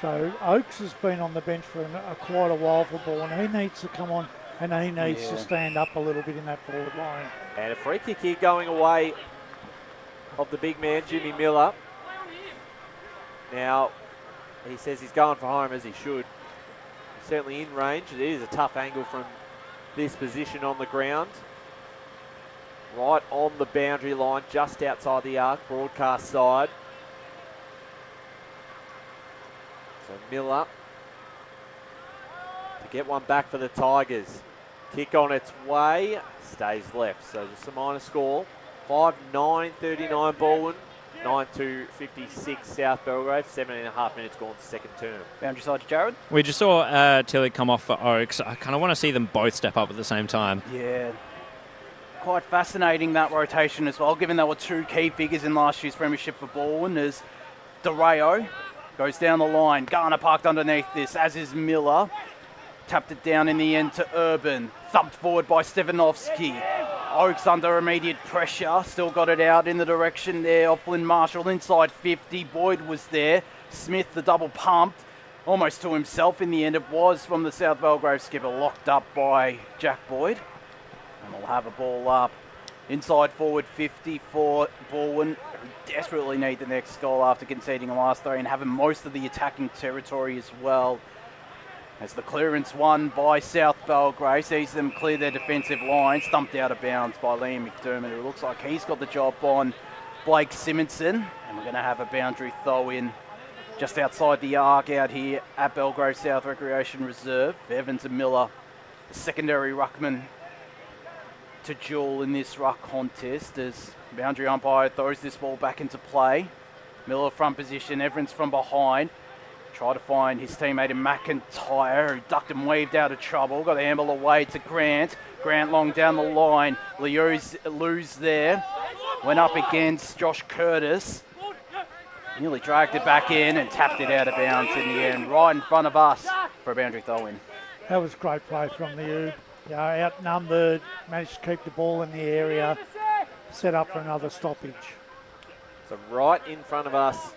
So Oakes has been on the bench for quite a while for Balwyn. He needs to come on and he needs to stand up a little bit in that forward line. And a free kick here going away of the big man, Jimmy Miller. Now, he says he's going for home as he should. He's certainly in range. It is a tough angle from this position on the ground. right on the boundary line, just outside the arc, broadcast side. So Miller to get one back for the Tigers. Kick on its way, stays left. So just a minor score. 5-9-39 Balwyn. 9-2-56 South Belgrave. 7.5 minutes gone to second term. Boundary side to Jared. We just saw Tilly come off for Oaks. I kind of want to see them both step up at the same time. Yeah. Quite fascinating, that rotation as well, given there were two key figures in last year's premiership for Balwyn, as DeRayo goes down the line. Garner parked underneath this, as is Miller. Tapped it down in the end to Urban. Thumped forward by Stevanovski. Oaks under immediate pressure. Still got it out in the direction there of Flynn Marshall. Inside 50. Boyd was there. Smith, the double pumped. Almost to himself in the end. It was from the South Belgrave skipper. Locked up by Jack Boyd. And we'll have a ball up. Inside forward 50 for Balwyn, who desperately need the next goal after conceding the last three and having most of the attacking territory as well. As the clearance won by South Belgrave, sees them clear their defensive line, stumped out of bounds by Liam McDermott. It looks like he's got the job on Blake Simonson, and we're going to have a boundary throw in just outside the arc out here at Belgrave South Recreation Reserve. Evans and Miller, the secondary ruckman to duel in this ruck contest as boundary umpire throws this ball back into play. Miller front position, Evans from behind. Try to find his teammate in McIntyre, who ducked and weaved out of trouble. Got the handle away to Grant. Grant long down the line. Lose there. Went up against Josh Curtis. Nearly dragged it back in and tapped it out of bounds in the end. Right in front of us for a boundary throw-in. That was great play from the U. You know, outnumbered, managed to keep the ball in the area, set up for another stoppage. So right in front of us,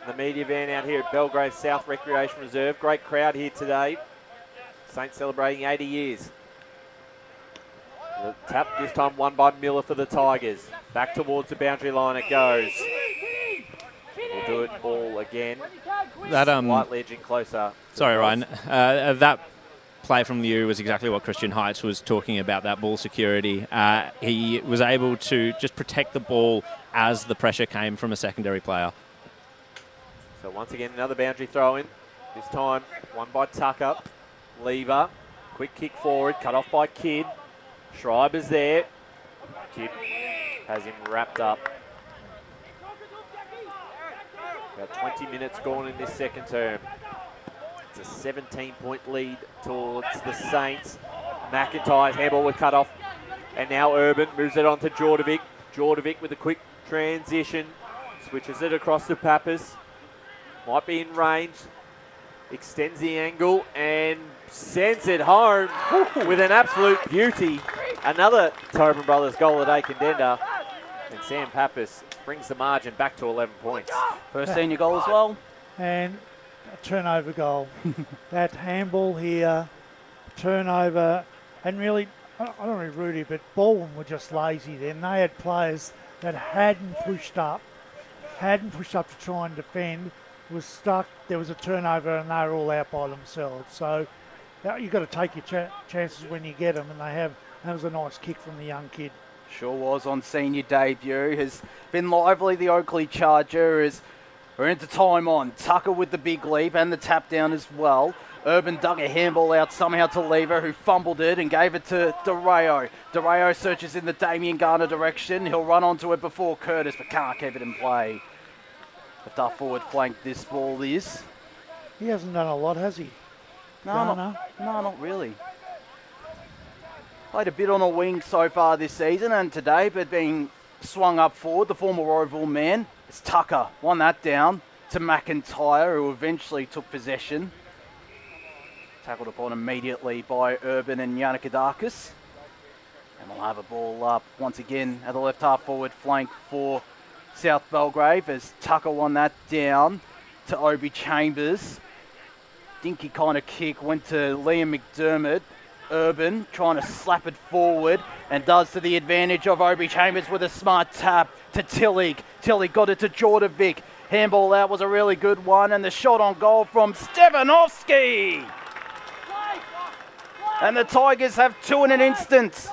the media van out here at Belgrave South Recreation Reserve. Great crowd here today. Saints celebrating 80 years. The tap this time won by Miller for the Tigers. Back towards the boundary line it goes. We'll do it all again. That slightly edging closer. Sorry, Ryan. That play from the U was exactly what Christian Heights was talking about, that ball security. He was able to just protect the ball as the pressure came from a secondary player. So once again, another boundary throw in. This time, won by Tucker. Lever, quick kick forward, cut off by Kidd. Schreiber's there. Kidd has him wrapped up. About 20 minutes gone in this second term. It's a 17-point lead towards the Saints. McIntyre's handball was cut off. And now Urban moves it on to Jordovic. Jordovic with a quick transition. Switches it across to Pappas. Might be in range. Extends the angle and sends it home with an absolute beauty. Another Tobin Brothers goal of the day contender. And Sam Pappas brings the margin back to 11 points. First senior goal as well. And a turnover goal. That handball here, turnover, and really, I don't want to be rude here, but Balwyn were just lazy then. They had players that hadn't pushed up to try and defend, was stuck, there was a turnover and they were all out by themselves. So you've got to take your chances when you get them, and that was a nice kick from the young kid. Sure was on senior debut. Has been lively, the Oakley Charger, as we're into time on. Tucker with the big leap and the tap down as well. Urban dug a handball out somehow to Lever, who fumbled it and gave it to DeRayo. DeRayo searches in the Damien Garner direction. He'll run onto it before Curtis, but can't keep it in play. Left half forward flank this ball is. He hasn't done a lot, has he? No, not really. Played a bit on a wing so far this season and today, but being swung up forward, the former Royalville man, it's Tucker. Won that down to McIntyre, who eventually took possession. Tackled upon immediately by Urban and Yannikadakis. And we'll have a ball up once again at the left half forward flank for South Belgrave as Tucker won that down to Obi Chambers. Dinky kind of kick went to Liam McDermott. Urban trying to slap it forward and does to the advantage of Obi Chambers with a smart tap to Tillig. Tillig got it to Jordovic. Handball out was a really good one, and the shot on goal from Stevanovski. And the Tigers have two in an instant.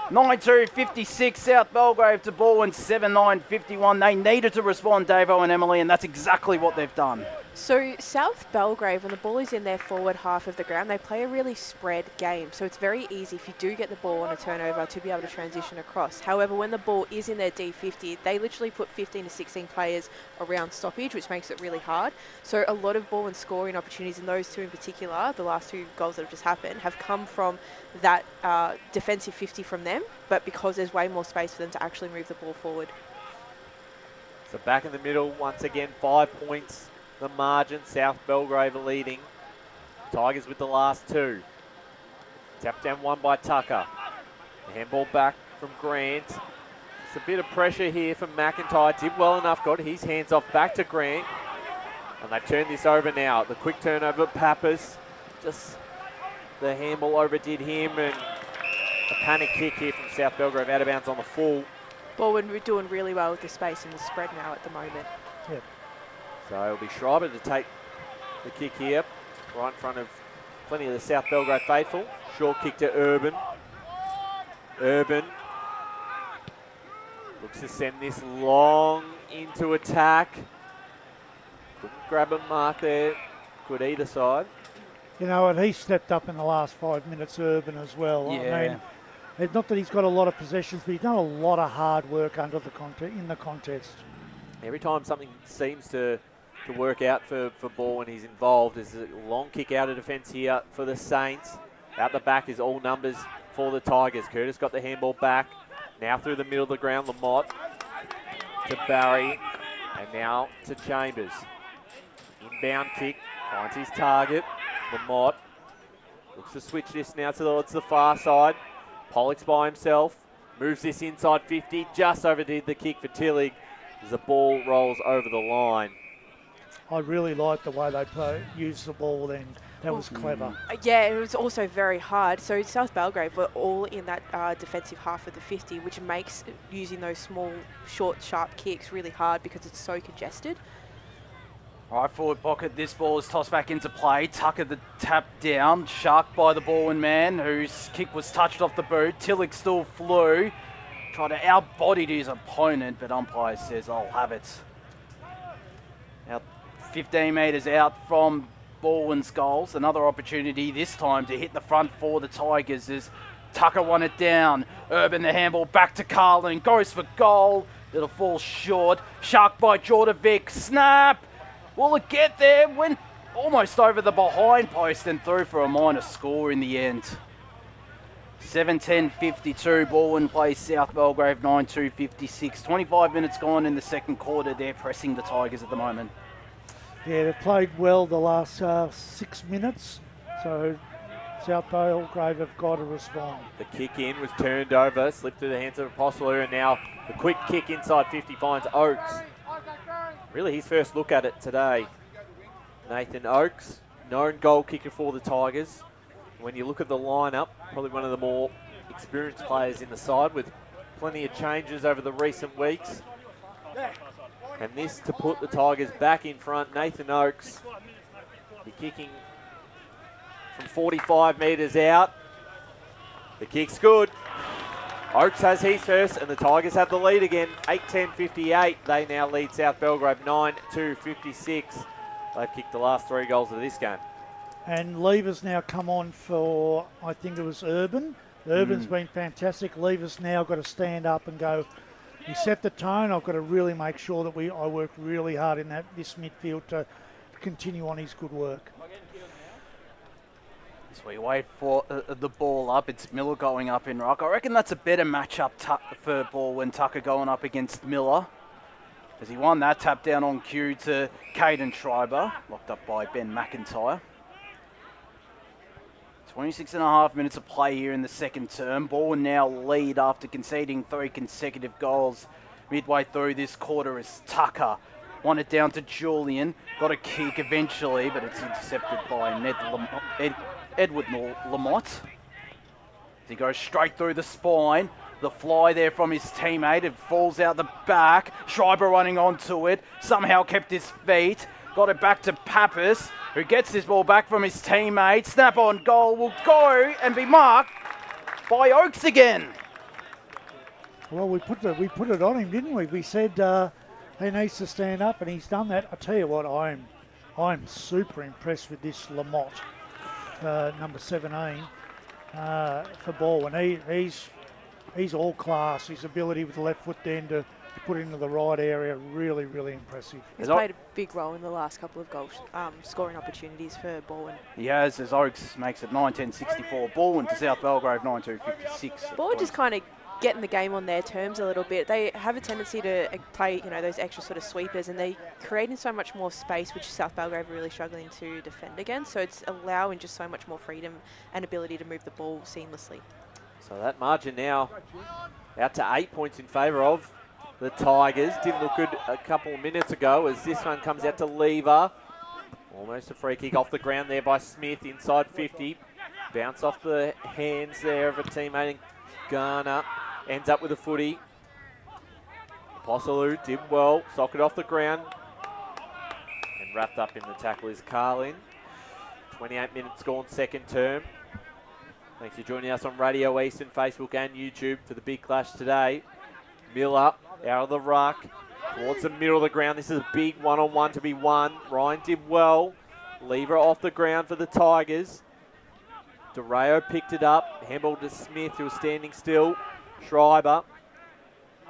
9-2, South Belgrave to Balwyn, 7-9, They needed to respond, Davo and Emily, and that's exactly what they've done. So South Belgrave, when the ball is in their forward half of the ground, they play a really spread game. So it's very easy if you do get the ball on a turnover to be able to transition across. However, when the ball is in their D50, they literally put 15 to 16 players around stoppage, which makes it really hard. So a lot of ball and scoring opportunities, and those two in particular, the last two goals that have just happened, have come from that defensive 50 from them, but because there's way more space for them to actually move the ball forward. So back in the middle, once again, 5 points. The margin, South Belgrave are leading. Tigers with the last two. Tap down one by Tucker. The handball back from Grant. It's a bit of pressure here from McIntyre. Did well enough, got his hands off back to Grant. And they turn this over now. The quick turnover, Pappas. Just the handball overdid him, and a panic kick here from South Belgrave out of bounds on the full. Balwyn, we're doing really well with the space and the spread now at the moment. Yep. So it'll be Schreiber to take the kick here, right in front of plenty of the South Belgrave faithful. Short kick to Urban. Urban looks to send this long into attack. Couldn't grab a mark there. Good either side. You know, and he stepped up in the last 5 minutes, Urban, as well. Yeah. I mean, it's not that he's got a lot of possessions, but he's done a lot of hard work under the in the contest. Every time something seems to work out for Ball when he's involved, there's a long kick out of defence here for the Saints. Out the back is all numbers for the Tigers. Curtis got the handball back. Now through the middle of the ground, Lamott to Barry, and now to Chambers. Inbound kick, finds his target. Lamott looks to switch this now to the far side. Pollock's by himself, moves this inside 50, just overdid the kick for Tillig as the ball rolls over the line. I really liked the way they used the ball then. That was clever. Yeah, it was also very hard. So South Belgrave were all in that defensive half of the 50, which makes using those small, short, sharp kicks really hard because it's so congested. All right, forward pocket. This ball is tossed back into play. Tucker the tap down. Sharked by the Balwyn man, whose kick was touched off the boot. Tillich still flew. Tried to outbody his opponent, but umpire says, I'll have it. Now 15 metres out from Balwyn's goals. Another opportunity this time to hit the front for the Tigers as Tucker won it down. Urban the handball back to Carlin. Goes for goal. It'll fall short. Sharked by Jordovic. Snap! Will it get there? Went almost over the behind post and through for a minor score in the end. 7-10-52. Balwyn plays South Belgrave 9-2-56. 25 minutes gone in the second quarter. They're pressing the Tigers at the moment. Yeah, they've played well the last 6 minutes. So South Belgrave have got to respond. The kick in was turned over, slipped through the hands of Apostolo, and now the quick kick inside 50 finds Oakes. Really his first look at it today. Nathan Oakes, known goal kicker for the Tigers. When you look at the lineup, probably one of the more experienced players in the side with plenty of changes over the recent weeks. And this to put the Tigers back in front. Nathan Oakes be kicking from 45 metres out. The kick's good. Oakes has his first, and the Tigers have the lead again. 8-10-58. They now lead South Belgrave 9-2-56. They've kicked the last 3 goals of this game. And Lever's now come on for, I think it was Urban. Urban's been fantastic. Lever's now got to stand up and go, he set the tone. I've got to really make sure that I work really hard in this midfield to continue on his good work. As we wait for the ball up, it's Miller going up in ruck. I reckon that's a better matchup for Balwyn. Tucker going up against Miller, as he won that tap down on cue to Caden Schreiber, locked up by Ben McIntyre. 26.5 minutes of play here in the second term. Balwyn now lead after conceding 3 consecutive goals midway through this quarter as Tucker won it down to Julian. Got a kick eventually, but it's intercepted by Edward Lamott. He goes straight through the spine. The fly there from his teammate. It falls out the back. Schreiber running onto it. Somehow kept his feet. Got it back to Pappas, who gets this ball back from his teammate. Snap on goal will go and be marked by Oakes again. Well, we put it on him, didn't we? We said he needs to stand up, and he's done that. I tell you what, I'm super impressed with this Lamont, number 17, for Balwyn. He's all class. His ability with the left foot then to put into the right area, really, really impressive. He's played a big role in the last couple of goal scoring opportunities for Balwyn. He has, as Oaks makes it 9-10-64. Balwyn to South Belgrave 9-2-56. Balwyn just kind of getting the game on their terms a little bit. They have a tendency to play, those extra sort of sweepers, and they creating so much more space, which South Belgrave are really struggling to defend against. So it's allowing just so much more freedom and ability to move the ball seamlessly. So that margin now out to 8 points in favour of the Tigers. Didn't look good a couple of minutes ago as this one comes out to Lever. Almost a free kick off the ground there by Smith inside 50. Bounce off the hands there of a teammate, and Garner ends up with a footy. Possaloo did well, socket off the ground. And wrapped up in the tackle is Carlin. 28 minutes gone, second term. Thanks for joining us on Radio Eastern, Facebook and YouTube for the big clash today. Miller out of the ruck towards the middle of the ground. This is a big one-on-one to be won. Ryan did well. Lever off the ground for the Tigers. DeRayo picked it up. Handball to Smith, who was standing still. Schreiber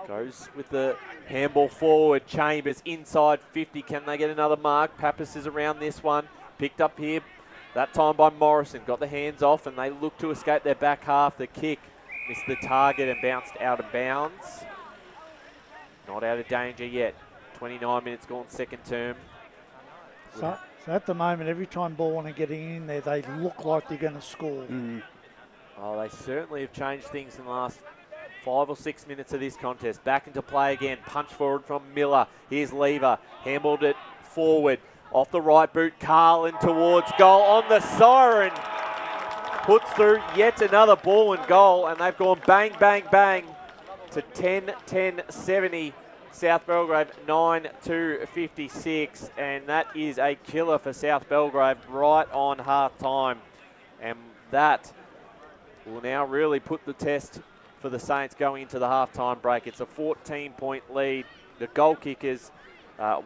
goes with the handball forward. Chambers inside 50. Can they get another mark? Pappas is around this one. Picked up here. That time by Morrison. Got the hands off and they look to escape their back half. The kick missed the target and bounced out of bounds. Not out of danger yet. 29 minutes gone, second term. So at the moment, every time Balwyn are getting in there, they look like they're going to score. Oh, they certainly have changed things in the last 5 or 6 minutes of this contest. Back into play again. Punch forward from Miller. Here's Lever. Handballed it forward. Off the right boot, Carlin towards goal on the siren. Puts through yet another Balwyn goal, and they've gone bang, bang, bang to 10-10-70. South Belgrave 9-2-56, and that is a killer for South Belgrave right on half time. And that will now really put the test for the Saints going into the half-time break. It's a 14-point lead. The goal kickers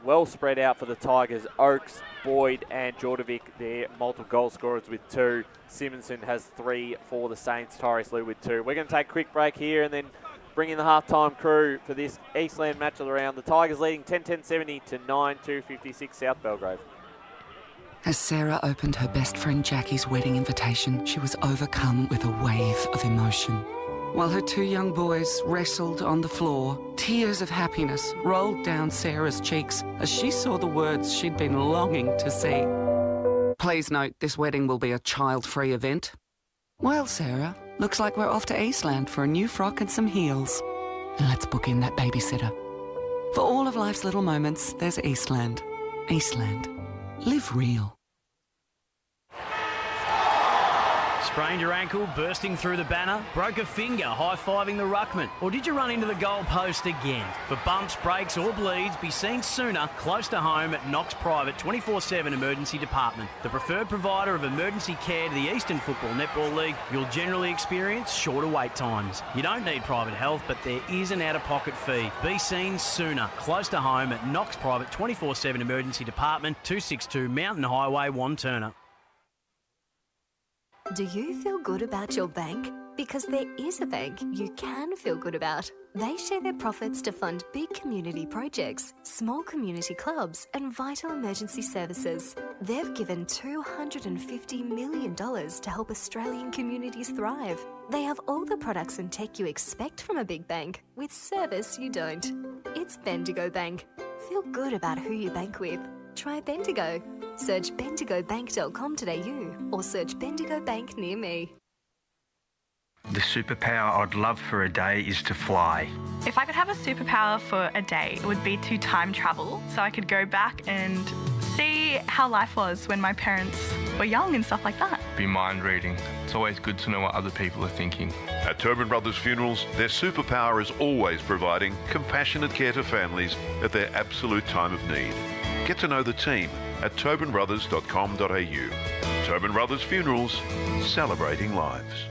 well spread out for the Tigers. Oakes, Boyd and Jordovic, their multiple goal scorers with 2. Simonson has 3 for the Saints. Tyrese Liu with 2. We're going to take a quick break here and then bring in the halftime crew for this Eastland match of the round. The Tigers leading 10-10-70 to 9-2-56 South Belgrave. As Sarah opened her best friend Jackie's wedding invitation, she was overcome with a wave of emotion. While her 2 young boys wrestled on the floor, tears of happiness rolled down Sarah's cheeks as she saw the words she'd been longing to see. Please note, this wedding will be a child-free event. Well, Sarah, looks like we're off to Eastland for a new frock and some heels. And let's book in that babysitter. For all of life's little moments, there's Eastland. Eastland. Live real. Sprained your ankle, bursting through the banner? Broke a finger, high-fiving the ruckman? Or did you run into the goal post again? For bumps, breaks or bleeds, be seen sooner, close to home at Knox Private 24/7 Emergency Department. The preferred provider of emergency care to the Eastern Football Netball League. You'll generally experience shorter wait times. You don't need private health, but there is an out-of-pocket fee. Be seen sooner, close to home at Knox Private 24/7 Emergency Department, 262 Mountain Highway, Wanturna. Do you feel good about your bank? Because there is a bank you can feel good about. They share their profits to fund big community projects, small community clubs, and vital emergency services. They've given $250 million to help Australian communities thrive. They have all the products and tech you expect from a big bank, with service you don't. It's Bendigo Bank. Feel good about who you bank with. Try Bendigo. Search bendigobank.com.au or search Bendigo Bank near me. The superpower I'd love for a day is to fly. If I could have a superpower for a day, it would be to time travel so I could go back and see how life was when my parents were young and stuff like that. Be mind reading. It's always good to know what other people are thinking. At Tobin Brothers Funerals, their superpower is always providing compassionate care to families at their absolute time of need. Get to know the team at tobinbrothers.com.au. Tobin Brothers Funerals, celebrating lives.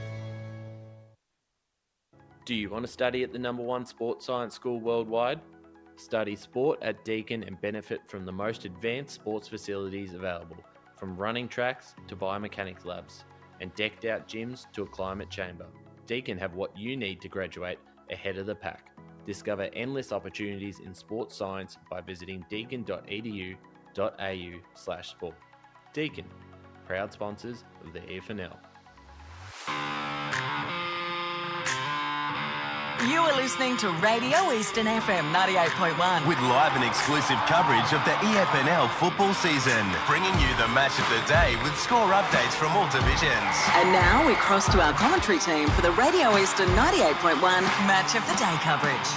Do you want to study at the #1 sports science school worldwide? Study sport at Deakin and benefit from the most advanced sports facilities available, from running tracks to biomechanics labs, and decked out gyms to a climate chamber. Deakin have what you need to graduate ahead of the pack. Discover endless opportunities in sports science by visiting deakin.edu.au/sport. Deakin, proud sponsors of the EFNL. You are listening to Radio Eastern FM 98.1. With live and exclusive coverage of the EFNL football season, bringing you the match of the day with score updates from all divisions. And now we cross to our commentary team for the Radio Eastern 98.1 Match of the Day coverage.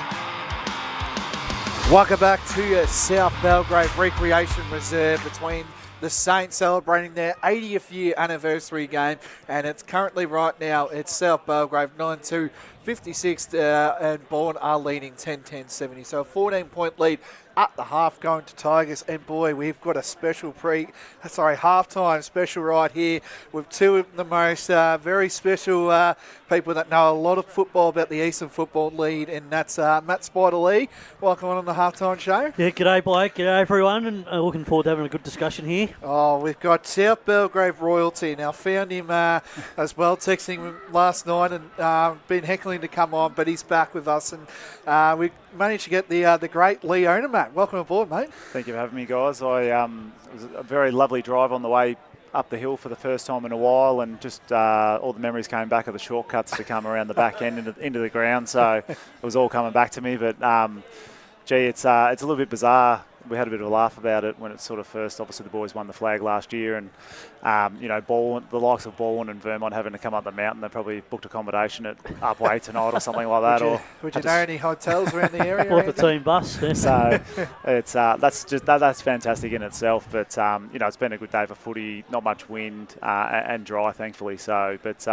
Welcome back to South Belgrave Recreation Reserve between the Saints celebrating their 80th year anniversary game, and it's currently right now it's South Belgrave 9-2-56 and Balwyn are leading 10-10-70. So a 14-point lead at the half going to Tigers, and boy, we've got a halftime special right here with two of the most very special people that know a lot of football about the Eastern Football League, and that's Matt Spider Lee. Welcome on the halftime show. Yeah, g'day Blake, g'day everyone, and looking forward to having a good discussion here. Oh, we've got South Belgrave royalty. Now, found him as well, texting him last night and been heckling to come on, but he's back with us, and we managed to get the great Lee Onermatt. Welcome aboard, mate. Thank you for having me, guys. It was a very lovely drive on the way up the hill for the first time in a while, and just all the memories came back of the shortcuts to come around the back end into the ground, so it was all coming back to me. But, it's a little bit bizarre. We had a bit of a laugh about it when it sort of first, obviously the boys won the flag last year, and, Balwyn, the likes of Balwyn and Vermont having to come up the mountain, they probably booked accommodation at Upway tonight or something like that. Would you know any hotels around the area? Or the team bus. So that's fantastic in itself, but, it's been a good day for footy, not much wind and dry, thankfully. So, but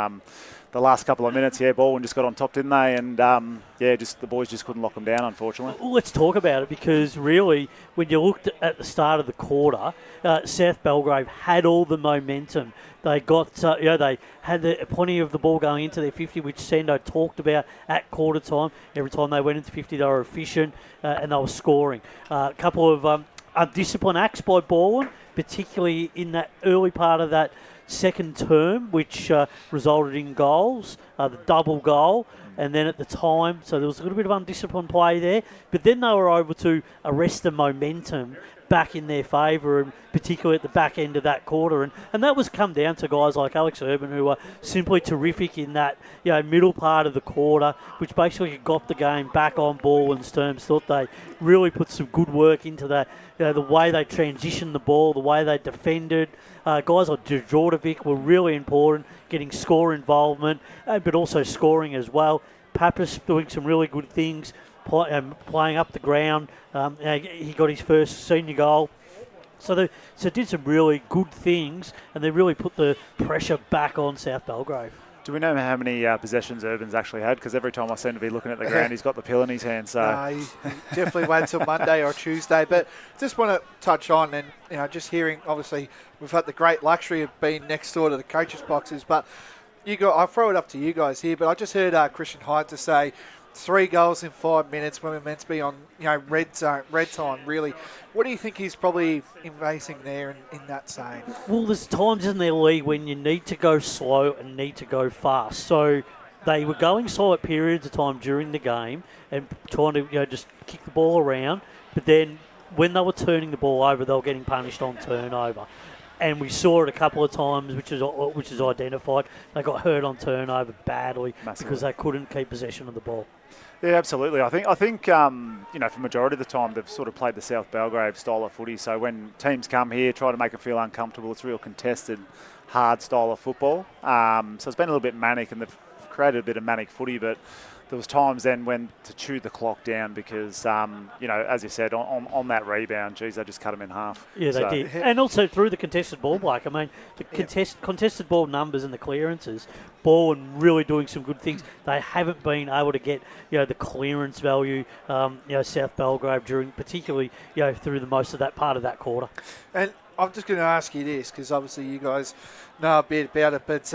the last couple of minutes, Balwyn just got on top, didn't they? And, the boys just couldn't lock them down, unfortunately. Well, let's talk about it, because really, when you looked at the start of the quarter, South Belgrave had all the momentum. They got, they had plenty of the ball going into their 50, which Sando talked about at quarter time. Every time they went into 50, they were efficient and they were scoring. A couple of undisciplined acts by Balwyn, particularly in that early part of that second term, which resulted in goals, the double goal. And then at the time, so there was a little bit of undisciplined play there, but then they were able to arrest the momentum back in their favour, and particularly at the back end of that quarter. And that was come down to guys like Alex Urban, who were simply terrific in that middle part of the quarter, which basically got the game back on Balwyn's terms. Thought they really put some good work into that, the way they transitioned the ball, the way they defended. Guys like Djordjevic were really important, getting score involvement, but also scoring as well. Pappas doing some really good things, playing up the ground. He got his first senior goal. So did some really good things, and they really put the pressure back on South Belgrave. Do we know how many possessions Urban's actually had? Because every time I seem to be looking at the ground, he's got the pill in his hand. So he definitely wait till Monday or Tuesday. But just want to touch on, and just hearing, obviously, we've had the great luxury of being next door to the coaches' boxes. But I'll throw it up to you guys here. But I just heard Christian Hyde to say 3 goals in 5 minutes when we're meant to be on red time. Really, what do you think he's probably invading there in that saying? Well, there's times in their league when you need to go slow and need to go fast. So they were going slow at periods of time during the game and trying to just kick the ball around. But then when they were turning the ball over, they were getting punished on turnover. And we saw it a couple of times, which is identified. They got hurt on turnover badly because they couldn't keep possession of the ball. Yeah, absolutely. I think for majority of the time they've sort of played the South Belgrave style of footy. So when teams come here, try to make them feel uncomfortable. It's a real contested, hard style of football. So it's been a little bit manic, and they've created a bit of manic footy, but there was times then when to chew the clock down because, as you said, on that rebound, they just cut them in half. Yeah, they did. And also through the contested ball, Blake. I mean, the contested ball numbers and the clearances, Balwyn really doing some good things. They haven't been able to get, the clearance value, South Belgrave particularly, through the most of that part of that quarter. And I'm just going to ask you this, because obviously you guys know a bit about it, but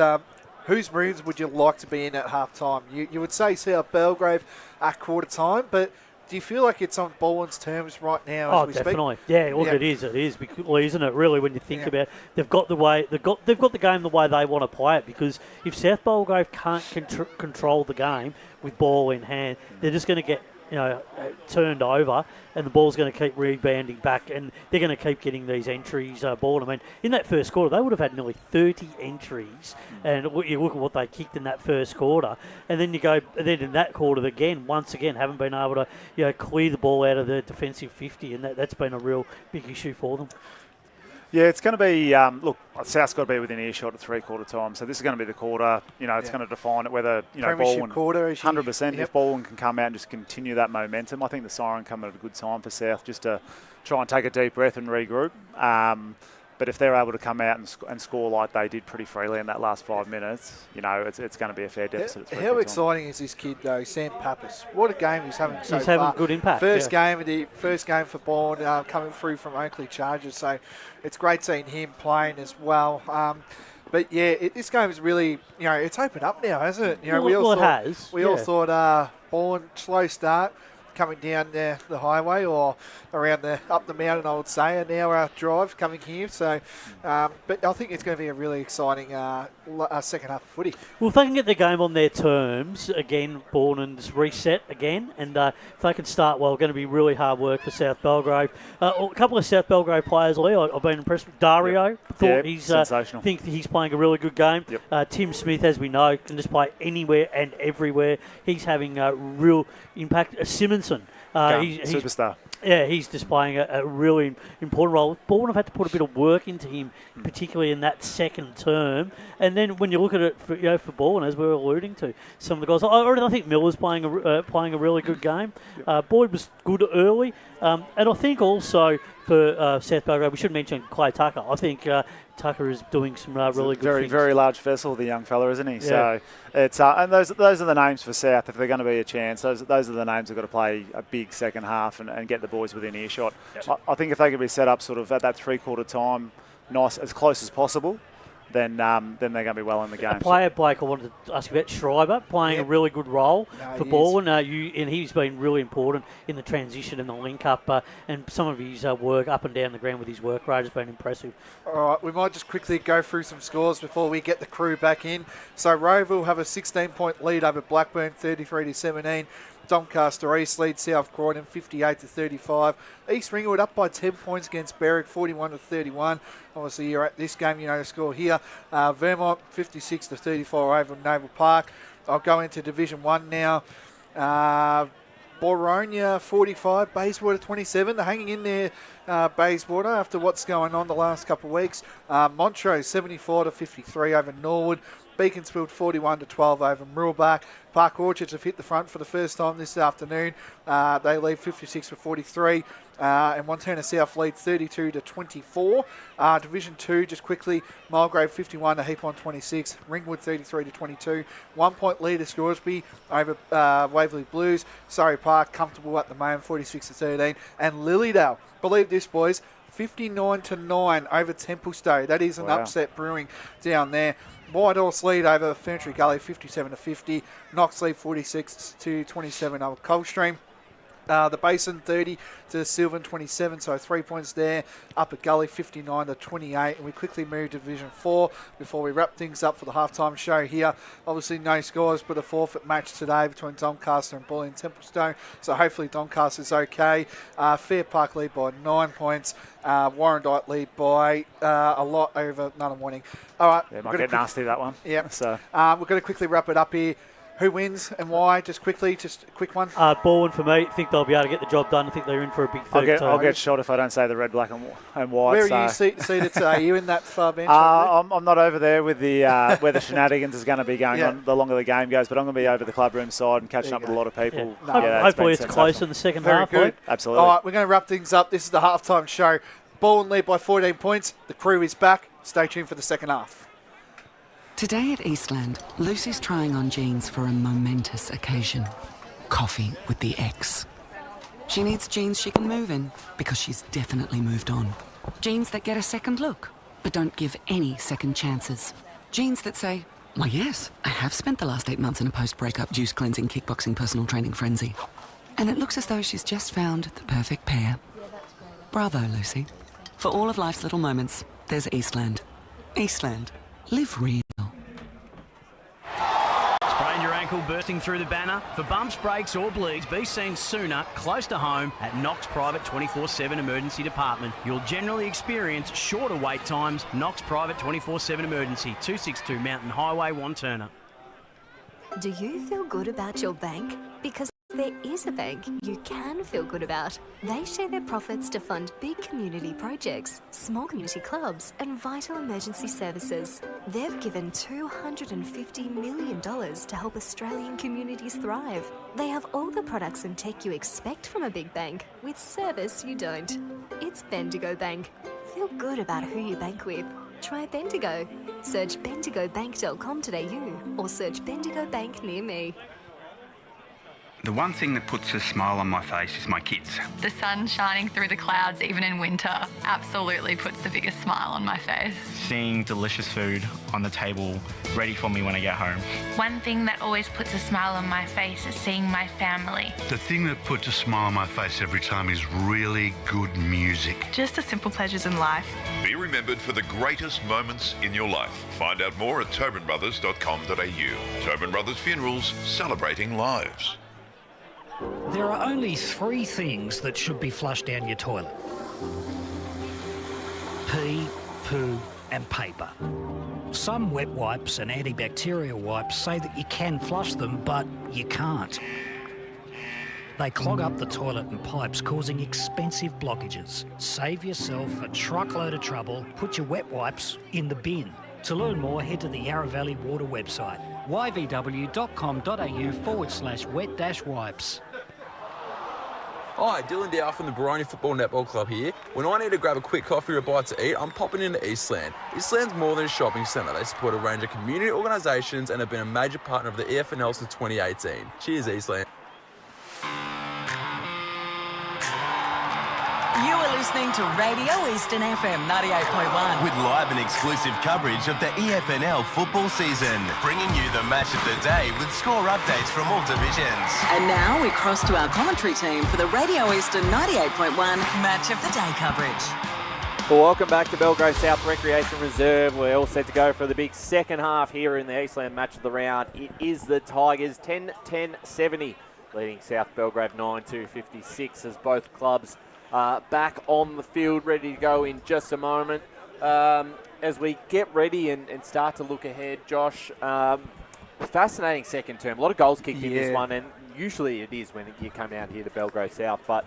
whose rooms would you like to be in at half time? You would say South Belgrave at quarter time, but do you feel like it's on Balwyn's terms right now as we definitely. speak? Yeah, look, it is, because, isn't it? Really, when you think about it, they've got the game the way they want to play it. Because if South Belgrave can't control the game with ball in hand, they're just going to get turned over, and the ball's going to keep rebounding back, and they're going to keep getting these entries ball. I mean, in that first quarter, they would have had nearly 30 entries, and you look at what they kicked in that first quarter, and then then in that quarter once again, haven't been able to clear the ball out of the defensive 50, and that's been a real big issue for them. Yeah, it's going to be, South's got to be within earshot at three-quarter time, so this is going to be the quarter, it's going to define it whether, Premiership quarter, 100%, if Balwyn can come out and just continue that momentum. I think the siren come at a good time for South just to try and take a deep breath and regroup. But if they're able to come out and score like they did pretty freely in that last 5 minutes, it's going to be a fair deficit. How exciting is this kid, though, Sam Pappas? What a game he's having so far. He's having good impact. First game for Balwyn, coming through from Oakley Chargers, so it's great seeing him playing as well. But this game is really, it's opened up now, hasn't it? It has. We all thought Balwyn slow start, coming down the highway or around up the mountain, I would say, an hour drive coming here. So, but I think it's going to be a really exciting second half of footy. Well, if they can get the game on their terms again, Balwyn's reset again, and if they can start well, going to be really hard work for South Belgrave. A couple of South Belgrave players, Lee, I've been impressed with. Dario, he's sensational. Think he's playing a really good game. Yep. Tim Smith, as we know, can just play anywhere and everywhere. He's having a real impact. Simonson. He's superstar. Yeah, he's displaying a really important role. Balwyn have had to put a bit of work into him, particularly in that second term. And then when you look at it for Balwyn, as we were alluding to, some of the guys. I think Miller's playing a really good game. Boyd was good early, and I think also for South Belgrave, we should mention Clay Tucker. I think Tucker is doing some really good things. Very large vessel, the young fella, isn't he? Yeah. So it's and those are the names for South. If they're going to be a chance, those are the names they've got to play a big second half and get the boys within earshot. Yep. I think if they could be set up sort of at that three-quarter time, nice, as close as possible, then they're going to be well in the game. A player, Blake, I wanted to ask you about Schreiber, playing a really good role for Balwyn. And he's been really important in the transition and the link-up, and some of his work up and down the ground with his work rate has been impressive. All right, we might just quickly go through some scores before we get the crew back in. So Roeville have a 16-point lead over Blackburn, 33-17. Doncaster East lead South Croydon 58-35. East Ringwood up by 10 points against Berwick 41-31. Obviously, you're at this game, you know the score here. Vermont 56-34 over Noble Park. I'll go into Division 1 now. Boronia 45, Bayswater 27. They're hanging in there, Bayswater, after what's going on the last couple of weeks. Montrose 74-53 over Norwood. Beaconsfield 41-12 over Murrelbach. Park Orchards have hit the front for the first time this afternoon. They lead 56-43. And Montana South lead 32-24. Division 2, just quickly, Mulgrave 51 to Heapon 26. Ringwood 33-22. 1 point lead to Scoresby over Waverley Blues. Surrey Park comfortable at the moment, 46-13. And Lilydale, believe this, boys, 59-9 over Templestowe. That is an upset brewing down there. Whitehorse lead over Ferntree Gully 57-50. Knox lead 46-27 over Coldstream. The Basin 30 to Sylvan 27, so 3 points there. Upper Gully 59-28, and we quickly move to Division 4 before we wrap things up for the halftime show here. Obviously no scores, but a forfeit match today between Doncaster and Bully and Templestowe, so hopefully Doncaster's okay. Fair Park lead by 9 points. Warrandyte lead by a lot over Nunawading. All right, yeah, might get nasty, that one. Yeah, so we're going to quickly wrap it up here. Who wins and why? Just quickly, just a quick one. Balwyn for me. I think they'll be able to get the job done. I think they're in for a big third. I'll get shot if I don't say the red, black and white. Where are you seated today? Are you in that far bench? I'm not over there with the where the shenanigans is going to be going on the longer the game goes, but I'm going to be over the clubroom side and catching up with a lot of people. Yeah. No, hopefully it's close in the second half. Very good. Absolutely. All right, we're going to wrap things up. This is the halftime show. Balwyn lead by 14 points. The crew is back. Stay tuned for the second half. Today at Eastland, Lucy's trying on jeans for a momentous occasion. Coffee with the ex. She needs jeans she can move in because she's definitely moved on. Jeans that get a second look, but don't give any second chances. Jeans that say, Why, yes. I have spent the last 8 months in a post-breakup juice-cleansing, kickboxing, personal training frenzy. And it looks as though she's just found the perfect pair. Bravo, Lucy. For all of life's little moments, there's Eastland. Eastland. Live real. Sprained your ankle bursting through the banner? For bumps, breaks or bleeds, be seen sooner, close to home, at Knox Private 24/7 Emergency Department. You'll generally experience shorter wait times. Knox Private 24/7 Emergency, 262 Mountain Highway, Wanturna. Do you feel good about your bank? Because there is a bank you can feel good about. They share their profits to fund big community projects, small community clubs, and vital emergency services. They've given $250 million to help Australian communities thrive. They have all the products and tech you expect from a big bank, with service you don't. It's Bendigo Bank. Feel good about who you bank with. Try Bendigo. Search bendigobank.com.au or search Bendigo Bank near me. The one thing that puts a smile on my face is my kids. The sun shining through the clouds even in winter absolutely puts the biggest smile on my face. Seeing delicious food on the table ready for me when I get home. One thing that always puts a smile on my face is seeing my family. The thing that puts a smile on my face every time is really good music. Just the simple pleasures in life. Be remembered for the greatest moments in your life. Find out more at tobinbrothers.com.au. Tobin Brothers Funerals, celebrating lives. There are only 3 things that should be flushed down your toilet. Pee, poo and paper. Some wet wipes and antibacterial wipes say that you can flush them, but you can't. They clog up the toilet and pipes, causing expensive blockages. Save yourself a truckload of trouble. Put your wet wipes in the bin. To learn more, head to the Yarra Valley Water website, yvw.com.au/wet-wipes. Hi, Dylan Dow from the Baroni Football Netball Club here. When I need to grab a quick coffee or a bite to eat, I'm popping into Eastland. Eastland's more than a shopping centre. They support a range of community organisations and have been a major partner of the EFNL since 2018. Cheers, Eastland. You are listening to Radio Eastern FM 98.1. With live and exclusive coverage of the EFNL football season, bringing you the match of the day with score updates from all divisions. And now we cross to our commentary team for the Radio Eastern 98.1 Match of the Day coverage. Well, welcome back to Belgrave South Recreation Reserve. We're all set to go for the big second half here in the Eastland match of the round. It is the Tigers 10-10-70, leading South Belgrave 9-2-56 as both clubs back on the field, ready to go in just a moment. As we get ready and start to look ahead, Josh, fascinating second term. A lot of goals kicked in this one, and usually it is when you come out here to Belgrave South. But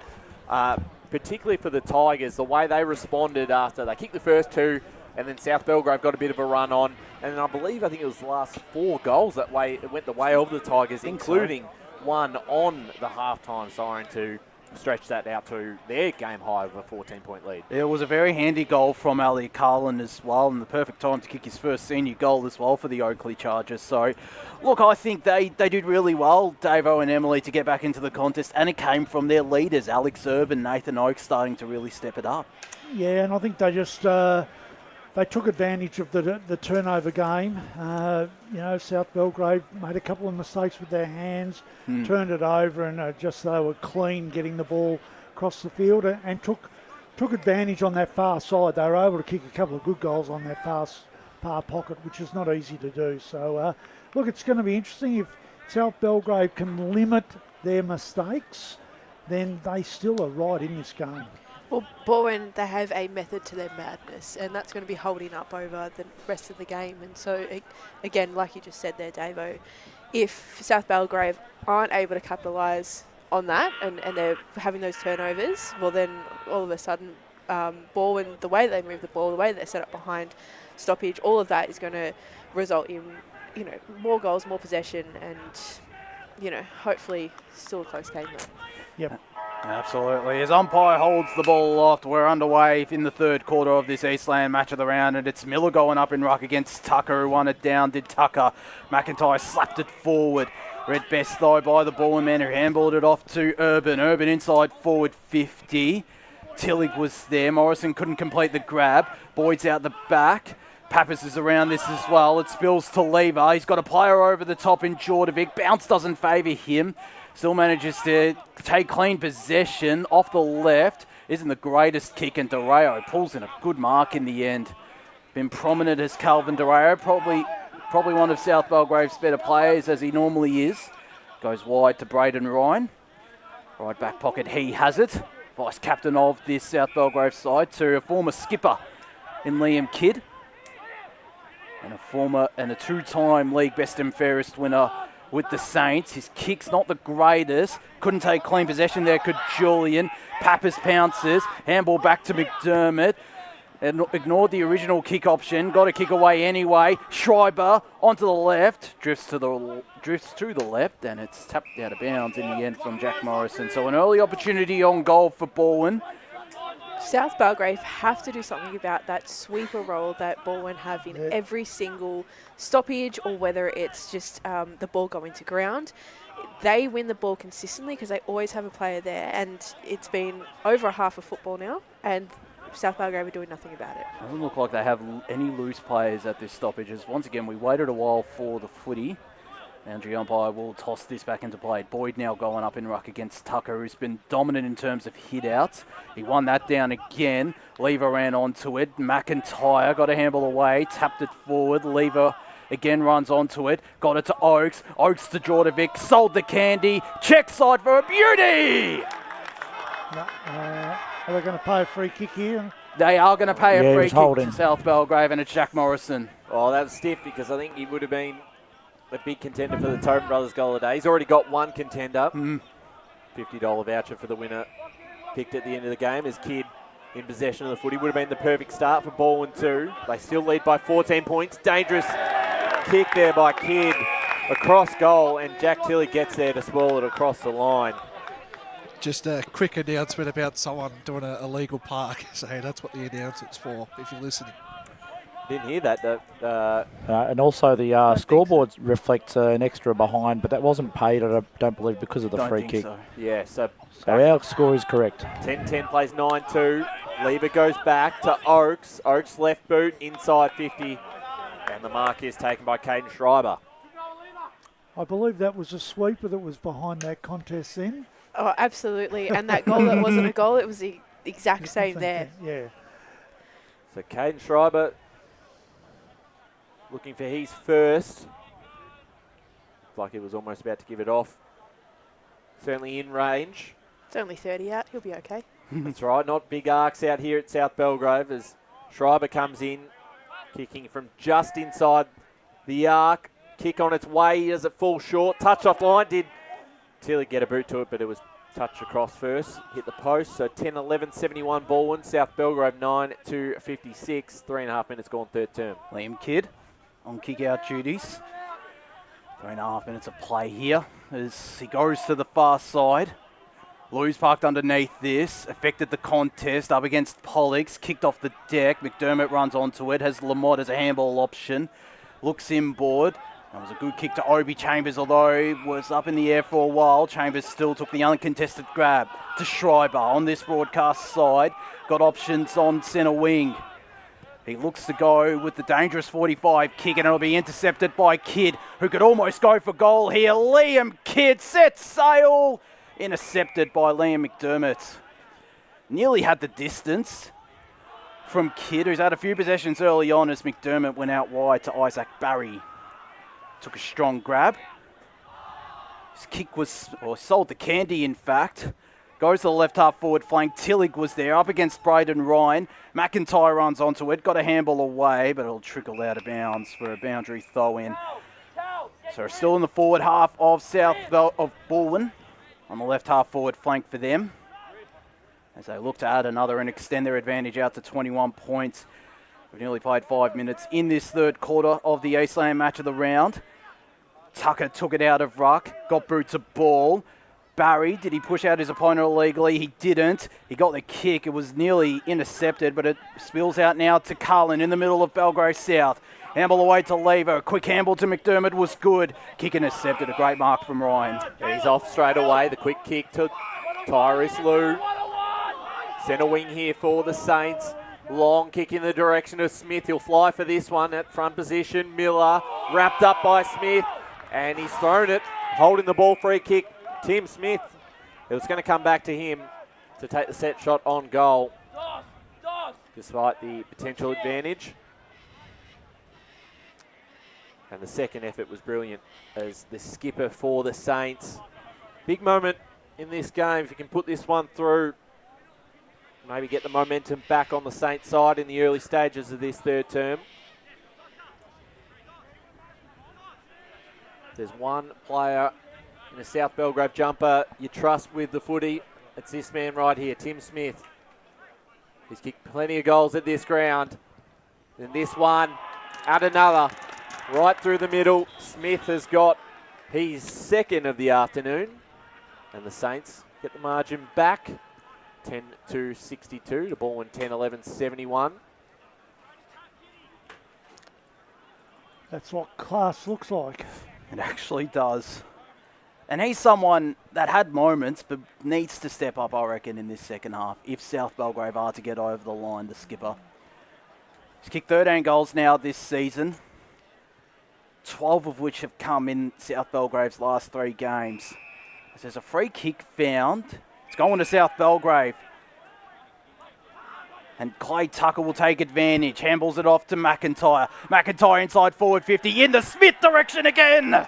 particularly for the Tigers, the way they responded after they kicked the first 2, and then South Belgrave got a bit of a run on. And then I think it was the last 4 goals that way it went the way of the Tigers, including one on the halftime siren to stretch that out to their game high of a 14-point lead. It was a very handy goal from Ali Carlin as well, and the perfect time to kick his first senior goal as well for the Oakley Chargers. So, look, I think they did really well, Davo and Emily, to get back into the contest, and it came from their leaders, Alex Erb and Nathan Oakes, starting to really step it up. Yeah, and I think they just they took advantage of the turnover game. South Belgrave made a couple of mistakes with their hands, turned it over, and they were clean getting the ball across the field and took advantage on that far side. They were able to kick a couple of good goals on that far pocket, which is not easy to do. So, look, it's going to be interesting. If South Belgrave can limit their mistakes, then they still are right in this game. Well, Balwyn, they have a method to their madness, and that's going to be holding up over the rest of the game. And so, again, like you just said there, Davo, if South Belgrave aren't able to capitalise on that and they're having those turnovers, well, then all of a sudden, Balwyn, the way they move the ball, the way they're set up behind stoppage, all of that is going to result in, more goals, more possession, and, hopefully still a close game though. Yep. Absolutely. As umpire holds the ball aloft, we're underway in the third quarter of this Eastland match of the round, and it's Miller going up in ruck against Tucker, who won it down, did Tucker. McIntyre slapped it forward. Read best, though, by the ball man, who handballed it off to Urban. Urban inside forward 50. Tillig was there. Morrison couldn't complete the grab. Boyd's out the back. Pappas is around this as well. It spills to Lever. He's got a player over the top in Jordovic. Bounce doesn't favour him. Still manages to take clean possession off the left. Isn't the greatest kick, and Doreo pulls in a good mark in the end. Been prominent as Calvin Doreo, probably one of South Belgrave's better players as he normally is. Goes wide to Braden Ryan. Right back pocket, he has it. Vice captain of this South Belgrave side to a former skipper in Liam Kidd. And a two-time league best and fairest winner with the Saints. His kick's not the greatest. Couldn't take clean possession there, could Julian. Pappas pounces. Handball back to McDermott. And ignored the original kick option. Got a kick away anyway. Schreiber onto the left. Drifts to the left, and it's tapped out of bounds in the end from Jack Morrison. So an early opportunity on goal for Balwyn. South Belgrave have to do something about that sweeper role that Balwyn have in every single stoppage, or whether it's just the ball going to ground. They win the ball consistently because they always have a player there, and it's been over a half of football now, and South Belgrave are doing nothing about it. Doesn't look like they have any loose players at this stoppage. Once again, we waited a while for the footy. Boundary umpire will toss this back into play. Boyd now going up in ruck against Tucker, who's been dominant in terms of hit-outs. He won that down again. Lever ran onto it. McIntyre got a handball away, tapped it forward. Lever again runs onto it. Got it to Oakes. Oakes to Jordovic. Sold the candy. Check side for a beauty! Are they going to pay a free kick here? They are going to pay a free kick to South Belgrave, and it's Jack Morrison. Oh, that was stiff because I think he would have been the big contender for the Tobin Brothers goal of the day. He's already got one contender. $50 voucher for the winner picked at the end of the game as Kidd in possession of the footy. Would have been the perfect start for Balwyn too. They still lead by 14 points. Dangerous kick there by Kidd across goal, and Jack Tilley gets there to spoil it across the line. Just a quick announcement about someone doing a illegal park. So that's what the announcement's for, if you're listening. Didn't hear that. And also the scoreboard reflects an extra behind, but that wasn't paid, I don't believe, because of the free kick. So. Yeah, so our score is correct. 10-10 plays 9-2. Lever goes back to Oakes. Oakes left boot, inside 50. And the mark is taken by Caden Schreiber. I believe that was a sweeper that was behind that contest then. Oh, absolutely. And that goal that wasn't a goal, it was the exact same there. Yeah. So Caden Schreiber looking for his first. Like he was almost about to give it off. Certainly in range. It's only 30 out. He'll be okay. That's right. Not big arcs out here at South Belgrave as Schreiber comes in, kicking from just inside the arc. Kick on its way. Does it fall short? Touch off line. Did Tilly get a boot to it, but it was touched across first. Hit the post. So 10-11, 71 Balwyn. South Belgrave 9-56. 3.5 minutes gone third term. Liam Kidd on kick-out duties. 3.5 minutes of play here as he goes to the far side. Lou's parked underneath this, affected the contest up against Pollux, kicked off the deck. McDermott runs onto it, has Lamont as a handball option, looks inboard. That was a good kick to Obi Chambers, although he was up in the air for a while. Chambers still took the uncontested grab to Schreiber on this broadcast side. Got options on centre wing. He looks to go with the dangerous 45 kick, and it'll be intercepted by Kidd, who could almost go for goal here. Liam Kidd sets sail. Intercepted by Liam McDermott. Nearly had the distance from Kidd, who's had a few possessions early on as McDermott went out wide to Isaac Barry. Took a strong grab. His kick was, or sold the candy in fact. Goes to the left half forward flank. Tillig was there up against Braden Ryan. McIntyre runs onto it. Got a handball away, but it'll trickle out of bounds for a boundary throw in. So we're still in the forward half of of Balwyn. On the left half forward flank for them, as they look to add another and extend their advantage out to 21 points. We've nearly played 5 minutes in this third quarter of the Eastland match of the round. Tucker took it out of ruck, got boot to ball. Barry, did he push out his opponent illegally? He didn't. He got the kick. It was nearly intercepted, but it spills out now to Cullen in the middle of Belgrave South. Handball away to Lever. A quick handball to McDermott was good. Kick intercepted. A great mark from Ryan. He's off straight away. The quick kick to Tyrese Lou. Centre wing here for the Saints. Long kick in the direction of Smith. He'll fly for this one at front position. Miller wrapped up by Smith, and he's thrown it, holding the ball. Free kick. Tim Smith. It was going to come back to him to take the set shot on goal, despite the potential advantage. And the second effort was brilliant as the skipper for the Saints. Big moment in this game. If you can put this one through, maybe get the momentum back on the Saints side in the early stages of this third term. There's one player in a South Belgrave jumper you trust with the footy. It's this man right here, Tim Smith. He's kicked plenty of goals at this ground. And this one, add another, right through the middle. Smith has got his second of the afternoon. And the Saints get the margin back. 10-62 to Balwyn 10-11-71. That's what class looks like. It actually does. And he's someone that had moments, but needs to step up, I reckon, in this second half, if South Belgrave are to get over the line, the skipper. He's kicked 13 goals now this season, 12 of which have come in South Belgrave's last 3 games. There's a free kick found. It's going to South Belgrave. And Clay Tucker will take advantage. Handballs it off to McIntyre. McIntyre inside forward 50 in the Smith direction again.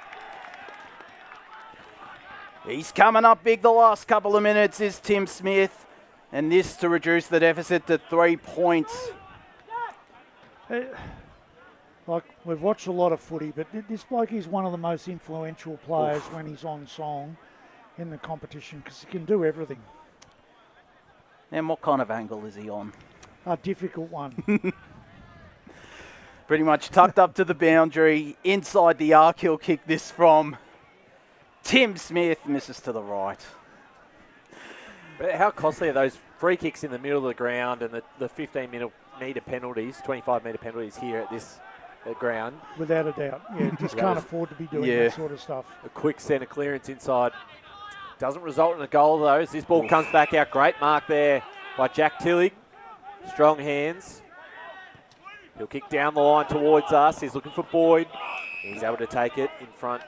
He's coming up big the last couple of minutes is Tim Smith. And this to reduce the deficit to 3 points. Like, we've watched a lot of footy, but this bloke is one of the most influential players when he's on song in the competition because he can do everything. And what kind of angle is he on? A difficult one. Pretty much tucked up to the boundary, inside the arc. He'll kick this from Tim Smith, misses to the right. But how costly are those free kicks in the middle of the ground and the 15-metre penalties, 25-metre penalties here at this ground? Without a doubt. Yeah, just can't afford to be doing that sort of stuff. A quick centre clearance inside. Doesn't result in a goal, though, as this ball comes back out. Great mark there by Jack Tillig. Strong hands. He'll kick down the line towards us. He's looking for Boyd. He's able to take it in front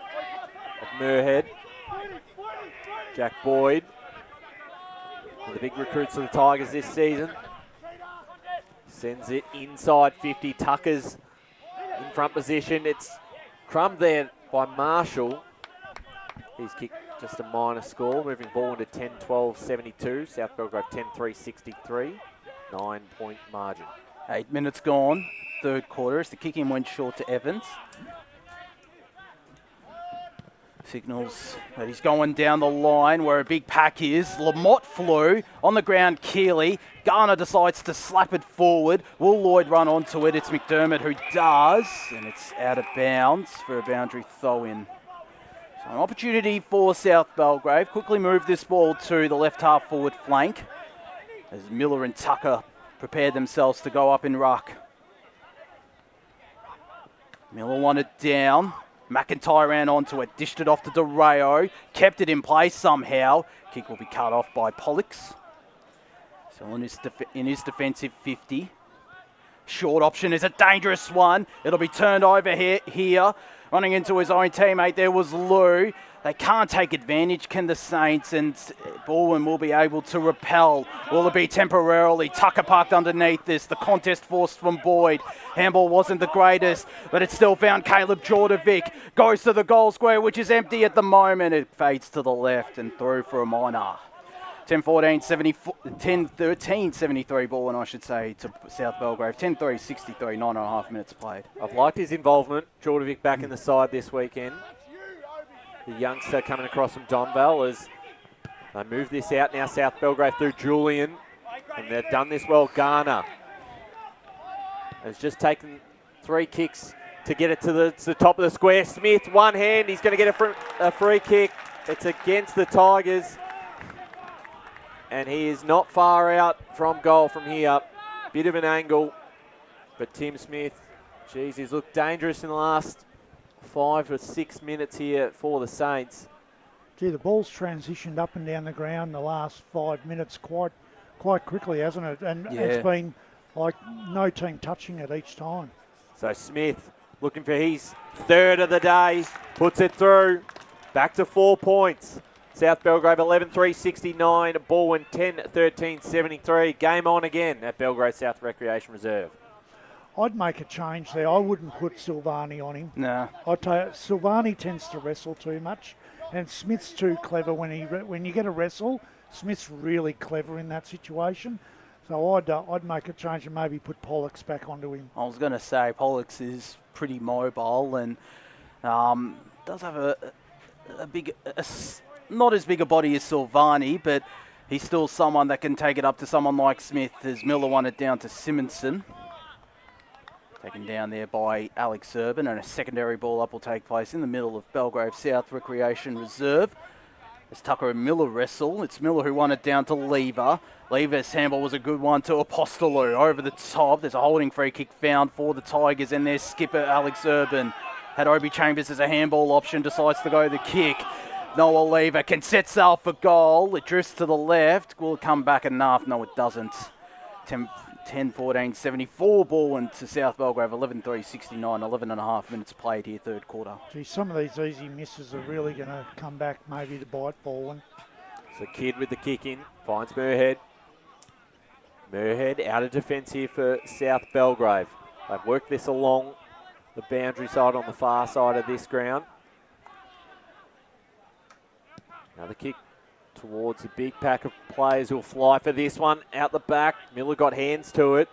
of Muirhead. Jack Boyd. One of the big recruits of the Tigers this season. Sends it inside 50. Tucker's in front position. It's crumbed there by Marshall. He's kicked just a minor score, moving ball into 10-12-72. South Belgrave 10-3-63. 9-point margin. 8 minutes gone, third quarter, as the kick-in went short to Evans. Signals that he's going down the line where a big pack is. Lamott flew on the ground. Keeley. Garner decides to slap it forward. Will Lloyd run onto it? It's McDermott who does, and it's out of bounds for a boundary throw-in. So an opportunity for South Belgrave. Quickly move this ball to the left half forward flank as Miller and Tucker prepare themselves to go up in ruck. Miller wanted down. McIntyre ran onto it, dished it off to DeRayo, kept it in place somehow. Kick will be cut off by Pollux. So in his defensive 50. Short option is a dangerous one. It'll be turned over here. Running into his own teammate, there was Lou. They can't take advantage, can the Saints, and Balwyn will be able to repel. Will it be temporarily? Tucker parked underneath this. The contest forced from Boyd. Handball wasn't the greatest, but it still found Caleb Jordovic. Goes to the goal square, which is empty at the moment. It fades to the left and through for a minor. 10-13-73 Balwyn, I should say, to South Belgrave. 10-3-63, 9.5 minutes played. I've liked his involvement. Jordovic back in the side this weekend. The youngster coming across from Donvale as they move this out now. South Belgrave through Julian. And they've done this well. Garner has just taken 3 kicks to get it to the top of the square. Smith, one hand. He's going to get a free kick. It's against the Tigers. And he is not far out from goal from here. Bit of an angle. But Tim Smith, geez, he's looked dangerous in the last 5 or 6 minutes here for the Saints. Gee, the ball's transitioned up and down the ground the last 5 minutes quite quickly, hasn't it? And it's been like no team touching it each time. So Smith looking for his third of the day, puts it through, back to 4 points. South Belgrave 11-3-69, Balwyn 10-13-73. Game on again at Belgrave South Recreation Reserve. I'd make a change there. I wouldn't put Silvani on him. Nah. I'd tell you, Silvani tends to wrestle too much, and Smith's too clever when you get a wrestle. Smith's really clever in that situation. So I'd make a change and maybe put Pollux back onto him. I was going to say Pollux is pretty mobile and does have a big, not as big a body as Silvani, but he's still someone that can take it up to someone like Smith as Miller won it down to Simonson. Taken down there by Alex Urban, and a secondary ball up will take place in the middle of Belgrave South Recreation Reserve. As Tucker and Miller wrestle, it's Miller who won it down to Lever. Lever's handball was a good one to Apostolou over the top. There's a holding free kick found for the Tigers, and their skipper Alex Urban had Obi Chambers as a handball option, decides to go the kick. Noah Lever can set sail for goal. It drifts to the left. Will it come back enough? No, it doesn't. 10-14-74 Balwyn to South Belgrave, 11-3-69, 11 and a half minutes played here, third quarter. Gee, some of these easy misses are really going to come back maybe to bite Balwyn. So Kidd with the kick in, finds Murhead. Murhead out of defence here for South Belgrave. They've worked this along the boundary side on the far side of this ground. Another kick towards the big pack of players who'll fly for this one. Out the back, Miller got hands to it.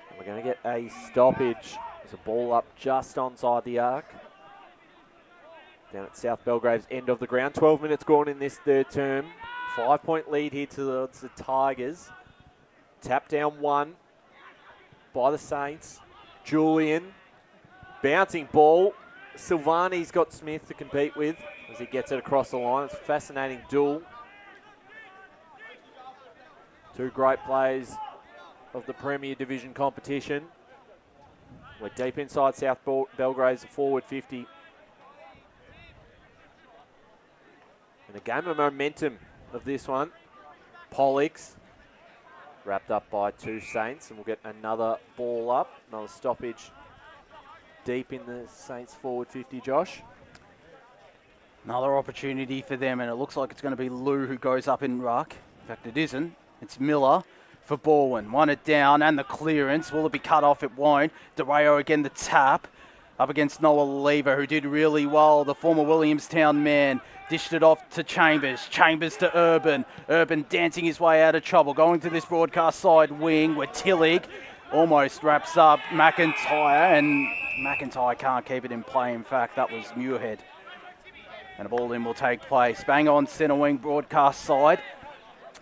And we're going to get a stoppage. There's a ball up just onside the arc. Down at South Belgrave's end of the ground. 12 minutes gone in this third term. 5-point lead here to the Tigers. Tap down one by the Saints. Julian, bouncing ball. Silvani's got Smith to compete with as he gets it across the line. It's a fascinating duel. Two great players of the Premier Division competition. We're deep inside South Belgrave's forward 50. And a game of momentum of this one. Pollux wrapped up by two Saints, and we'll get another ball up, another stoppage deep in the Saints forward 50, Josh. Another opportunity for them, and it looks like it's going to be Lou who goes up in ruck. In fact, it isn't. It's Miller for Balwyn. Won it down, and the clearance. Will it be cut off? It won't. DeRayo again, the tap. Up against Noah Lever, who did really well. The former Williamstown man dished it off to Chambers. Chambers to Urban. Urban dancing his way out of trouble. Going to this broadcast side wing where Tillig almost wraps up McIntyre, and McIntyre can't keep it in play. In fact, that was Muirhead. And a ball in will take place. Bang on centre wing broadcast side.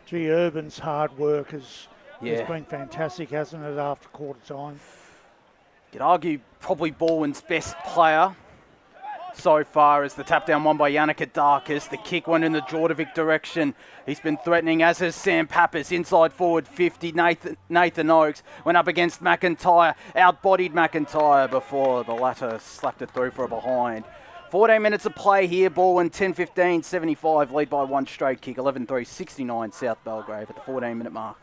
Gee, Urban's hard work has Yeah. been fantastic, hasn't it, after quarter time? You'd argue probably Balwyn's best player so far is the tap down one by Yannick Adarkis. The kick went in the Jordovic direction. He's been threatening, as has Sam Pappas. Inside forward 50, Nathan Oakes went up against McIntyre. Outbodied McIntyre before the latter slapped it through for a behind. 14 minutes of play here. Balwyn 10-15-75, lead by one straight kick. 11-3-69 South Belgrave at the 14-minute mark.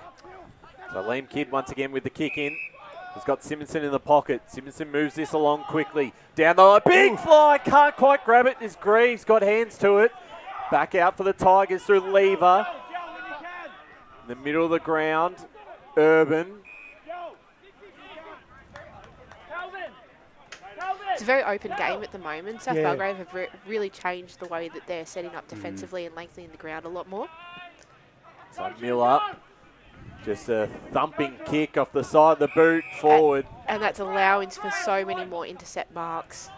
So Liam Kidd once again with the kick in. He's got Simonson in the pocket. Simonson moves this along quickly. Down the line. Big fly. Can't quite grab it. As Greaves got hands to it. Back out for the Tigers through Lever. In the middle of the ground. Urban. It's a very open game at the moment. South Yeah. Belgrave have really changed the way that they're setting up defensively and lengthening the ground a lot more. So Miller. Just a thumping kick off the side of the boot forward. And that's allowing for so many more intercept marks.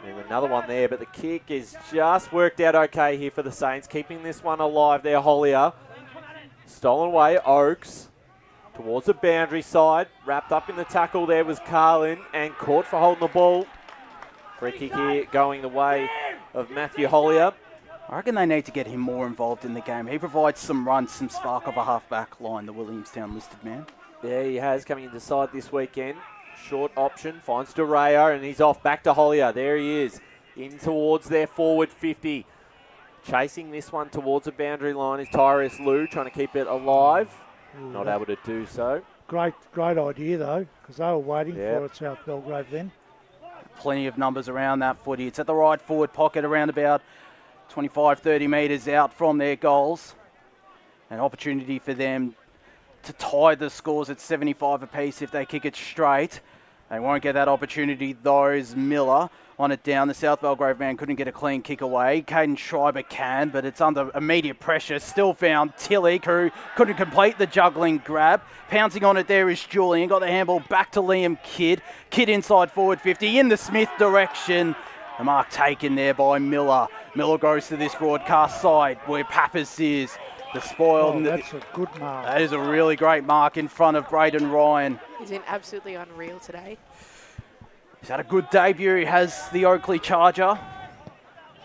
And another one there, but the kick is just worked out okay here for the Saints. Keeping this one alive there, Hollier. Stolen away, Oakes. Towards the boundary side. Wrapped up in the tackle there was Carlin and caught for holding the ball. Free kick here going the way of Matthew Hollier. I reckon they need to get him more involved in the game. He provides some runs, some spark of a half-back line, the Williamstown listed man. Yeah, he has coming into side this weekend. Short option, finds DeRayo, and he's off back to Hollier. There he is, in towards their forward 50. Chasing this one towards the boundary line is Tyrus Lou, trying to keep it alive. not able to do so. Great idea, though, because they were waiting Yep. for it, South Belgrave then. Plenty of numbers around that footy. It's at the right forward pocket, around about 25, 30 metres out from their goals. An opportunity for them to tie the scores at 75 apiece if they kick it straight. They won't get that opportunity, though, as Miller on it down. The South Belgrave man couldn't get a clean kick away. Caden Schreiber can, but it's under immediate pressure. Still found Tillich, who couldn't complete the juggling grab. Pouncing on it there is Julian. Got the handball back to Liam Kidd. Kidd inside forward 50 in the Smith direction. The mark taken there by Miller. Miller goes to this broadcast side where Pappas is. The spoiled. Oh, that's a good mark. That is a really great mark in front of Braden Ryan. He's been absolutely unreal today. He's had a good debut. He has the Oakley Charger.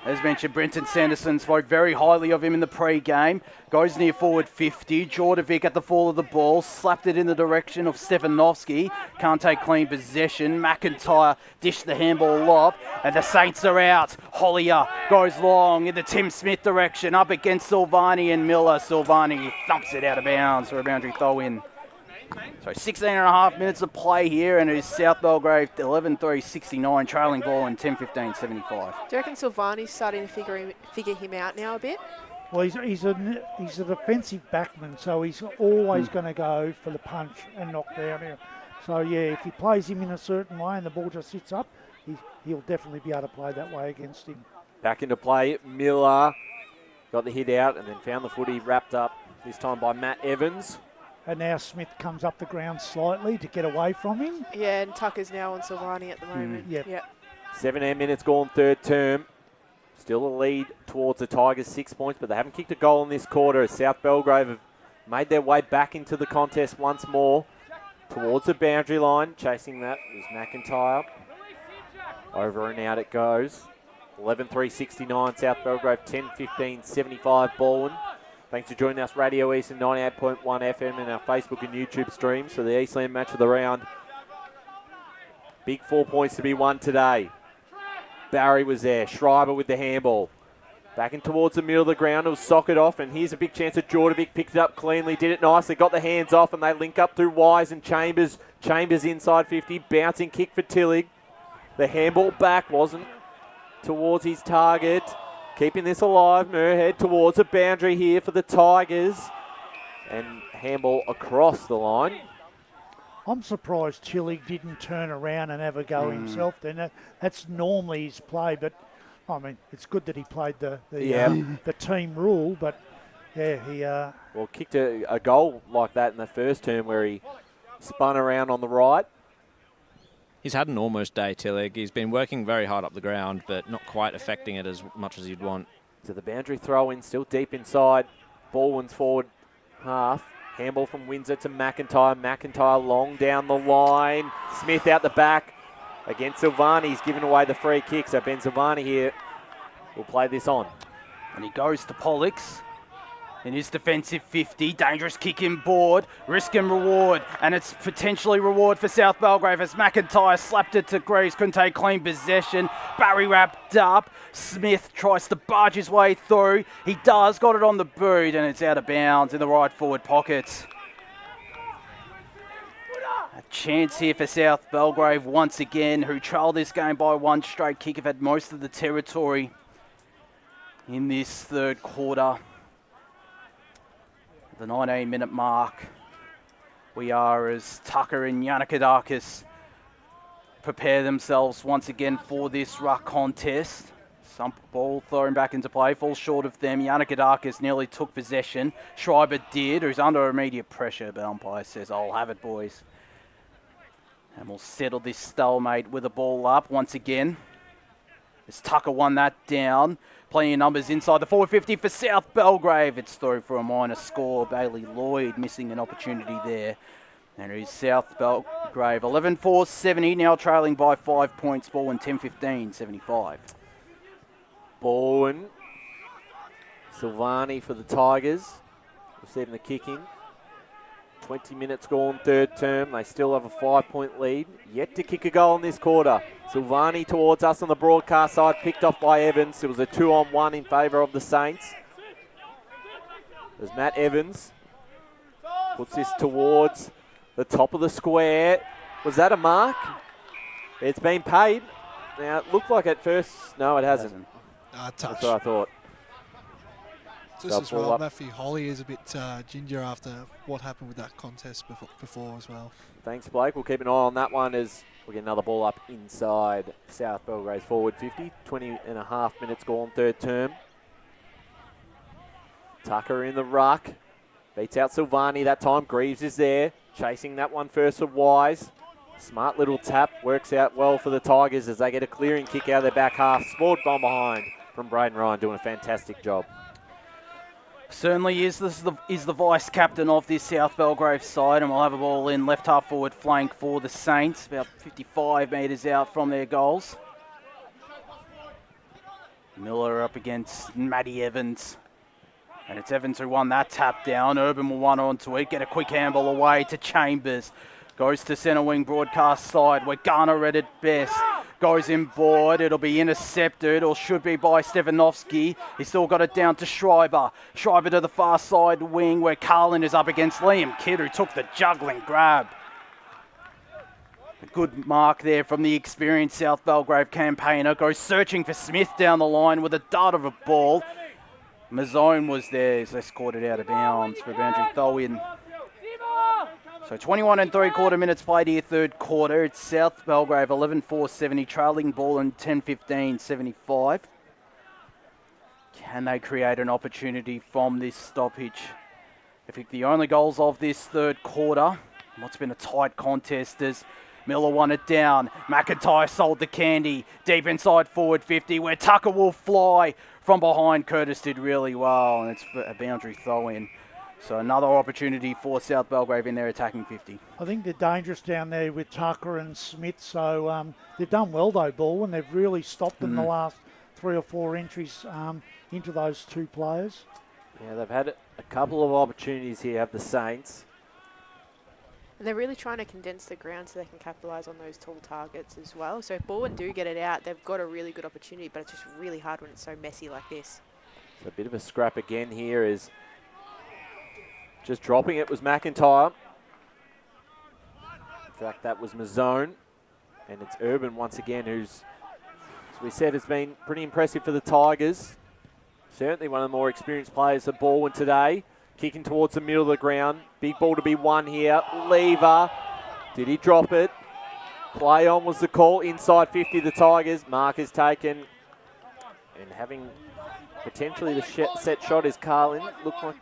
As mentioned, Brenton Sanderson spoke very highly of him in the pre-game. Goes near forward 50. Jordovic at the fall of the ball. Slapped it in the direction of Stefanovski. Can't take clean possession. McIntyre dished the handball off. And the Saints are out. Hollier goes long in the Tim Smith direction. Up against Silvani and Miller. Silvani thumps it out of bounds for a boundary throw-in. So 16 and a half minutes of play here, and it is South Belgrave 11-3-69, trailing ball in 10-15-75. Do you reckon Silvani's starting to figure him out now a bit? Well, he's a defensive backman, so he's always going to go for the punch and knock down here. So, yeah, if he plays him in a certain way and the ball just sits up, he'll definitely be able to play that way against him. Back into play, Miller got the hit out and then found the footy wrapped up, this time by Matt Evans. And now Smith comes up the ground slightly to get away from him. Yeah, and Tucker's now on Silvani at the moment. Yep. 17 minutes gone, third term. Still a lead towards the Tigers, 6 points, but they haven't kicked a goal in this quarter. South Belgrave have made their way back into the contest once more. Towards the boundary line, chasing that is McIntyre. Over and out it goes. 11-3-69, South Belgrave 10-15-75, Balwyn. Thanks for joining us, Radio Eastland 98.1 FM and our Facebook and YouTube streams for the Eastland match of the round. Big 4 points to be won today. Barry was there. Schreiber with the handball. Back in towards the middle of the ground. It was socket off, and here's a big chance that Jordovic picked it up cleanly, did it nicely, got the hands off, and they link up through Wise and Chambers. Chambers inside 50, bouncing kick for Tillich. The handball back wasn't towards his target. Keeping this alive, Muirhead towards the boundary here for the Tigers. And handball across the line. I'm surprised Tillich didn't turn around and have a go himself then. That's normally his play, but I mean, it's good that he played the team rule, but yeah, he... Well, kicked a goal like that in the first term where he spun around on the right. He's had an almost day, Tillich. He's been working very hard up the ground, but not quite affecting it as much as you'd want. To the boundary throw-in, still deep inside. Balwyn's forward half. Handball from Windsor to McIntyre. McIntyre long down the line. Smith out the back against Silvani. He's given away the free kick, so Ben Silvani here will play this on. And he goes to Pollux in his defensive 50. Dangerous kick in board. Risk and reward. And it's potentially reward for South Belgrave as McIntyre slapped it to Greaves. Couldn't take clean possession. Barry wrapped up. Smith tries to barge his way through. He does. Got it on the boot and it's out of bounds in the right forward pocket. A chance here for South Belgrave once again, who trailed this game by one straight kick, have had most of the territory in this third quarter. The 19-minute mark. We are as Tucker and Yannikadakis prepare themselves once again for this ruck contest. Some ball thrown back into play, falls short of them. Yannikadakis nearly took possession. Schreiber did, who's under immediate pressure, but umpire says, I'll have it, boys. And we'll settle this stalemate with a ball up once again. As Tucker won that down. Plenty of numbers inside the 450 for South Belgrave. It's through for a minor score. Bailey Lloyd missing an opportunity there. And it is South Belgrave 11-4-70, now trailing by 5 points. Balwyn 10-15-75. Balwyn. Silvani for the Tigers. Receiving the kick in. 20 minutes gone, third term. They still have a 5-point lead. Yet to kick a goal in this quarter. Silvani towards us on the broadcast side, picked off by Evans. It was a 2-on-1 in favour of the Saints. There's Matt Evans. Puts this towards the top of the square. Was that a mark? It's been paid. Now, it looked like at first. No, it hasn't. Touch. That's what I thought. Just as well, Matthew Holly is a bit ginger after what happened with that contest before as well. Thanks, Blake. We'll keep an eye on that one as we get another ball up inside South Belgrave's forward 50. 20 and a half minutes gone, third term. Tucker in the ruck. Beats out Silvani that time. Greaves is there. Chasing that one first for Wise. Smart little tap. Works out well for the Tigers as they get a clearing kick out of their back half. Spoiled bomb behind from Braden Ryan, doing a fantastic job. Certainly is. This is the vice captain of this South Belgrave side, and we'll have a ball in left half forward flank for the Saints, about 55 metres out from their goals. Miller up against Matty Evans. And it's Evans who won that tap down. Urban will run onto it, get a quick handball away to Chambers. Goes to centre wing broadcast side where Garner read it best. Goes in board. It'll be intercepted, or should be, by Stevanovski. He's still got it down to Schreiber. Schreiber to the far side wing where Carlin is up against Liam Kidd, who took the juggling grab. A good mark there from the experienced South Belgrave campaigner. Goes searching for Smith down the line with a dart of a ball. Mazzone was there as they scored it out of bounds for a boundary throw in. So 21 and 3/4 minutes played here, third quarter. It's South Belgrave 11-4-70, trailing ball in 10-15-75. Can they create an opportunity from this stoppage? I think the only goals of this third quarter, what's been a tight contest, as Miller won it down. McIntyre sold the candy deep inside forward 50, where Tucker will fly from behind. Curtis did really well, and it's a boundary throw in. So another opportunity for South Belgrave in their attacking 50. I think they're dangerous down there with Tucker and Smith. So they've done well, though, Balwyn. They've really stopped them the last 3 or 4 entries into those two players. Yeah, they've had a couple of opportunities here, have the Saints. And they're really trying to condense the ground so they can capitalise on those tall targets as well. So if Balwyn do get it out, they've got a really good opportunity, but it's just really hard when it's so messy like this. So a bit of a scrap again here is just dropping it was McIntyre. In fact, that was Mazzone. And it's Urban once again, who's, as we said, has been pretty impressive for the Tigers. Certainly one of the more experienced players at Balwyn today. Kicking towards the middle of the ground. Big ball to be won here. Lever. Did he drop it? Play on was the call. Inside 50, the Tigers. Mark is taken. And having potentially the set shot is Carlin. Looked like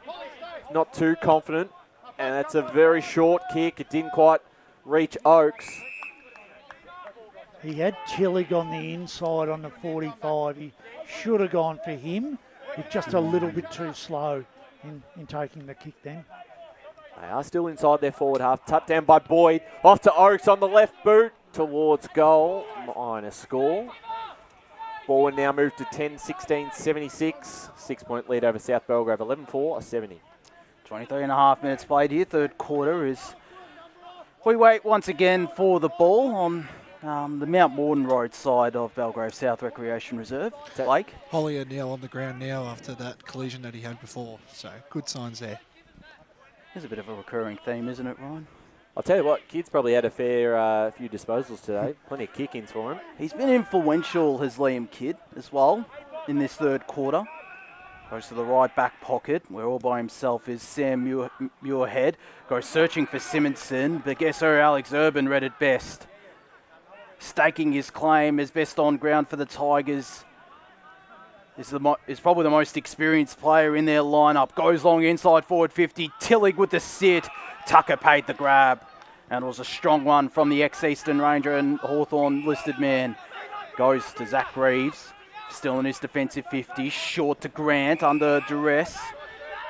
not too confident. And that's a very short kick. It didn't quite reach Oakes. He had Tillich on the inside on the 45. He should have gone for him. He's just a little bit too slow in taking the kick then. They are still inside their forward half. Tucked down by Boyd. Off to Oakes on the left boot. Towards goal. Minor score. Balwyn now moved to 10-16-76. 6-point lead over South Belgrave. 11-4-70. 23 and a half minutes played here. Third quarter is... We wait once again for the ball on the Mount Morden Road side of Belgrave South Recreation Reserve. Blake? Hollier now on the ground now after that collision that he had before. So good signs there. There's a bit of a recurring theme, isn't it, Ryan? I'll tell you what, Kid's probably had a fair few disposals today. Plenty of kick-ins for him. He's been influential, has Liam Kidd, as well, in this third quarter. Goes to the right back pocket, where all by himself is Sam Muirhead. Goes searching for Simonson, but guess who? Alex Urban read it best. Staking his claim as best on ground for the Tigers. Is probably the most experienced player in their lineup. Goes long inside forward 50. Tillich with the sit. Tucker paid the grab. And it was a strong one from the ex-Eastern Ranger and Hawthorn listed man. Goes to Zach Reeves. Still in his defensive 50. Short to Grant under duress.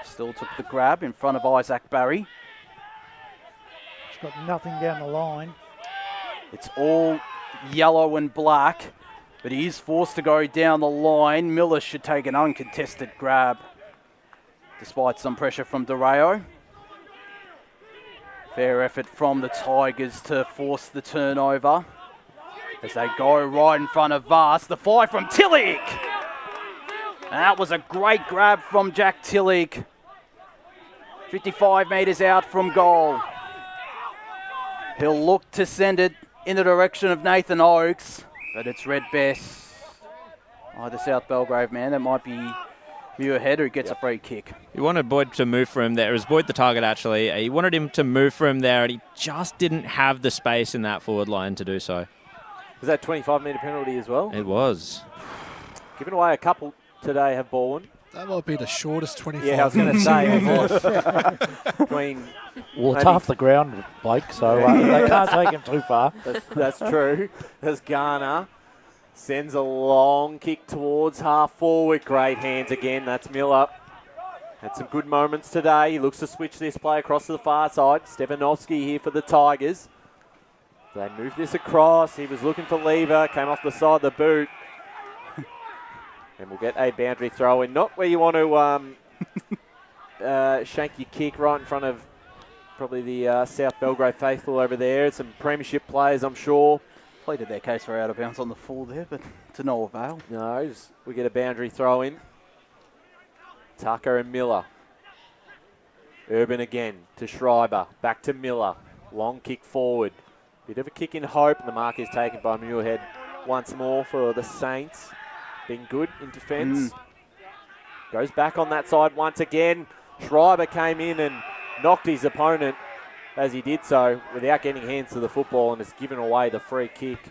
Still took the grab in front of Isaac Barry. He's got nothing down the line. It's all yellow and black, but he is forced to go down the line. Miller should take an uncontested grab, despite some pressure from DeRayo. Fair effort from the Tigers to force the turnover as they go right in front of Vast. The fly from Tillich. And that was a great grab from Jack Tillich. 55 metres out from goal. He'll look to send it in the direction of Nathan Oakes, but it's Red Bess, the South Belgrave man. That might be Muirhead who gets a free kick. He wanted Boyd to move for him there. It was Boyd the target, actually. He wanted him to move for him there, and he just didn't have the space in that forward line to do so. Was that 25-metre penalty as well? It was. Given away a couple today, have Balwyn. That might be the shortest 25. Yeah, I was going to say. Between well, it's half the ground, Blake, so they can't take him too far. That's true. As Garner sends a long kick towards half forward. Great hands again. That's Miller. Had some good moments today. He looks to switch this play across to the far side. Stefanovski here for the Tigers. They move this across. He was looking for Lever. Came off the side of the boot. And we'll get a boundary throw in. Not where you want to shank your kick, right in front of probably the South Belgrave faithful over there. Some premiership players, I'm sure. Pleaded their case for out of bounds on the full there, but to no avail. No, we get a boundary throw in. Tucker and Miller. Urban again to Schreiber. Back to Miller. Long kick forward. Bit of a kick in hope, and the mark is taken by Muirhead once more for the Saints. Being good in defence. Goes back on that side once again. Schreiber came in and knocked his opponent as he did so without getting hands to the football and has given away the free kick.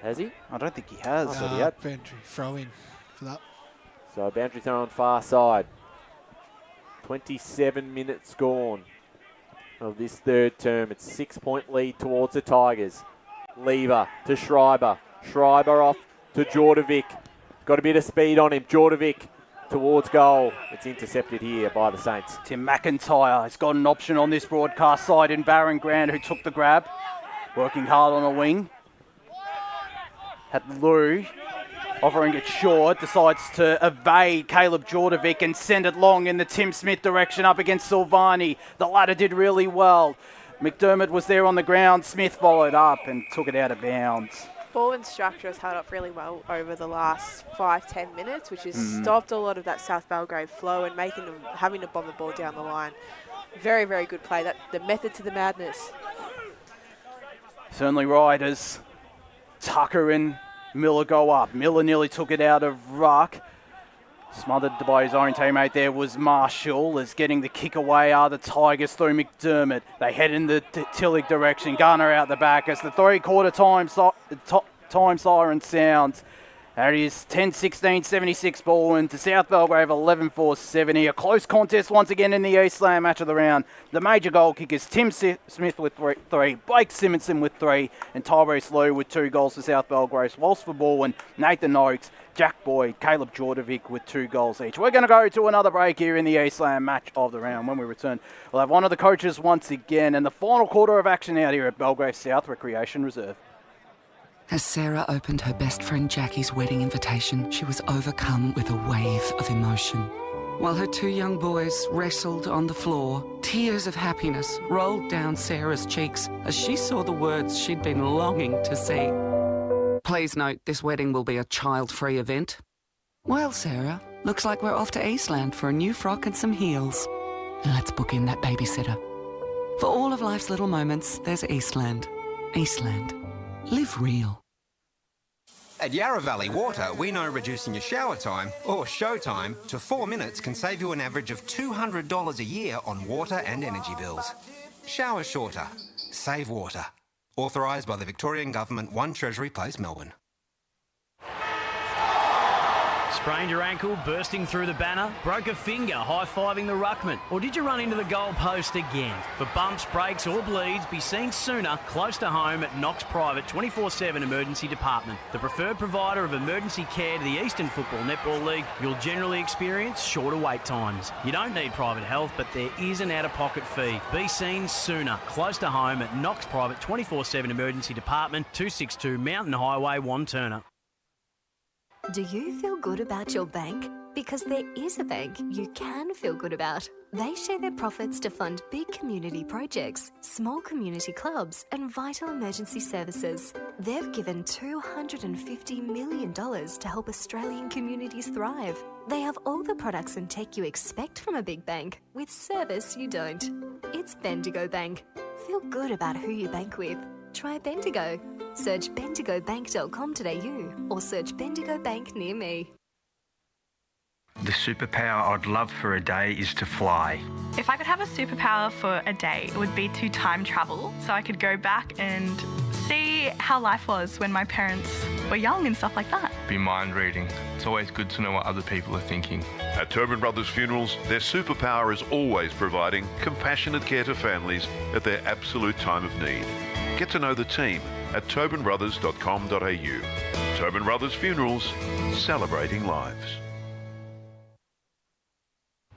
Has he? I don't think he has. Boundary throw in for that. So boundary throw on far side. 27 minutes gone of this third term. It's 6-point lead towards the Tigers. Lever to Schreiber. Schreiber off to Jordovic. Got a bit of speed on him. Jordovic towards goal. It's intercepted here by the Saints. Tim McIntyre has got an option on this broadcast side in Baron Grant, who took the grab. Working hard on the wing. Had Lou offering it short. Decides to evade Caleb Jordovic and send it long in the Tim Smith direction up against Silvani. The latter did really well. McDermott was there on the ground. Smith followed up and took it out of bounds. Balwyn's structure has held up really well over the last 5-10 minutes, which has stopped a lot of that South Belgrave flow and making them having to bomb the ball down the line. Very, very good play. The method to the madness. Certainly right as Tucker and Miller go up. Miller nearly took it out of ruck. Smothered by his own teammate there was Marshall. As getting the kick away are the Tigers through McDermott. They head in the Tillich direction. Garner out the back as the three-quarter time siren sounds. There it is, 10-16, 76 Balwyn to South Belgrave, 11-4, 70. A close contest once again in the Eastland match of the round. The major goal kickers, Tim Smith with three, Blake Simonson with 3, and Tyrese Lowe with 2 goals for South Belgrave. Whilst for Balwyn, Nathan Oakes, Jack Boyd, Caleb Jordovic with 2 goals each. We're going to go to another break here in the Eastland match of the round. When we return, we'll have one of the coaches once again and the final quarter of action out here at Belgrave South Recreation Reserve. As Sarah opened her best friend Jackie's wedding invitation, she was overcome with a wave of emotion. While her 2 young boys wrestled on the floor, tears of happiness rolled down Sarah's cheeks as she saw the words she'd been longing to see. Please note, this wedding will be a child-free event. Well, Sarah, looks like we're off to Eastland for a new frock and some heels. Let's book in that babysitter. For all of life's little moments, there's Eastland. Eastland. Live real. At Yarra Valley Water, we know reducing your shower time, or show time, to 4 minutes can save you an average of $200 a year on water and energy bills. Shower shorter. Save water. Authorised by the Victorian Government, 1 Treasury Place, Melbourne. Sprained your ankle, bursting through the banner? Broke a finger, high-fiving the ruckman? Or did you run into the goal post again? For bumps, breaks or bleeds, be seen sooner, close to home at Knox Private 24/7 Emergency Department. The preferred provider of emergency care to the Eastern Football Netball League, you'll generally experience shorter wait times. You don't need private health, but there is an out-of-pocket fee. Be seen sooner, close to home at Knox Private 24/7 Emergency Department, 262 Mountain Highway, Wanturna. Do you feel good about your bank? Because there is a bank you can feel good about. They share their profits to fund big community projects, small community clubs, and vital emergency services. They've given $250 million to help Australian communities thrive. They have all the products and tech you expect from a big bank, with service you don't. It's Bendigo Bank. Feel good about who you bank with. Try Bendigo. Search bendigobank.com.au or search Bendigo Bank near me. The superpower I'd love for a day is to fly. If I could have a superpower for a day, it would be to time travel so I could go back and see how life was when my parents were young and stuff like that. Be mind reading. It's always good to know what other people are thinking. At Tobin Brothers Funerals, their superpower is always providing compassionate care to families at their absolute time of need. Get to know the team at tobinbrothers.com.au. Tobin Brothers Funerals, celebrating lives.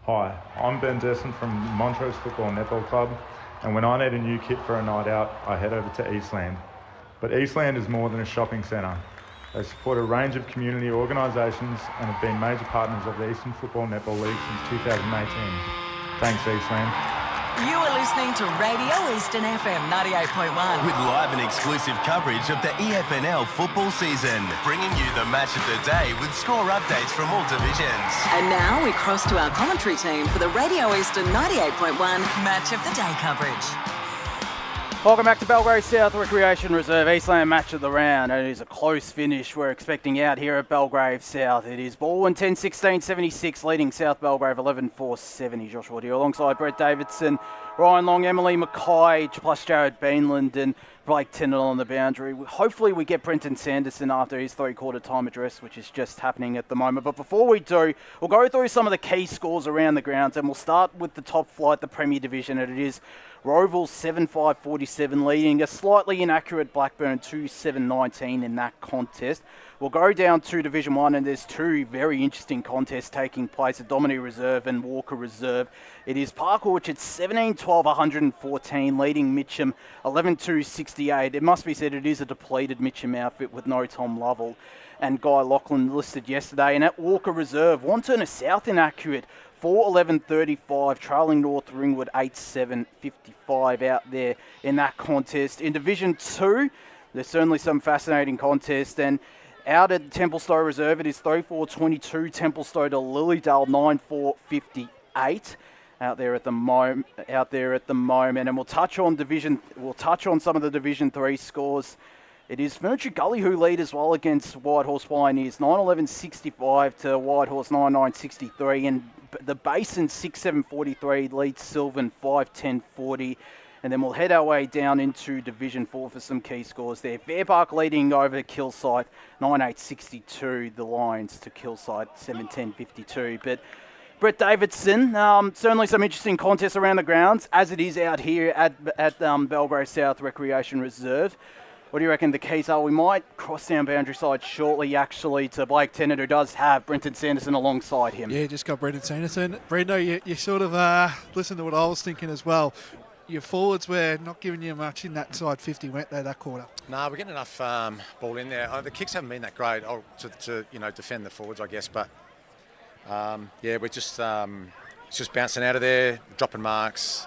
Hi, I'm Ben Desson from Montrose Football Netball Club, and when I need a new kit for a night out, I head over to Eastland. But Eastland is more than a shopping centre. They support a range of community organisations and have been major partners of the Eastern Football Netball League since 2018. Thanks, Eastland. You are listening to Radio Eastern FM 98.1. With live and exclusive coverage of the EFNL football season, bringing you the match of the day with score updates from all divisions. And now we cross to our commentary team for the Radio Eastern 98.1 Match of the Day coverage. Welcome back to Belgrave South Recreation Reserve, Eastland match of the round. It is a close finish we're expecting out here at Belgrave South. It is Balwyn 10-16-76 leading South Belgrave 11-4-70. Josh Wood here alongside Brett Davidson, Ryan Long, Emily Mackay, plus Jared Beanland and Blake Tennant on the boundary. Hopefully we get Brenton Sanderson after his three-quarter time address, which is just happening at the moment. But before we do, we'll go through some of the key scores around the grounds, and we'll start with the top flight, the Premier Division, and it is Roval 7-5-47 leading a slightly inaccurate Blackburn 2-7-19 in that contest. We'll go down to Division 1 and there's two very interesting contests taking place at Domini Reserve and Walker Reserve. It is Park Orchard 17-12-114 leading Mitcham 11-2-68. It must be said it is a depleted Mitcham outfit with no Tom Lovell and Guy Lachlan listed yesterday. And at Walker Reserve, Wanturna South inaccurate 4-11-35, trailing North Ringwood 8-7-55 out there in that contest. In Division 2, there's certainly some fascinating contests, and out at Templestowe Reserve, it is 3-4-22, Templestowe to Lilydale 9-4-58. Out there at the moment, and we'll touch on some of the Division 3 scores. It is Furniture Gully who lead as well against Whitehorse Pioneers, 9-11-65 to Whitehorse 9-9-63, and the Basin 6-7-43 leads Sylvan 5-10-40. And then we'll head our way down into Division 4 for some key scores there. Fair Park leading over Kilsyth 9-8-62, the Lions to Kilsyth 7-10-52. But Brett Davidson, certainly some interesting contests around the grounds, as it is out here at Belgrave South Recreation Reserve. What do you reckon the keys are? We might cross down boundary side shortly, actually, to Blake Tennant, who does have Brenton Sanderson alongside him. Yeah, just got Brenton Sanderson. Brendo, you sort of listen to what I was thinking as well. Your forwards were not giving you much in that side 50, weren't they, that quarter? No, we're getting enough ball in there. The kicks haven't been that great to defend the forwards, I guess. But, we're just it's just bouncing out of there, dropping marks,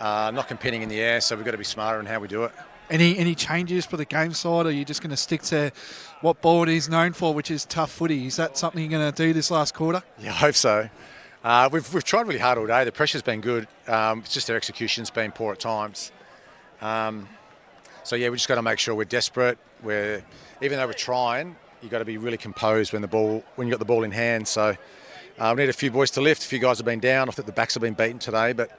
not competing in the air, so we've got to be smarter in how we do it. Any changes for the game side, or are you just going to stick to what Balwyn is known for, which is tough footy? Is that something you're going to do this last quarter? Yeah, I hope so. We've tried really hard all day. The pressure's been good. It's just their execution's been poor at times. We just got to make sure we're desperate. Even though we're trying, you've got to be really composed when you got the ball in hand. So we need a few boys to lift. A few guys have been down. I think the backs have been beaten today, but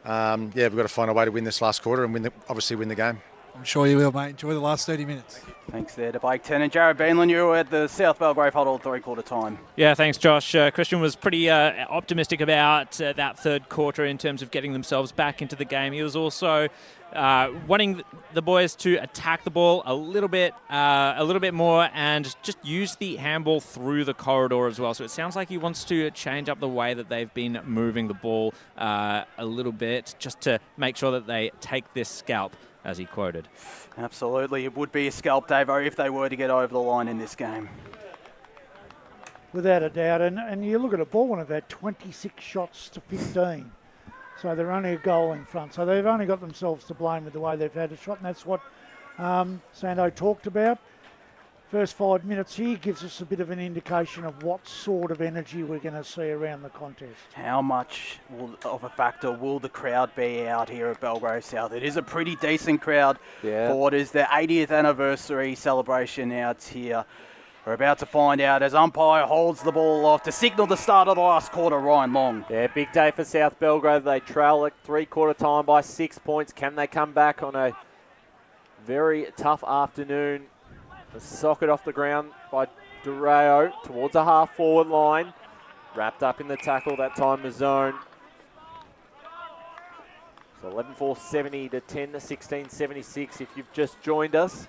we've got to find a way to win this last quarter and obviously win the game. I'm sure you will, mate. Enjoy the last 30 minutes. Thanks there to Blake Tennant. Jared Beanland, you were at the South Belgrave huddle three-quarter time. Yeah, thanks, Josh. Christian was pretty optimistic about that third quarter in terms of getting themselves back into the game. He was also wanting the boys to attack the ball a little bit more and just use the handball through the corridor as well. So it sounds like he wants to change up the way that they've been moving the ball a little bit just to make sure that they take this scalp, as he quoted. Absolutely. It would be a scalp, Davo, if they were to get over the line in this game. Without a doubt. And you look at a ball and have had 26 shots to 15. So they're only a goal in front. So they've only got themselves to blame with the way they've had a shot, and that's what Sando talked about. First 5 minutes here gives us a bit of an indication of what sort of energy we're going to see around the contest. How much of a factor will the crowd be out here at Belgrave South? It is a pretty decent crowd for what is their 80th anniversary celebration out here. We're about to find out as umpire holds the ball off to signal the start of the last quarter. Ryan Long. Yeah, big day for South Belgrave. They trail at three-quarter time by 6 points. Can they come back on a very tough afternoon? A socket off the ground by Durao towards the half-forward line. Wrapped up in the tackle, that time the zone. So 11-4, 70 to 10-16, 76 if you've just joined us.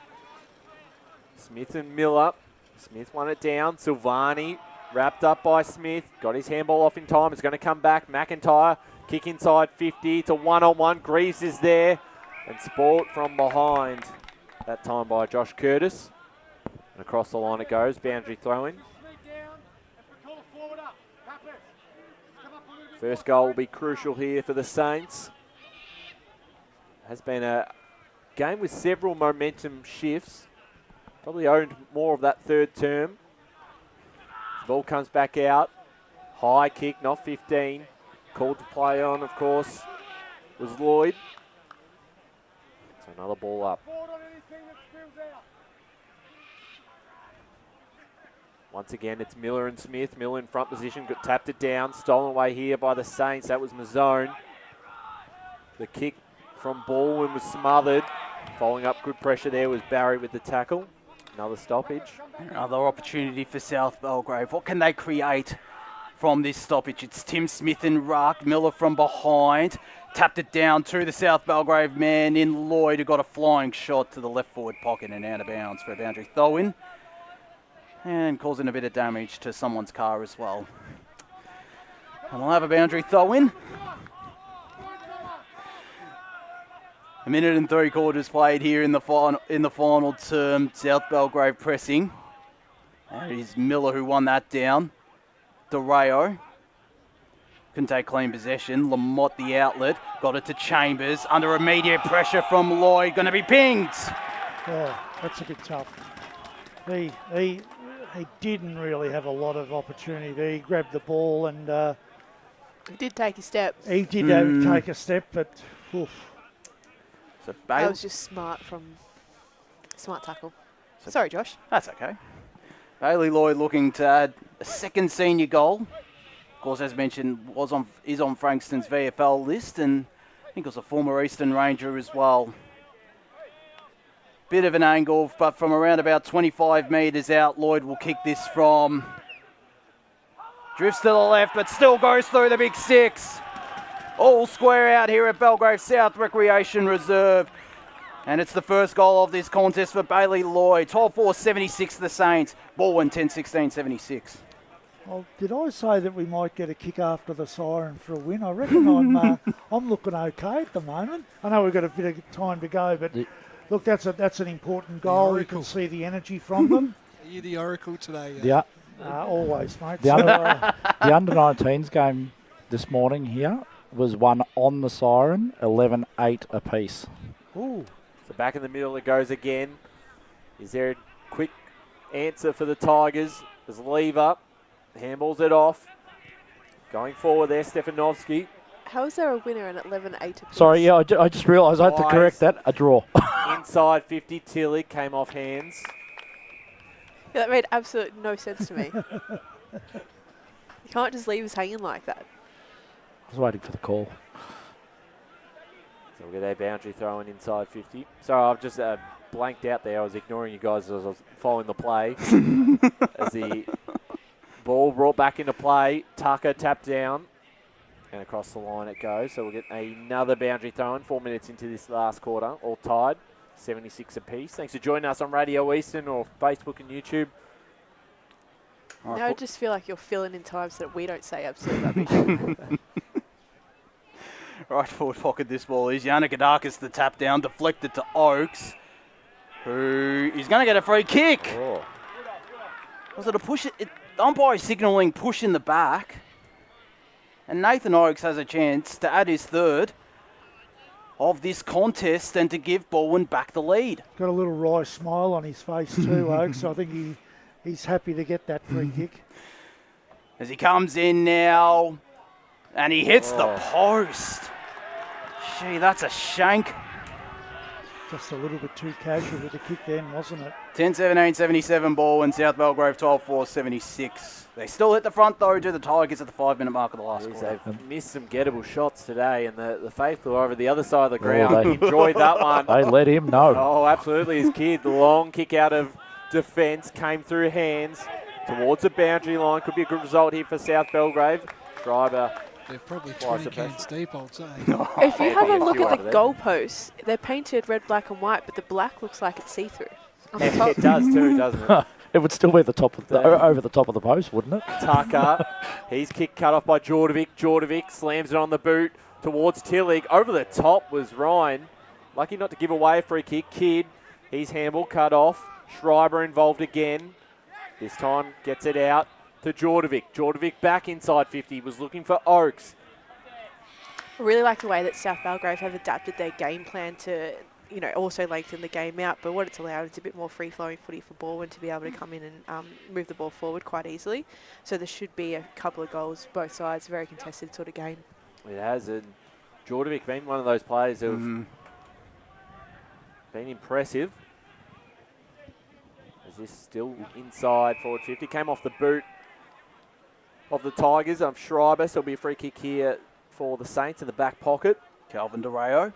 Smith and Miller. Smith won it down. Silvani wrapped up by Smith. Got his handball off in time. It's going to come back. McIntyre kick inside 50 to one-on-one. Greaves is there. And sport from behind. That time by Josh Curtis. And across the line it goes. Boundary throw-in. First goal will be crucial here for the Saints. Has been a game with several momentum shifts. Probably owned more of that third term. The ball comes back out. High kick, not 15. Called to play on, of course, was Lloyd. So another ball up. Once again, it's Miller and Smith. Miller in front position, got tapped it down. Stolen away here by the Saints. That was Mazzone. The kick from Balwyn was smothered. Following up good pressure there was Barry with the tackle. Another stoppage. Another opportunity for South Belgrave. What can they create from this stoppage? It's Tim Smith in ruck. Miller from behind. Tapped it down to the South Belgrave man in Lloyd, who got a flying shot to the left forward pocket and out of bounds for a boundary throw-in. And causing a bit of damage to someone's car as well. And we'll have a boundary throw-in. A minute and 3/4 played here in the final term. South Belgrave pressing. And it is Miller who won that down. Durao couldn't take clean possession. Lamont the outlet. Got it to Chambers. Under immediate pressure from Lloyd. Going to be pinged. Oh, that's a bit tough. He didn't really have a lot of opportunity there. He grabbed the ball and... he did take a step. He did take a step, but... Oof. So that was just smart tackle. Sorry, Josh. That's okay. Bailey Lloyd looking to add a second senior goal. Of course, as mentioned, is on Frankston's VFL list, and I think was a former Eastern Ranger as well. Bit of an angle, but from around about 25 metres out, Lloyd will kick this from. Drifts to the left, but still goes through the big six. All square out here at Belgrave South Recreation Reserve. And it's the first goal of this contest for Bailey Lloyd. 12-4, 76 the Saints. Balwyn 10-16, 76. Well, did I say that we might get a kick after the siren for a win? I reckon I'm looking okay at the moment. I know we've got a bit of time to go, but look, that's an important goal. You can see the energy from them. Are you the Oracle today? Yeah. Always, mate. The under-19s game this morning here was won on the siren, 11-8 apiece. Ooh. So back in the middle it goes again. Is there a quick answer for the Tigers? There's Lever. Handballs it off. Going forward there, Stefanovski. How is there a winner in 11-8? Sorry, yeah, I just realised I had to correct that. A draw. Inside 50, Tilly came off hands. Yeah, that made absolutely no sense to me. You can't just leave us hanging like that. I was waiting for the call. So we'll get a boundary throwing inside 50. Sorry, I've just blanked out there. I was ignoring you guys as I was following the play. As the ball brought back into play, Tucker tapped down. And across the line it goes. So we'll get another boundary throw-in 4 minutes into this last quarter. All tied, 76 apiece. Thanks for joining us on Radio Eastern or Facebook and YouTube. Now I just feel like you're filling in times that we don't say absolute rubbish. Right forward pocket this ball is Yannick the tap down, deflected to Oakes, who is going to get a free kick. Oh. Was it a push? The umpire signalling push in the back. And Nathan Oakes has a chance to add his third of this contest and to give Balwyn back the lead. Got a little wry smile on his face too, Oakes. I think he's happy to get that free kick. As he comes in now, and he hits the post. Gee, that's a shank. Just a little bit too casual with the kick then, wasn't it? 10-17-77 Balwyn, South Belgrave 12-4-76. They still hit the front though to the Tigers at the 5-minute mark of the last quarter. They've missed some gettable shots today, and the faithful over the other side of the ground enjoyed that one. They let him know. Oh, absolutely. His kid, the long kick out of defence, came through hands towards the boundary line. Could be a good result here for South Belgrave. Schreiber. They're probably 20 cans deep, I'd say. If you have a look at the goalposts, they're painted red, black and white, but the black looks like it's see-through. It does too, doesn't it? It would still be the top of over the top of the post, wouldn't it? Tucker, his kick cut off by Jordovic. Jordovic slams it on the boot towards Tillich. Over the top was Ryan. Lucky not to give away a free kick. Kidd, his handball cut off. Schreiber involved again. This time gets it out to Jordovic. Jordovic back inside 50, was looking for Oakes. I really like the way that South Belgrave have adapted their game plan to, also lengthen the game out. But what it's allowed is a bit more free-flowing footy for Balwyn to be able to come in and move the ball forward quite easily. So there should be a couple of goals, both sides, very contested sort of game. It has, and Jordovic been one of those players who've been impressive. Is this still inside forward 50? Came off the boot of the Tigers. Schreiber, so it'll be a free kick here for the Saints in the back pocket. Calvin DeRayo.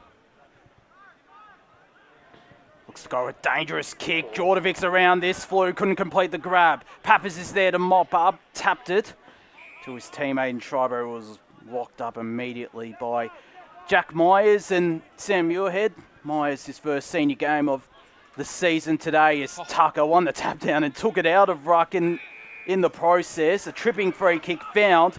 Looks to go a dangerous kick. Jordovic's around this. Flew, couldn't complete the grab. Pappas is there to mop up. Tapped it to his teammate, and Schreiber was locked up immediately by Jack Myers and Sam Muirhead. Myers, his first senior game of the season today, as Tucker won the tap down and took it out of ruck in the process. A tripping free kick found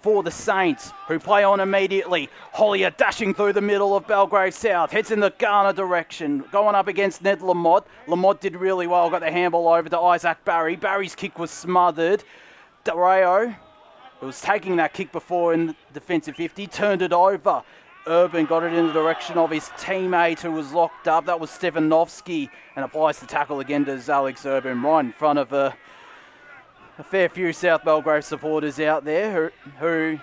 for the Saints, who play on immediately. Hollier dashing through the middle of Belgrave South, heads in the Ghana direction, going up against Ned Lamont. Lamont did really well, got the handball over to Isaac Barry. Barry's kick was smothered. Dareo, who was taking that kick before in the defensive 50, turned it over. Urban got it in the direction of his teammate who was locked up. That was Stefanovski, and applies the tackle again to Alex Urban, right in front of a fair few South Belgrave supporters out there who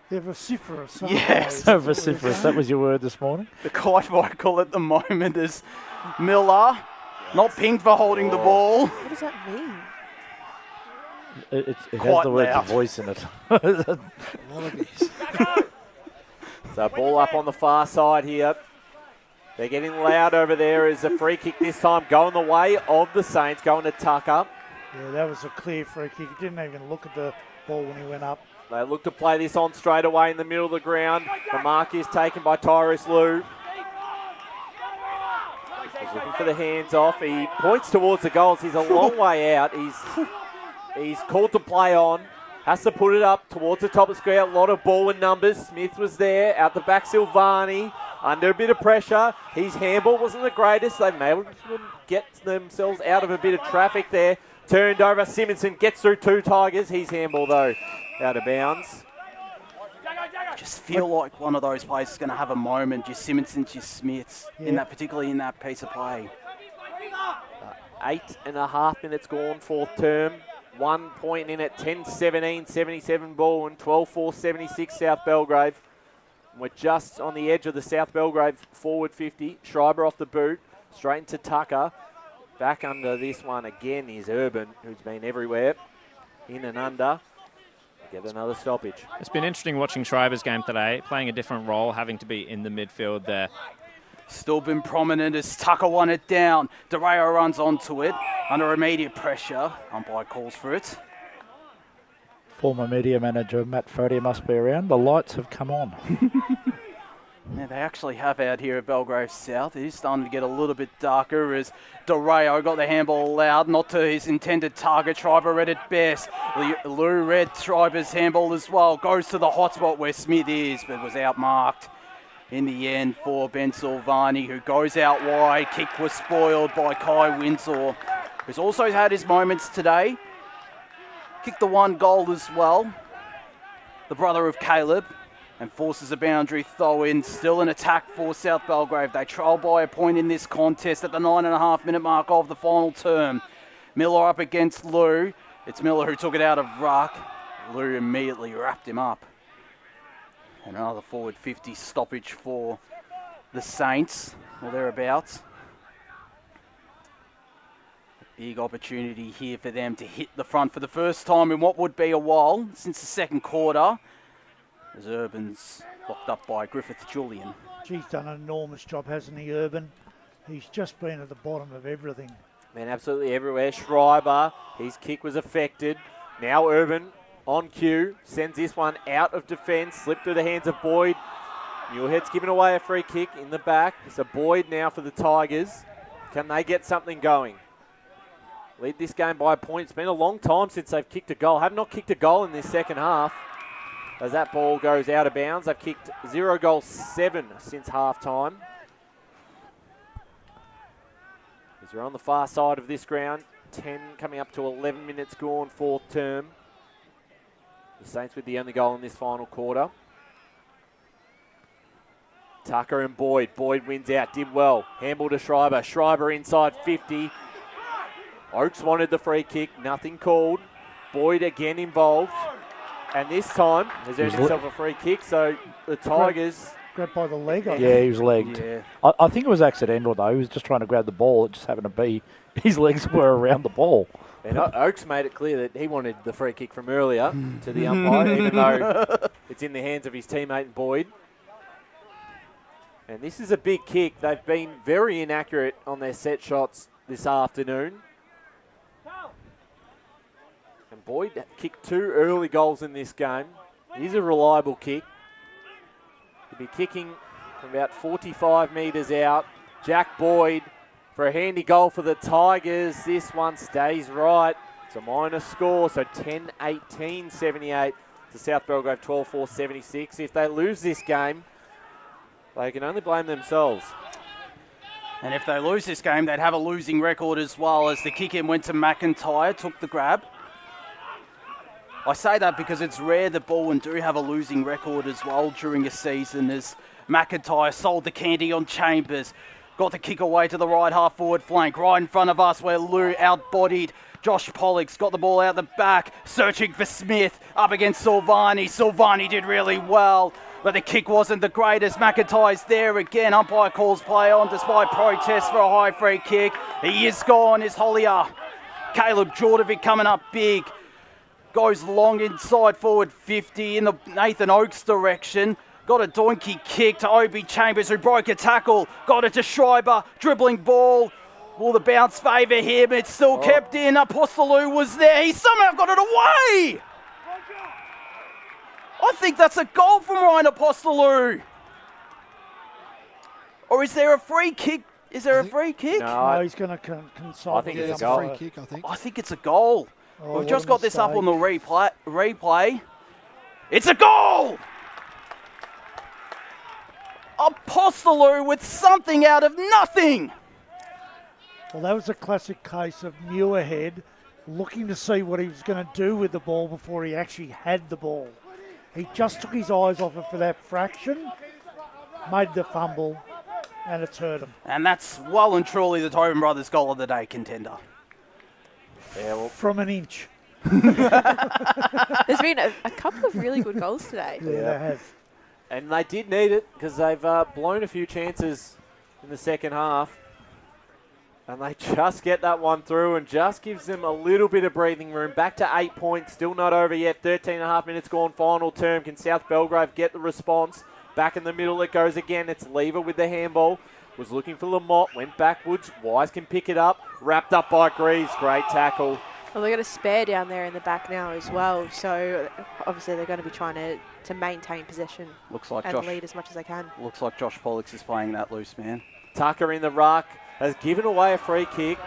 they're vociferous. Yes. Vociferous, that was your word this morning. The quite vocal at the moment is Miller, not pinged for holding the ball. What does that mean? It has the word voice in it. So ball up on the far side here. They're getting loud over there as a free kick this time going the way of the Saints, going to Tucker. Yeah, that was a clear free kick. He didn't even look at the ball when he went up. They look to play this on straight away in the middle of the ground. The mark is taken by Tyrus Liu. He's looking for the hands off. He points towards the goals. He's a long way out. He's called to play on. Has to put it up towards the top of the square. A lot of Balwyn numbers. Smith was there. Out the back, Silvani. Under a bit of pressure. His handball wasn't the greatest. They may get themselves out of a bit of traffic there. Turned over. Simonson gets through two Tigers. His handball, though, out of bounds. Just feel like one of those players is going to have a moment. Just Simonson, just Smiths, particularly in that piece of play. 8.5 minutes gone, fourth term. 1 point in at 10-17-77 Balwyn, 12-4-76 South Belgrave. We're just on the edge of the South Belgrave forward 50. Schreiber off the boot, straight into Tucker. Back under this one again is Urban, who's been everywhere. In and under. Get another stoppage. It's been interesting watching Schreiber's game today, playing a different role, having to be in the midfield there. Still been prominent as Tucker won it down. DeRayo runs onto it under immediate pressure. Umpire calls for it. Former media manager Matt Foddy must be around. The lights have come on. Yeah, they actually have out here at Belgrave South. It is starting to get a little bit darker as DeRayo got the handball allowed, not to his intended target. Schreiber read it best. Lou read Schreiber's handball as well. Goes to the hot spot where Smith is, but was outmarked in the end for Ben Silvani, who goes out wide. Kick was spoiled by Kai Windsor, who's also had his moments today. Kicked the one goal as well. the brother of Caleb, and forces a boundary throw-in. Still an attack for South Belgrave. They trail by a point in this contest at the 9.5-minute mark of the final term. Miller up against Lou. It's Miller who took it out of ruck. Lou immediately wrapped him up. And another forward 50 stoppage for the Saints, or thereabouts. A big opportunity here for them to hit the front for the first time in what would be a while since the second quarter. As Urban's locked up by Griffith Julian. He's done an enormous job, hasn't he, Urban? He's just been at the bottom of everything. Man, absolutely everywhere. Schreiber, his kick was affected. Now Urban on cue, sends this one out of defence, slipped through the hands of Boyd. Muirhead's given away a free kick in the back. It's a Boyd now for the Tigers. Can they get something going? Lead this game by a point. It's been a long time since they've kicked a goal. Have not kicked a goal in this second half. As that ball goes out of bounds, they've kicked 0 goals 7 since half time. As we're on the far side of this ground, 10 coming up to 11 minutes gone, fourth term. The Saints with the only goal in this final quarter. Tucker and Boyd. Boyd wins out, did well. Handball to Schreiber. Schreiber inside 50. Oakes wanted the free kick, nothing called. Boyd again involved. And this time, has earned himself a free kick, so the Tigers... Grabbed by the leg. Yeah, he was legged. Yeah. I think it was accidental, though. He was just trying to grab the ball. It just happened to be his legs were around the ball. And Oakes made it clear that he wanted the free kick from earlier to the umpire, even though it's in the hands of his teammate Boyd. And this is a big kick. They've been very inaccurate on their set shots this afternoon. And Boyd kicked 2 early goals in this game. He's a reliable kick. He'll be kicking from about 45 metres out. Jack Boyd for a handy goal for the Tigers. This one stays right. It's a minor score, so 10-18, 78 to South Belgrave 12-4, 76. If they lose this game, they can only blame themselves. And if they lose this game, they'd have a losing record as well, as the kick-in went to McIntyre, took the grab. I say that because it's rare that Balwyn do have a losing record as well during a season, as McIntyre sold the candy on Chambers. Got the kick away to the right half forward flank, right in front of us where Lou outbodied Josh Pollock's got the ball out the back, searching for Smith, up against Silvani. Silvani did really well, but the kick wasn't the greatest. McIntyre's there again. Umpire calls play on despite protest for a high free kick. He is gone, is Hollier. Caleb Jordovic coming up big. Goes long inside forward 50 in the Nathan Oakes direction. Got a donkey kick to Obi Chambers, who broke a tackle. Got it to Schreiber, dribbling ball. Will the bounce favour him? It's still kept in. Apostolou was there. He somehow got it away. I think that's a goal from Ryan Apostolou. Or is there a free kick? Is there a free kick? No, he's going to consult. I think it's a goal. Free kick, I think. I think it's a goal. We've just got this up on the replay. It's a goal! Apostolou with something out of nothing. Well, that was a classic case of Muirhead looking to see what he was going to do with the ball before he actually had the ball. He just took his eyes off it for that fraction, made the fumble, and it's hurt him. And that's well and truly the Tobin Brothers goal of the day contender. Yeah, well, from an inch. There's been a couple of really good goals today. Yeah, they have. And they did need it because they've blown a few chances in the second half. And they just get that one through and just gives them a little bit of breathing room. Back to 8 points, still not over yet. 13.5 minutes gone, final term. Can South Belgrave get the response? Back in the middle it goes again. It's Lever with the handball. Was looking for Lamont, went backwards. Wise can pick it up. Wrapped up by Greaves. Great tackle. Well, they've got a spare down there in the back now as well. So obviously they're going to be trying to maintain possession and lead as much as they can. Looks like Josh Pollux is playing that loose, man. Tucker in the ruck has given away a free kick.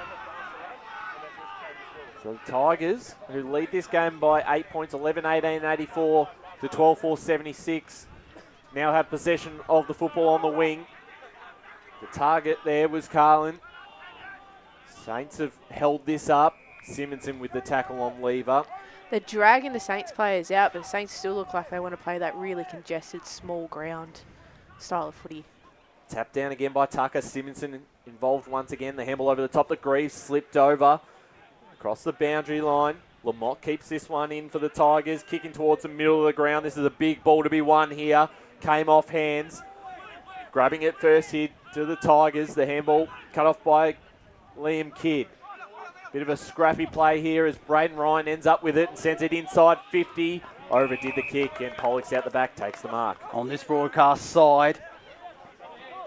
So the Tigers, who lead this game by 8 points, 11-18, 84 to 12-4, 76, now have possession of the football on the wing. The target there was Carlin. Saints have held this up. Simonson with the tackle on Lever. They're dragging the Saints players out, but the Saints still look like they want to play that really congested, small ground style of footy. Tapped down again by Tucker. Simonson involved once again. The handball over the top. The Greaves slipped over. Across the boundary line. Lamont keeps this one in for the Tigers. Kicking towards the middle of the ground. This is a big ball to be won here. Came off hands. Grabbing it first here to the Tigers. The handball cut off by Liam Kidd. Bit of a scrappy play here as Braden Ryan ends up with it and sends it inside 50. Overdid the kick and Pollock's out the back, takes the mark. On this broadcast side,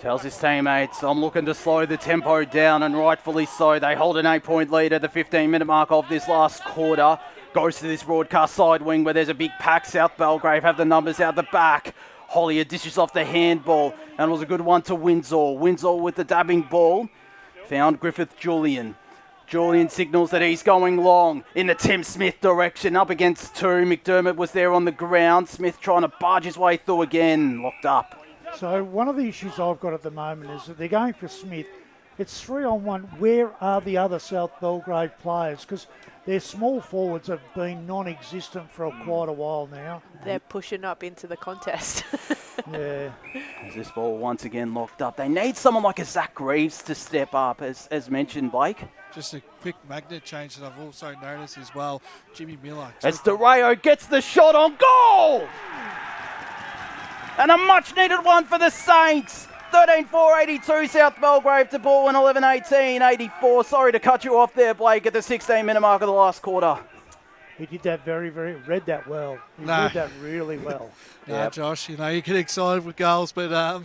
tells his teammates, I'm looking to slow the tempo down, and rightfully so. They hold an 8-point lead at the 15-minute mark of this last quarter. Goes to this broadcast side wing where there's a big pack. South Belgrave have the numbers out the back. Hollier dishes off the handball, and it was a good one to Windsor. Windsor with the dabbing ball. Found Griffith Julian. Julian signals that he's going long in the Tim Smith direction, up against two. McDermott was there on the ground. Smith trying to barge his way through again, locked up. So one of the issues I've got at the moment is that they're going for Smith. It's 3-on-1. Where are the other South Belgrave players? Because their small forwards have been non-existent for quite a while now. They're pushing up into the contest. Yeah. As this ball once again locked up. They need someone like a Zach Greaves to step up, as mentioned, Blake. Just a quick magnet change that I've also noticed as well. Jimmy Miller. As DeRayo gets the shot on goal! And a much-needed one for the Saints. 13-4-82, South Belgrave to Balwyn 11-18-84. Sorry to cut you off there, Blake, at the 16-minute mark of the last quarter. He did that read that well. He read that really well. Josh, you get excited with goals, but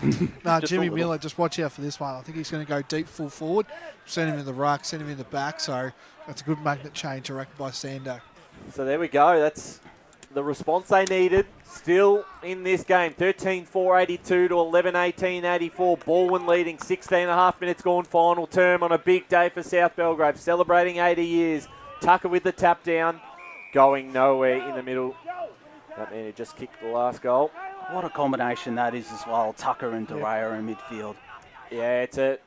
Jimmy Miller, just watch out for this one. I think he's going to go deep full forward, send him in the ruck, send him in the back, so that's a good magnet change, I reckon, by Sando. So there we go. That's the response they needed. Still in this game, 13-4-82 to 11-18-84. Balwyn leading, 16.5 minutes gone, final term on a big day for South Belgrave, celebrating 80 years. Tucker with the tap down. Going nowhere in the middle. That man who just kicked the last goal. What a combination that is as well. Tucker and DeRayo in midfield. Yeah, it's a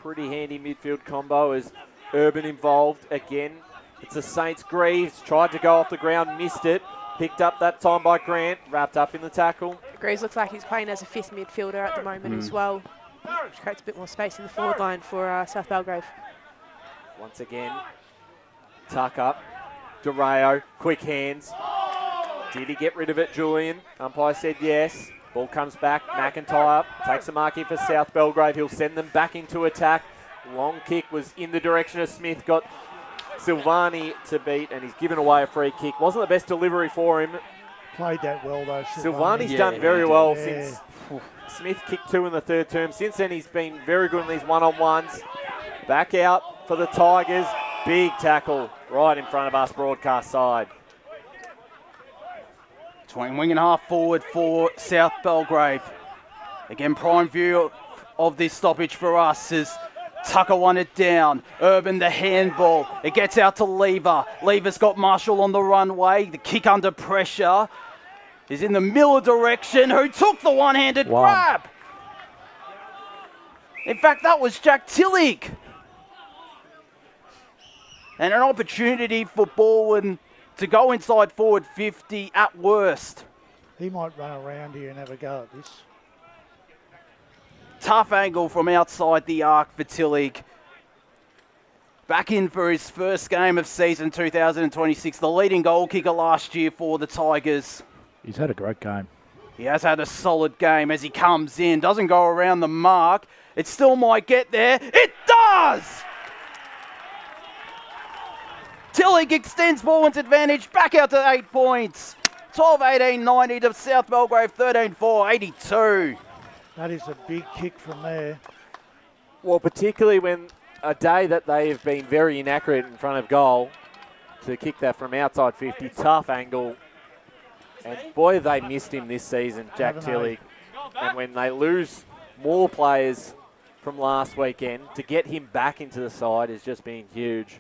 pretty handy midfield combo as Urban involved again. It's the Saints. Greaves tried to go off the ground, missed it. Picked up that time by Grant, wrapped up in the tackle. Greaves looks like he's playing as a fifth midfielder at the moment as well, which creates a bit more space in the forward line for South Belgrave. Once again, Tucker. DeRayo, quick hands. Did he get rid of it, Julian? Umpire said yes. Ball comes back. McIntyre takes a mark here for South Belgrave. He'll send them back into attack. Long kick was in the direction of Smith. Got Silvani to beat, and he's given away a free kick. Wasn't the best delivery for him. Played that well, though. Silvani's done very well since Smith kicked 2 in the third term. Since then, he's been very good in these one-on-ones. Back out for the Tigers. Big tackle right in front of us, broadcast side. Between wing and half forward for South Belgrave. Again, prime view of this stoppage for us as Tucker won it down. Urban the handball. It gets out to Lever. Lever's got Marshall on the runway. The kick under pressure is in the Miller direction, who took the one-handed grab. In fact, that was Jack Tillig. And an opportunity for Balwyn to go inside forward 50 at worst. He might run around here and have a go at this. Tough angle from outside the arc for Tillig. Back in for his first game of season 2026. The leading goal kicker last year for the Tigers. He's had a great game. He has had a solid game as he comes in. Doesn't go around the mark. It still might get there. It does! Tillig extends Balwyn's advantage back out to 8 points. 12-18-90 to South Belgrave, 13-4-82. That is a big kick from there. Well, particularly when a day that they have been very inaccurate in front of goal, to kick that from outside 50, tough angle. And boy, they missed him this season, Jack Tillig. And when they lose more players from last weekend, to get him back into the side has just been huge.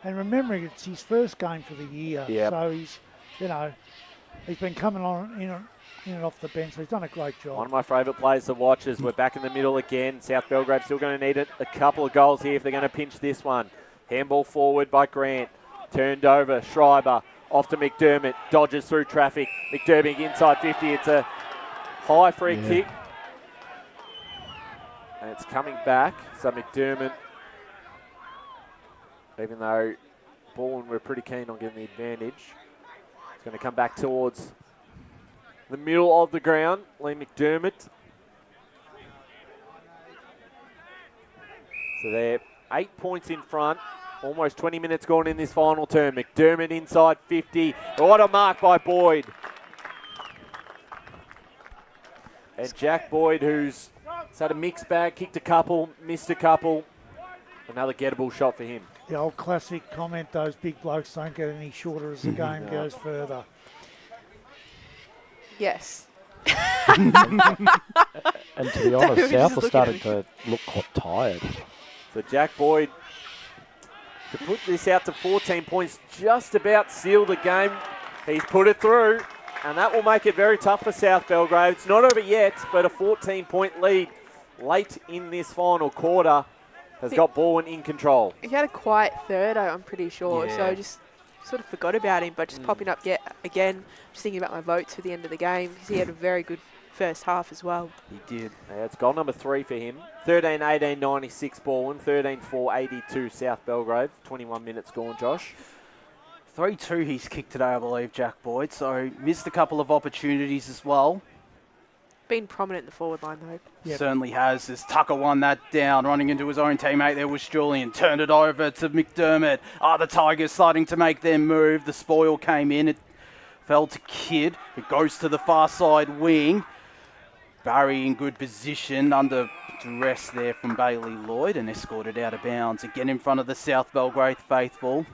And remembering it's his first game for the year, so he's, he's been coming on in and off the bench. So he's done a great job. One of my favourite players to watch as we're back in the middle again. South Belgrave still going to need a couple of goals here if they're going to pinch this one. Handball forward by Grant. Turned over, Schreiber off to McDermott, dodges through traffic. McDermott inside 50, it's a high free kick. And it's coming back, so McDermott, even though Balwyn were pretty keen on getting the advantage, it's going to come back towards the middle of the ground. Lee McDermott. So they're 8 points in front. Almost 20 minutes gone in this final term. McDermott inside 50. What a mark by Boyd. And Jack Boyd, who's had a mixed bag, kicked a couple, missed a couple. Another gettable shot for him. The old classic comment, those big blokes don't get any shorter as the game goes further. Yes. And to be honest, South are starting to look quite tired. So Jack Boyd, to put this out to 14 points, just about seal the game. He's put it through, and that will make it very tough for South Belgrave. It's not over yet, but a 14-point lead late in this final quarter has got Balwyn in control. He had a quiet third, I'm pretty sure, so I just sort of forgot about him, but just popping up yet again, just thinking about my votes for the end of the game, because he had a very good first half as well. He did. Yeah, it's goal number 3 for him. 13-18, 96 Balwyn. 13-4, 82 South Belgrave. 21 minutes gone, Josh. 3-2 he's kicked today, I believe, Jack Boyd. So missed a couple of opportunities as well. Been prominent in the forward line, though. Yep. Certainly has. As Tucker won that down, running into his own teammate there was Julian. Turned it over to McDermott. The Tigers starting to make their move. The spoil came in. It fell to Kidd. It goes to the far side wing. Barry in good position under duress there from Bailey Lloyd and escorted out of bounds. Again in front of the South Belgrave faithful.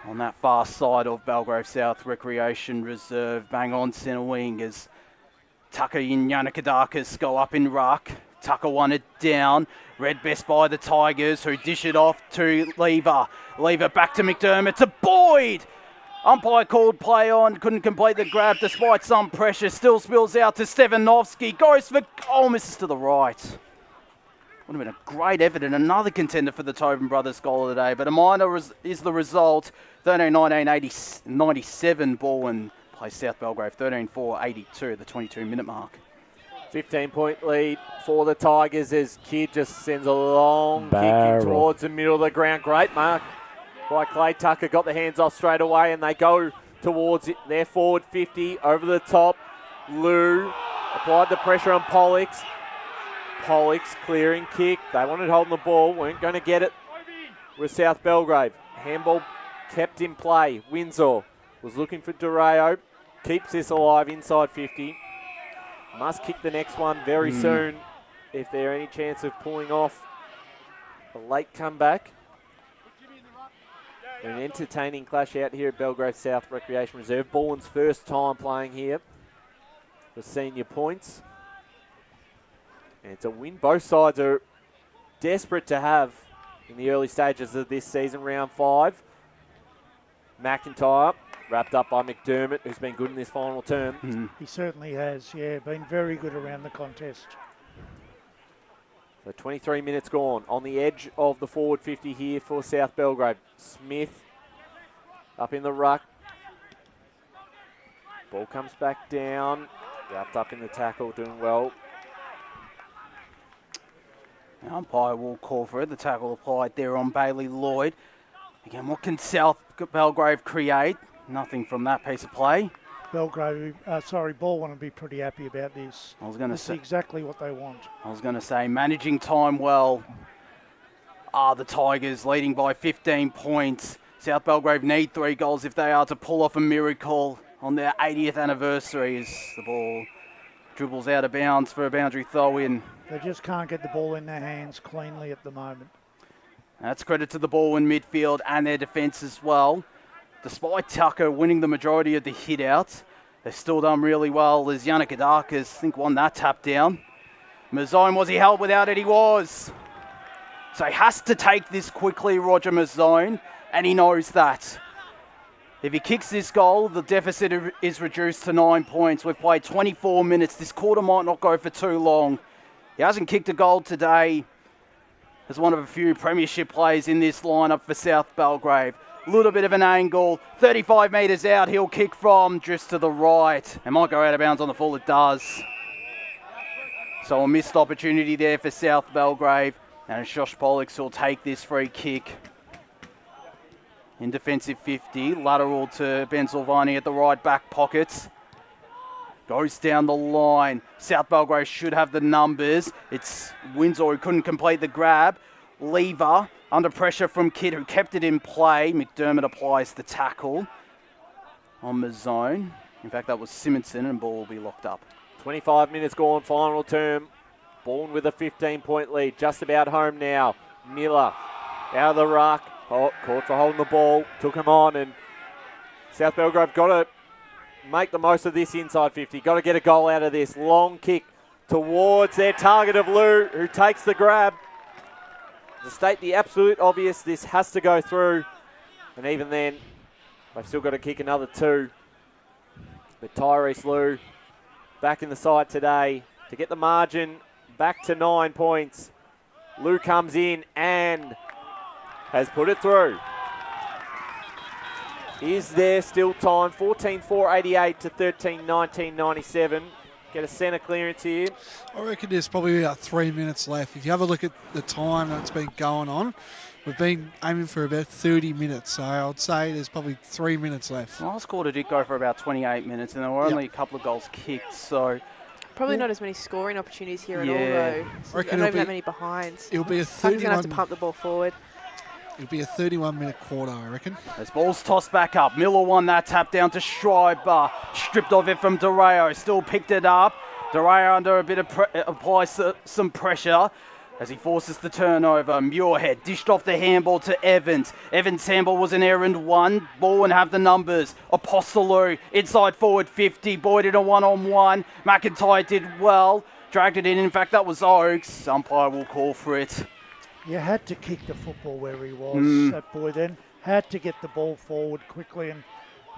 On that far side of Belgrave South Recreation Reserve, bang on centre wing as Tucker and Yannickadakis go up in ruck. Tucker won it down. Read best by the Tigers, who dish it off to Lever. Lever back to McDermott, to Boyd. Umpire called play on, couldn't complete the grab despite some pressure. Still spills out to Stevanovski. Goes for goal, misses to the right. Would have been a great effort and another contender for the Tobin brothers goal of the day. But a minor is the result. 13-19, 97 Balwyn plays South Belgrave. 13-4, 82, the 22-minute mark. 15-point lead for the Tigers as Kidd just sends a long kick towards the middle of the ground. Great mark by Clay Tucker. Got the hands off straight away and they go towards it. Their forward 50 over the top. Lou applied the pressure on Pollux. Pollux clearing kick. They wanted holding the ball. Weren't going to get it with South Belgrave. Handball kept in play. Windsor was looking for Dureo. Keeps this alive inside 50. Must kick the next one very soon if there any chance of pulling off a late comeback. An entertaining clash out here at Belgrave South Recreation Reserve. Balwyn's first time playing here for senior points. And it's a win both sides are desperate to have in the early stages of this season, round 5. McIntyre wrapped up by McDermott, who's been good in this final term. He certainly has, been very good around the contest. So 23 minutes gone. On the edge of the forward 50 here for South Belgrave. Smith up in the ruck. Ball comes back down. Wrapped up in the tackle, doing well. The umpire will call for it. The tackle applied there on Bailey Lloyd. Again, what can South Belgrave create? Nothing from that piece of play. Balwyn will be pretty happy about this. I was going to say exactly what they want. I was going to say managing time well. The Tigers leading by 15 points. South Belgrave need 3 goals if they are to pull off a miracle on their 80th anniversary as the ball dribbles out of bounds for a boundary throw-in. They just can't get the ball in their hands cleanly at the moment. That's credit to the ball in midfield and their defence as well. Despite Tucker winning the majority of the hit-outs, they've still done really well as Yannickadakis, I think, won that tap down. Mazzone, was he held without it? He was. So he has to take this quickly, Roger Mazzone, and he knows that. If he kicks this goal, the deficit is reduced to 9 points. We've played 24 minutes. This quarter might not go for too long. He hasn't kicked a goal today. as one of a few premiership players in this lineup for South Belgrave. A little bit of an angle, 35 metres out, he'll kick from, drifts to the right. It might go out of bounds on the full, it does. So a missed opportunity there for South Belgrave, and Josh Pollux will take this free kick. In defensive 50, lateral to Ben Silvani at the right back pocket. Goes down the line. South Belgrave should have the numbers. It's Windsor who couldn't complete the grab. Lever under pressure from Kidd, who kept it in play. McDermott applies the tackle on the zone. In fact, that was Simonson, and ball will be locked up. 25 minutes gone, final term. Balwyn with a 15-point lead, just about home now. Miller out of the ruck. Oh, caught for holding the ball, took him on, and South Belgrave got to make the most of this inside 50. Got to get a goal out of this. Long kick towards their target of Lou, who takes the grab. To state the absolute obvious, this has to go through. And even then, they've still got to kick another 2. But Tyrese Lou back in the side today to get the margin back to 9 points. Lou comes in and has put it through. Is there still time? 14-4-88 to 13-19-97. Get a centre clearance here. I reckon there's probably about 3 minutes left. If you have a look at the time that's been going on, we've been aiming for about 30 minutes. So I would say there's probably 3 minutes left. Last quarter did go for about 28 minutes, and there were only a couple of goals kicked. So probably not as many scoring opportunities here at all, though. I reckon not even that many behinds. It'll be a Tucker's going to have 31 to pump the ball forward. It'll be a 31-minute quarter, I reckon. As ball's tossed back up. Miller won that tap down to Schreiber. Stripped of it from Doreo. Still picked it up. Doreo under a bit of applies some pressure as he forces the turnover. Muirhead dished off the handball to Evans. Evans' handball was an errand one. Balwyn have the numbers. Apostolou inside forward 50. Boyd in a one-on-one. McIntyre did well. Dragged it in. In fact, that was Oaks. Umpire will call for it. You had to kick the football where he was, that boy then. Had to get the ball forward quickly and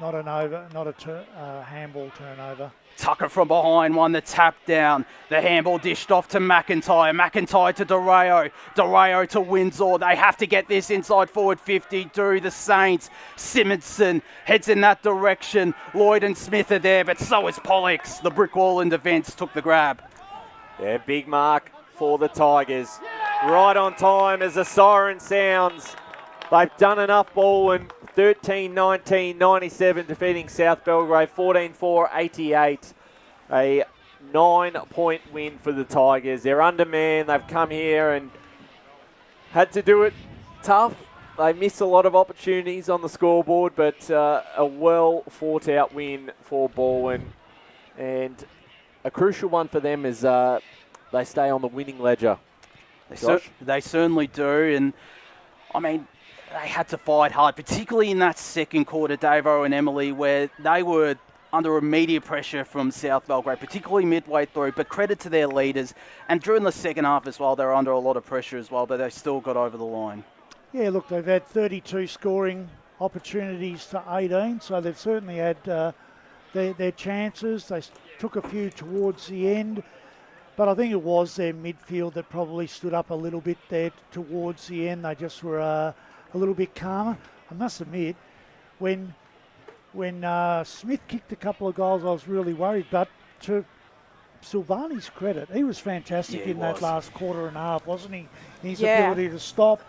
not a handball turnover. Tucker from behind won the tap down. The handball dished off to McIntyre. McIntyre to Doreo. Doreo to Windsor. They have to get this inside forward 50. Do the Saints. Simonson heads in that direction. Lloyd and Smith are there, but so is Pollux. The brick wall in defence took the grab. Yeah, big mark for the Tigers. Right on time as the siren sounds. They've done enough, Balwyn. 13-19-97 defeating South Belgrave. 14-4-88. A 9-point win for the Tigers. They're undermanned. They've come here and had to do it tough. They missed a lot of opportunities on the scoreboard, but a well fought out win for Balwyn. And a crucial one for them is they stay on the winning ledger. They certainly do, and I mean, they had to fight hard, particularly in that second quarter, Davo and Emily, where they were under immediate pressure from South Belgrave, particularly midway through, but credit to their leaders. And during the second half as well, they were under a lot of pressure as well, but they still got over the line. Yeah, look, they've had 32 scoring opportunities to 18, so they've certainly had their chances. They took a few towards the end. But I think it was their midfield that probably stood up a little bit there towards the end. They just were a little bit calmer. I must admit, when Smith kicked a couple of goals, I was really worried. But to Silvani's credit, he was fantastic in that last quarter and a half, wasn't he? His ability to stop,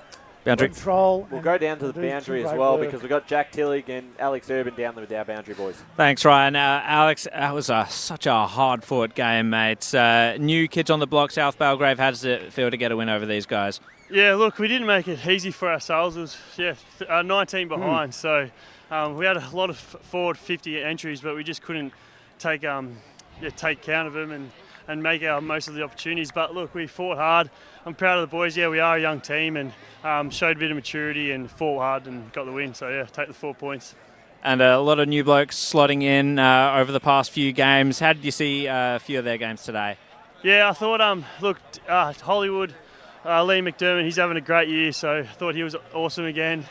boundary control. We'll go down to the boundary as well because we've got Jack Tillig and Alex Urban down there with our boundary boys. Thanks, Ryan. Alex, that was such a hard-fought game, mate. New kids on the block, South Belgrave. How does it feel to get a win over these guys? Yeah, look, we didn't make it easy for ourselves. It was 19 behind, so we had a lot of forward 50 entries, but we just couldn't take count of them and make our most of the opportunities. But look, we fought hard. I'm proud of the boys. Yeah, we are a young team and showed a bit of maturity and fought hard and got the win. So yeah, take the 4 points. And a lot of new blokes slotting in over the past few games. How did you see a few of their games today? Yeah, I thought, Hollywood, Lee McDermott, he's having a great year, so I thought he was awesome again.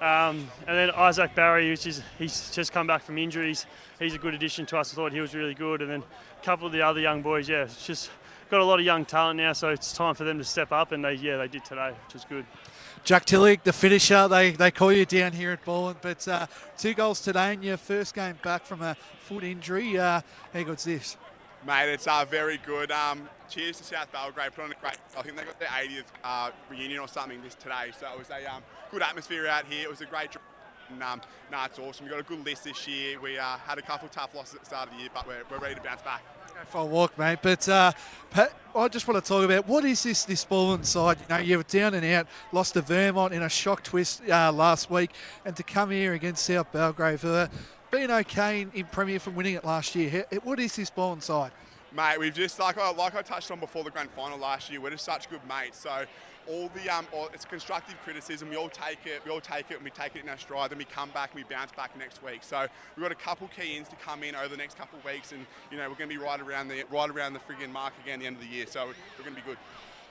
And then Isaac Barry, he's just come back from injuries. He's a good addition to us. I thought he was really good. And then a couple of the other young boys, it's just got a lot of young talent now, so it's time for them to step up, and they did today, which was good. Jack Tillich, the finisher, they call you down here at Balwyn, but 2 goals today in your first game back from a foot injury. How good's this? Mate, it's very good. Cheers to South Belgrave. Put on a great. I think they got their 80th reunion or something today, so it was a good atmosphere out here. It was a great trip. And, it's awesome. We got a good list this year. We had a couple of tough losses at the start of the year, but we're ready to bounce back. Go for a walk, mate. But Pat, I just want to talk about what is this Balwyn side? You were down and out, lost to Vermont in a shock twist last week, and to come here against South Belgrave, being okay in Premier from winning it last year. What is this Balwyn side? Mate, we've just like I touched on before the grand final last year. We're just such good mates. So all the it's constructive criticism. We all take it, and we take it in our stride. Then we come back and we bounce back next week. So we've got a couple key ins to come in over the next couple of weeks, and we're going to be right around the friggin' mark again at the end of the year. So we're going to be good.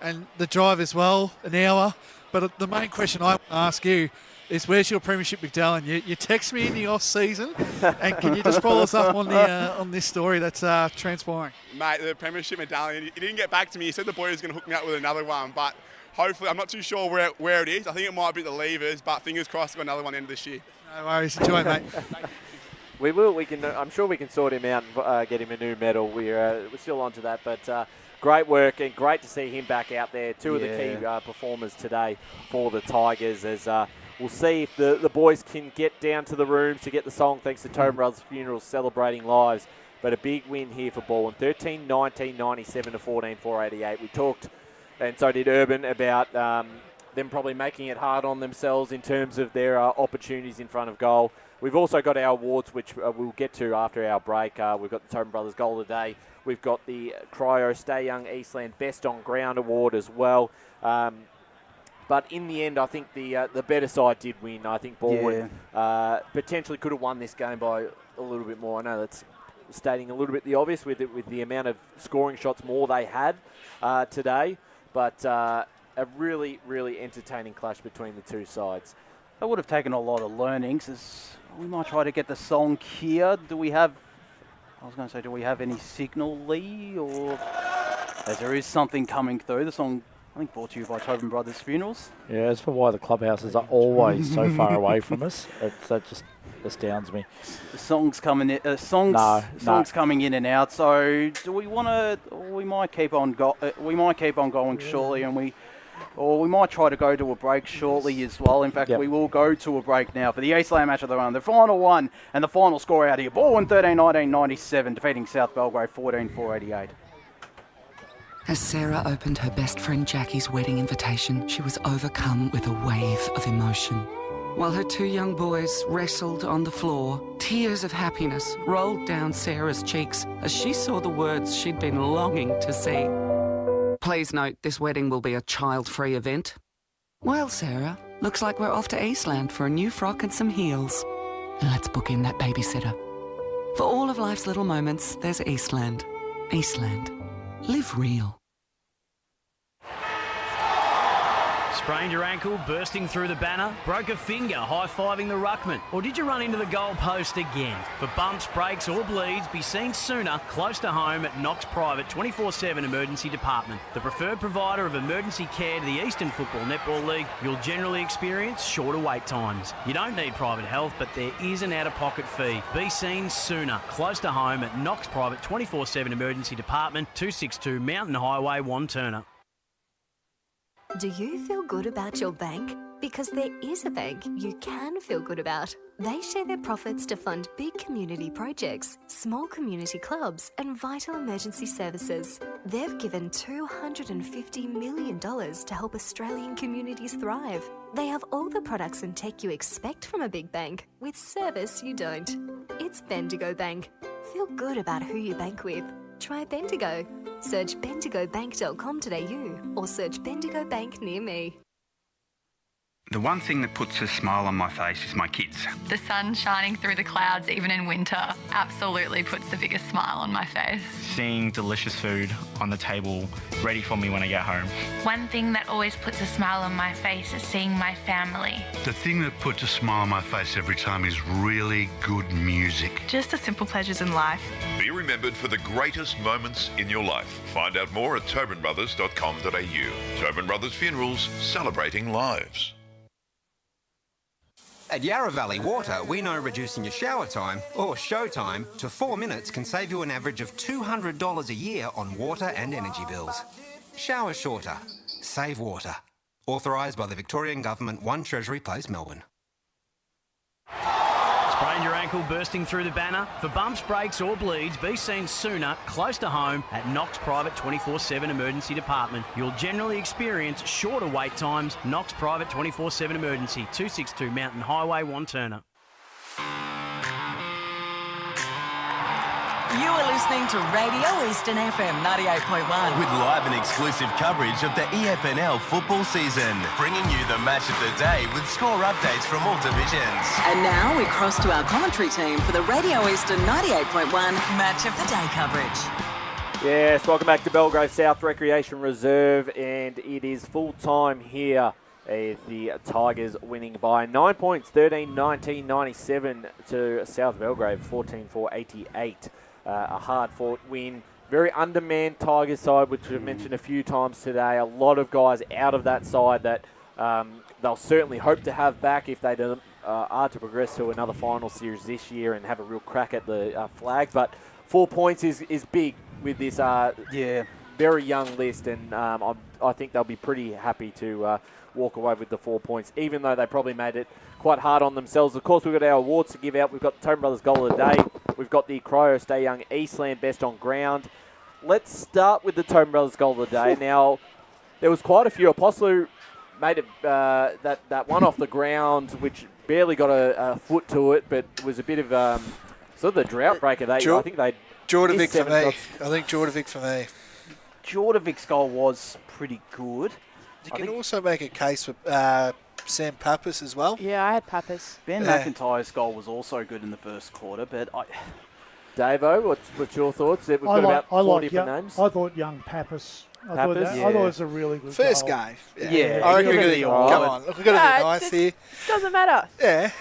And the drive as well, an hour. But the main question I want to ask you is, where's your premiership medallion? You text me in the off season, and can you just follow us up on this story that's transpiring? Mate, the premiership medallion, he didn't get back to me. He said the boy was going to hook me up with another one, but hopefully, I'm not too sure where it is. I think it might be the levers, but fingers crossed, I've got another one end of this year. No worries, enjoy, mate. We will. We can. I'm sure we can sort him out and get him a new medal. We're still on to that, but great work and great to see him back out there. Two of the key performers today for the Tigers. As we'll see if the boys can get down to the rooms to get the song, thanks to Tobin Brothers Funerals celebrating lives. But a big win here for Balwyn, 13-19, 97 to 14-488. We talked, and so did Urban, about them probably making it hard on themselves in terms of their opportunities in front of goal. We've also got our awards, which we'll get to after our break. We've got the Tobin Brothers Goal of the Day. We've got the Cryo Stay Young Eastland Best on Ground Award as well. But in the end, I think the better side did win. I think Balwyn potentially could have won this game by a little bit more. I know that's stating a little bit the obvious with the amount of scoring shots more they had today. But a really, really entertaining clash between the two sides. That would have taken a lot of learnings. We might try to get the song here. Do we have any signal, Lee? Or as there is something coming through. The song, I think, brought to you by Tobin Brothers Funerals. Yeah, as for why the clubhouses are always so far away from us, that just astounds me. The song's coming in. Songs coming in and out. So do we want to? We might keep on going shortly, and we might try to go to a break shortly as well. In fact, we will go to a break now for the Eastland match of the round. The final one and the final score out here. Balwyn 13-19-97, defeating South Belgrave 14-488. As Sarah opened her best friend Jackie's wedding invitation, she was overcome with a wave of emotion. While her two young boys wrestled on the floor, tears of happiness rolled down Sarah's cheeks as she saw the words she'd been longing to see. Please note, this wedding will be a child-free event. Well, Sarah, looks like we're off to Eastland for a new frock and some heels. And let's book in that babysitter. For all of life's little moments, there's Eastland. Eastland. Live real. Sprained your ankle, bursting through the banner, broke a finger, high-fiving the ruckman, or did you run into the goal post again? For bumps, breaks or bleeds, be seen sooner, close to home at Knox Private 24/7 Emergency Department. The preferred provider of emergency care to the Eastern Football Netball League, you'll generally experience shorter wait times. You don't need private health, but there is an out-of-pocket fee. Be seen sooner, close to home at Knox Private 24/7 Emergency Department, 262 Mountain Highway, Wanturna. Do you feel good about your bank? Because there is a bank you can feel good about. They share their profits to fund big community projects, small community clubs, and vital emergency services. They've given $250 million to help Australian communities thrive. They have all the products and tech you expect from a big bank, with service you don't. It's Bendigo Bank. Feel good about who you bank with. Try Bendigo. Search bendigobank.com.au or search Bendigo Bank near me. The one thing that puts a smile on my face is my kids. The sun shining through the clouds, even in winter, absolutely puts the biggest smile on my face. Seeing delicious food on the table ready for me when I get home. One thing that always puts a smile on my face is seeing my family. The thing that puts a smile on my face every time is really good music. Just the simple pleasures in life. Beer and remembered for the greatest moments in your life. Find out more at tobinbrothers.com.au. Tobin Brothers Funerals, celebrating lives. At Yarra Valley Water, we know reducing your shower time, or show time, to 4 minutes can save you an average of $200 a year on water and energy bills. Shower shorter. Save water. Authorised by the Victorian Government, 1 Treasury Place, Melbourne. Sprained your ankle bursting through the banner? For bumps, breaks or bleeds, be seen sooner, close to home, at Knox Private 24/7 Emergency Department. You'll generally experience shorter wait times. Knox Private 24/7 Emergency, 262 Mountain Highway, Wanturna. You are listening to Radio Eastern FM 98.1. With live and exclusive coverage of the EFNL football season, bringing you the match of the day with score updates from all divisions. And now we cross to our commentary team for the Radio Eastern 98.1 Match of the Day coverage. Yes, welcome back to Belgrave South Recreation Reserve, and it is full time here. The Tigers winning by 9 points, 13-19-97 to South Belgrave, 14-4-88. A hard-fought win. Very undermanned Tigers side, which we've mentioned a few times today. A lot of guys out of that side that they'll certainly hope to have back if they are to progress to another final series this year and have a real crack at the flag. But 4 points is big with this very young list, and I think they'll be pretty happy to walk away with the 4 points, even though they probably made it quite hard on themselves. Of course, we've got our awards to give out. We've got the Tobin Brothers Goal of the Day. We've got the Cryo Stay Young Eastland Best on Ground. Let's start with the Tobin Brothers Goal of the Day. Now, there was quite a few. Apostolo made it, that one off the ground, which barely got a foot to it, but was a bit of sort of the drought breaker. I think they Jordovic for me. I think Jordovic for me. Jordovic's goal was pretty good. You can also make a case for Sam Pappas as well. Yeah, I had Pappas. Ben McIntyre's goal was also good in the first quarter, but Davo, what's your thoughts? We've got about 4 different names. I thought young Pappas. I thought it was a really good first goal. game. Yeah. I reckon we're going to come on. Look, we've got to be nice here. Doesn't matter. Yeah.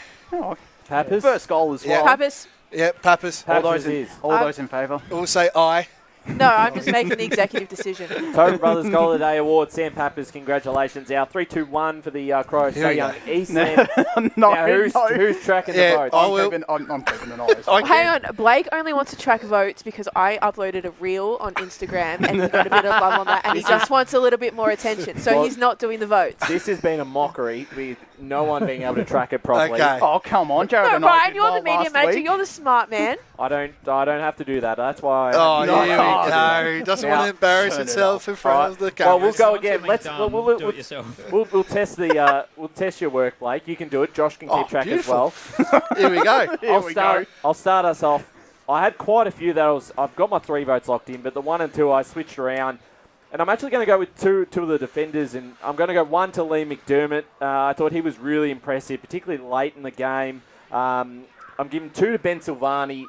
Pappas. First goal as well. Pappas. Yeah, Pappas. All those in favour. We'll say aye. No, I'm just making the executive decision. Tobin Brothers Goal of the Day Award, Sam Pappas, congratulations. Our 3-2-1 for the Crow Stay Young Eastland. Now, who's tracking the votes? I'm keeping an eye. Hang on, Blake only wants to track votes because I uploaded a reel on Instagram and he got a bit of love on that, and he just wants a little bit more attention, so he's not doing the votes. This has been a mockery with no one being able to track it properly. Okay. Oh, come on, Jared. No, Brian, you're the media manager. You're the smart man. I don't have to do that. That's why. He doesn't want to embarrass himself in front of the camera. Well, we'll go again. Do it yourself. We'll test we'll test your work, Blake. You can do it. Josh can keep track as well. Here we go. I'll start us off. I had quite a few that I've got my 3 votes locked in, but the 1 and 2 I switched around. And I'm actually going to go with two of the defenders, and I'm going to go 1 to Lee McDermott. I thought he was really impressive, particularly late in the game. I'm giving 2 to Ben Silvani.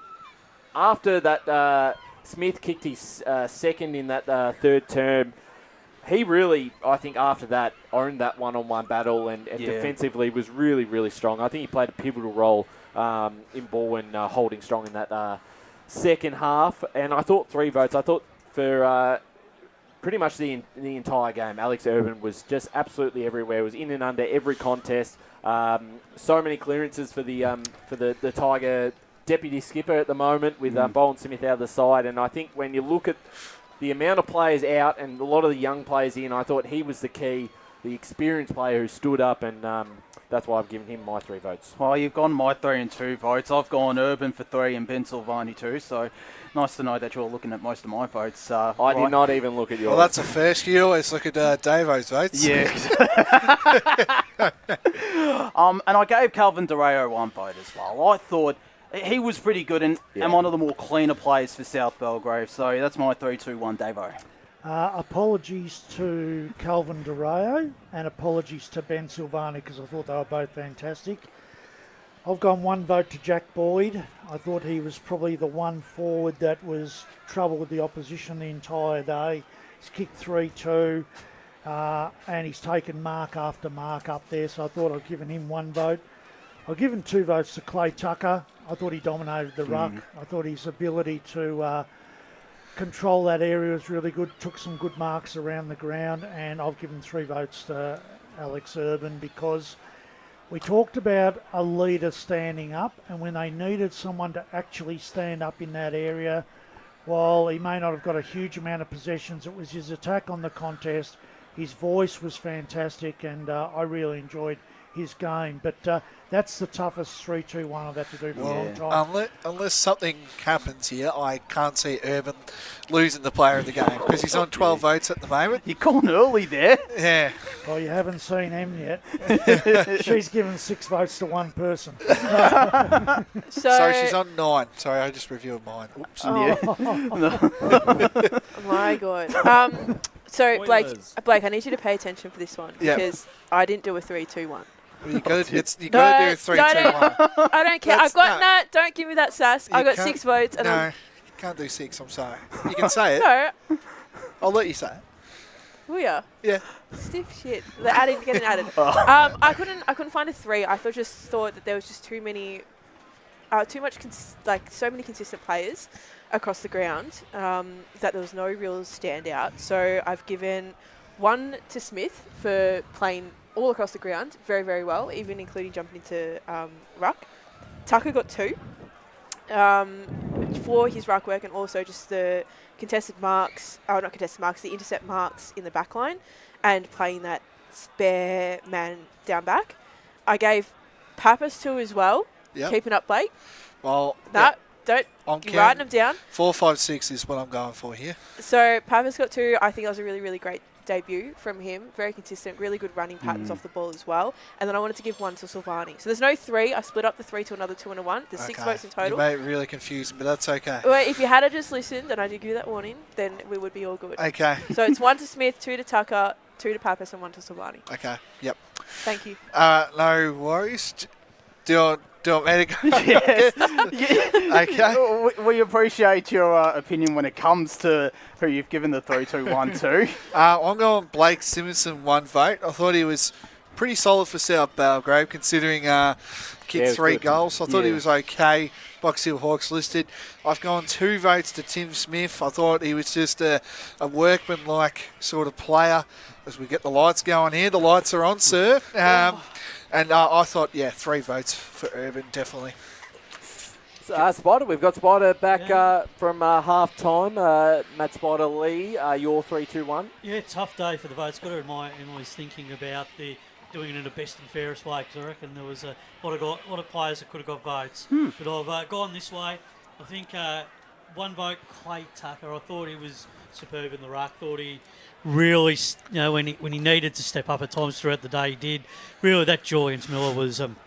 After that, Smith kicked his second in that third term. He really, I think, after that, owned that one-on-one battle and defensively was really, really strong. I think he played a pivotal role in Balwyn holding strong in that second half. And I thought 3 votes. I thought for pretty much the entire game, Alex Urban was just absolutely everywhere. Was in and under every contest. So many clearances for the Tiger deputy skipper at the moment with Bolin Smith out of the side. And I think when you look at the amount of players out and a lot of the young players in, I thought he was the key, the experienced player who stood up, and that's why I've given him my 3 votes. Well, you've gone my 3 and 2 votes. I've gone Urban for 3 and Ben Silvani 2, so nice to know that you're looking at most of my votes. I did not even look at yours. Well, that's a first. You always look at Davo's votes. Yeah. And I gave Calvin Dureo 1 vote as well. I thought he was pretty good and one of the more cleaner players for South Belgrave. So that's my 3-2-1 Davo. Apologies to Calvin Dureo and apologies to Ben Silvani because I thought they were both fantastic. I've gone 1 vote to Jack Boyd. I thought he was probably the one forward that was trouble with the opposition the entire day. He's kicked 3-2 and he's taken mark after mark up there, so I thought I'd given him 1 vote. I've given 2 votes to Clay Tucker. I thought he dominated the ruck. I thought his ability to control that area was really good. Took some good marks around the ground, and I've given 3 votes to Alex Urban because we talked about a leader standing up, and when they needed someone to actually stand up in that area, while he may not have got a huge amount of possessions, it was his attack on the contest. His voice was fantastic, and I really enjoyed his game. But that's the toughest 3-2-1 I've had to do for a long time. Unless something happens here, I can't see Urban losing the player of the game because he's on 12 votes at the moment. You're calling early there. Yeah. Well, you haven't seen Em yet. She's given 6 votes to one person. Sorry, she's on 9. Sorry, I just reviewed mine. Oops. My God. So, Blake, I need you to pay attention for this one because I didn't do a 3-2-1. Well, you got to do a 3-2-1. I don't care. Don't give me that sass. I got 6 votes. And you can't do 6. I'm sorry. You can say it. No. I'll let you say it. Will ya? Yeah. Stiff shit. The added getting added. I couldn't find a 3. I just thought that there was just too many, so many consistent players across the ground that there was no real standout. So I've given 1 to Smith for playing all across the ground very, very well, even including jumping into ruck. Tucker got 2 for his ruck work and also just the the intercept marks in the back line and playing that spare man down back. I gave Pappas 2 as well, keeping up Blake. Well, you're writing them down. 4, 5, 6 is what I'm going for here. So Pappas got 2. I think that was a really, really great debut from him. Very consistent, really good running patterns off the ball as well. And then I wanted to give 1 to Silvani. So there's no 3. I split up the 3 to another 2 and a 1. There's 6 votes in total. You made it really confusing, but that's okay. Well, if you had just listened and I did give you that warning, then we would be all good. Okay. So it's 1 to Smith, 2 to Tucker, 2 to Pappas, and 1 to Silvani. Okay. Yep. Thank you. No worries. Do you want me to go? Yes. Okay. We appreciate your opinion when it comes to who you've given the 3-2-1 to. I'm going Blake Simonson 1 vote. I thought he was pretty solid for South Belgrave considering kicked 3 goals. I thought he was okay. Box Hill Hawks listed. I've gone 2 votes to Tim Smith. I thought he was just a workman-like sort of player. As we get the lights going here, the lights are on, sir. And I thought, 3 votes for Urban, definitely. Spider, we've got Spider back from half-time. Matt Spider Lee, your 3-2-1. Yeah, tough day for the votes. Got to admire Emily's thinking about doing it in the best and fairest way, because I reckon there was a lot of players that could have got votes. But I've gone this way. I think 1 vote, Clay Tucker. I thought he was superb in the ruck. Thought he really, when he needed to step up at times throughout the day, he did. Really, that Julian Miller was an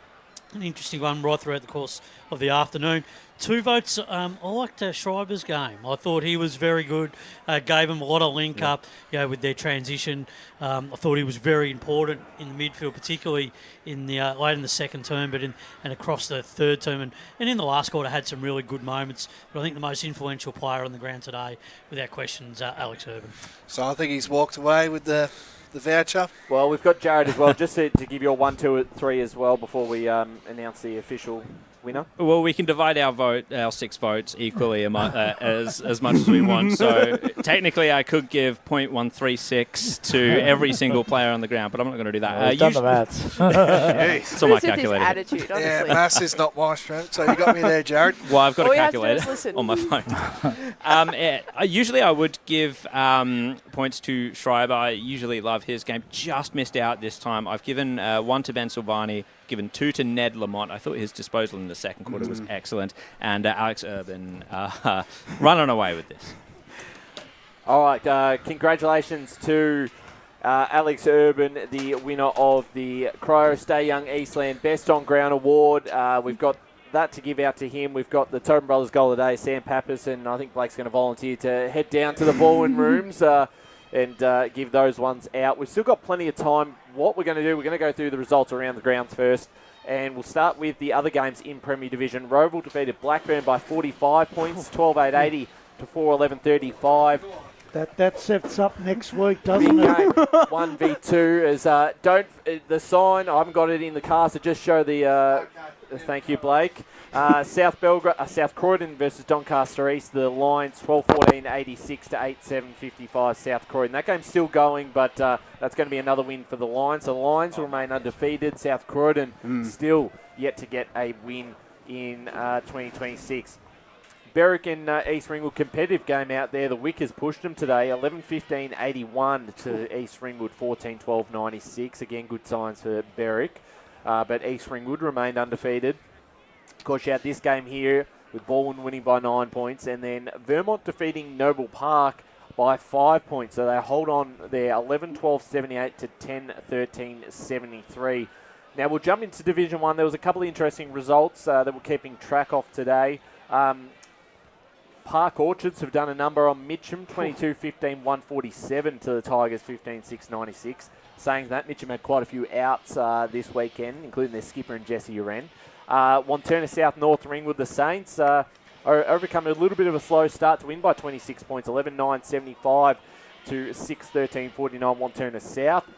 interesting one right throughout the course of the afternoon. 2 votes, I liked Schreiber's game. I thought he was very good, gave him a lot of link up with their transition. I thought he was very important in the midfield, particularly in the late in the second term, and across the third term. And in the last quarter had some really good moments. But I think the most influential player on the ground today, without question, is Alex Urban. So I think he's walked away with the voucher. Well, we've got Jared as well, just to give your 1, 2, 3 as well before we announce the official winner. Well, we can divide our 6 votes equally as much as we want. So technically, I could give 0.136 to every single player on the ground, but I'm not going to do that. We've done the maths. It's on my calculator. Attitude, honestly. Yeah, maths is not my strength, so you got me there, Jared. Well, I've got All a you have to do is calculator listen. on my phone. Usually, I would give points to Schreiber. I usually love his game. Just missed out this time. I've given 1 to Ben Silvani. Given 2 to Ned Lamont. I thought his disposal in the second quarter was excellent. And Alex Urban running away with this. All right, congratulations to Alex Urban, the winner of the Crow Stay Young Eastland Best on Ground Award. We've got that to give out to him. We've got the Tobin Brothers Goal of the Day, Sam Pappas, and I think Blake's going to volunteer to head down to the Balwyn rooms and give those ones out. We've still got plenty of time. What we're going to do, we're going to go through the results around the grounds first, and we'll start with the other games in Premier Division. Roval defeated Blackburn by 45 points, 12-8-80 to 4-11-35. That sets up next week, doesn't Big it? game, 1v2. As the sign, I haven't got it in the car, so just show the Thank you, Blake. South Croydon versus Doncaster East. The Lions 12-14, 86 to 8-7, 55 South Croydon. That game's still going, but that's going to be another win for the Lions. So the Lions remain undefeated. South Croydon still yet to get a win in 2026. Berwick and East Ringwood competitive game out there. The Wickers pushed them today, 11-15, 81 to East Ringwood, 14-12, 96. Again, good signs for Berwick. But East Ringwood remained undefeated. Of course, you had this game here with Balwyn winning by 9 points, and then Vermont defeating Noble Park by 5 points. So they hold on there, 11-12, 78 to 10-13, 73. Now we'll jump into Division 1. There was a couple of interesting results that we're keeping track of today. Park Orchards have done a number on Mitcham, 22-15, 147 to the Tigers, 15-6, 96. Saying that, Mitcham had quite a few outs this weekend, including their skipper and Jesse Uren. Wanturna South North Ringwood, the Saints, are overcoming a little bit of a slow start to win by 26 points, 11-9, 75 to 6-13, 49 Wanturna South.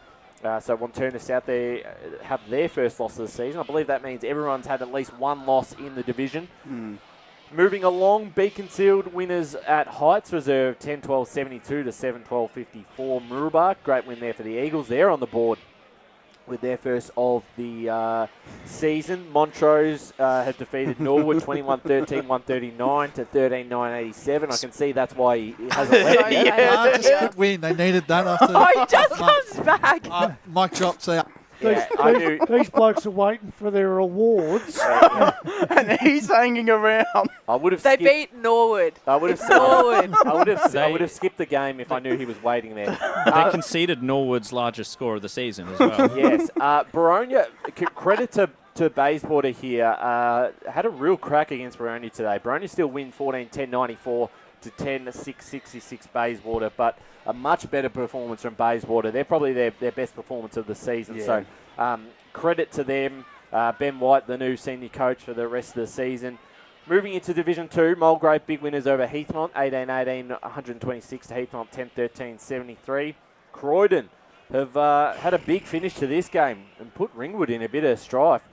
So Wanturna South, they have their first loss of the season. I believe that means everyone's had at least one loss in the division. Moving along, Beaconsfield winners at Heights Reserve, 10-12, 72 to 7-12, 54 Mooroolbark. Great win there for the Eagles. They're on the board with their first of the season. Montrose have defeated Norwood, 21-13, 139 to 13-9, 87. I can see that's why he hasn't left yet. Just a good win. They needed that after. He just comes back. Mike drops out. These blokes are waiting for their awards. And he's hanging around. They beat Norwood. I would have skipped the game if I knew he was waiting there. They conceded Norwood's largest score of the season as well. Yes. Baronia, credit to Bayswater here, had a real crack against Baronia today. Baronia still win 14-10, 94 to 10-6, 66 Bayswater, but a much better performance from Bayswater. They're probably their best performance of the season. Yeah. So credit to them. Ben White, the new senior coach for the rest of the season. Moving into Division 2, Mulgrave big winners over Heathmont, 18-18, 126 to Heathmont, 10-13, 73. Croydon have had a big finish to this game and put Ringwood in a bit of strife.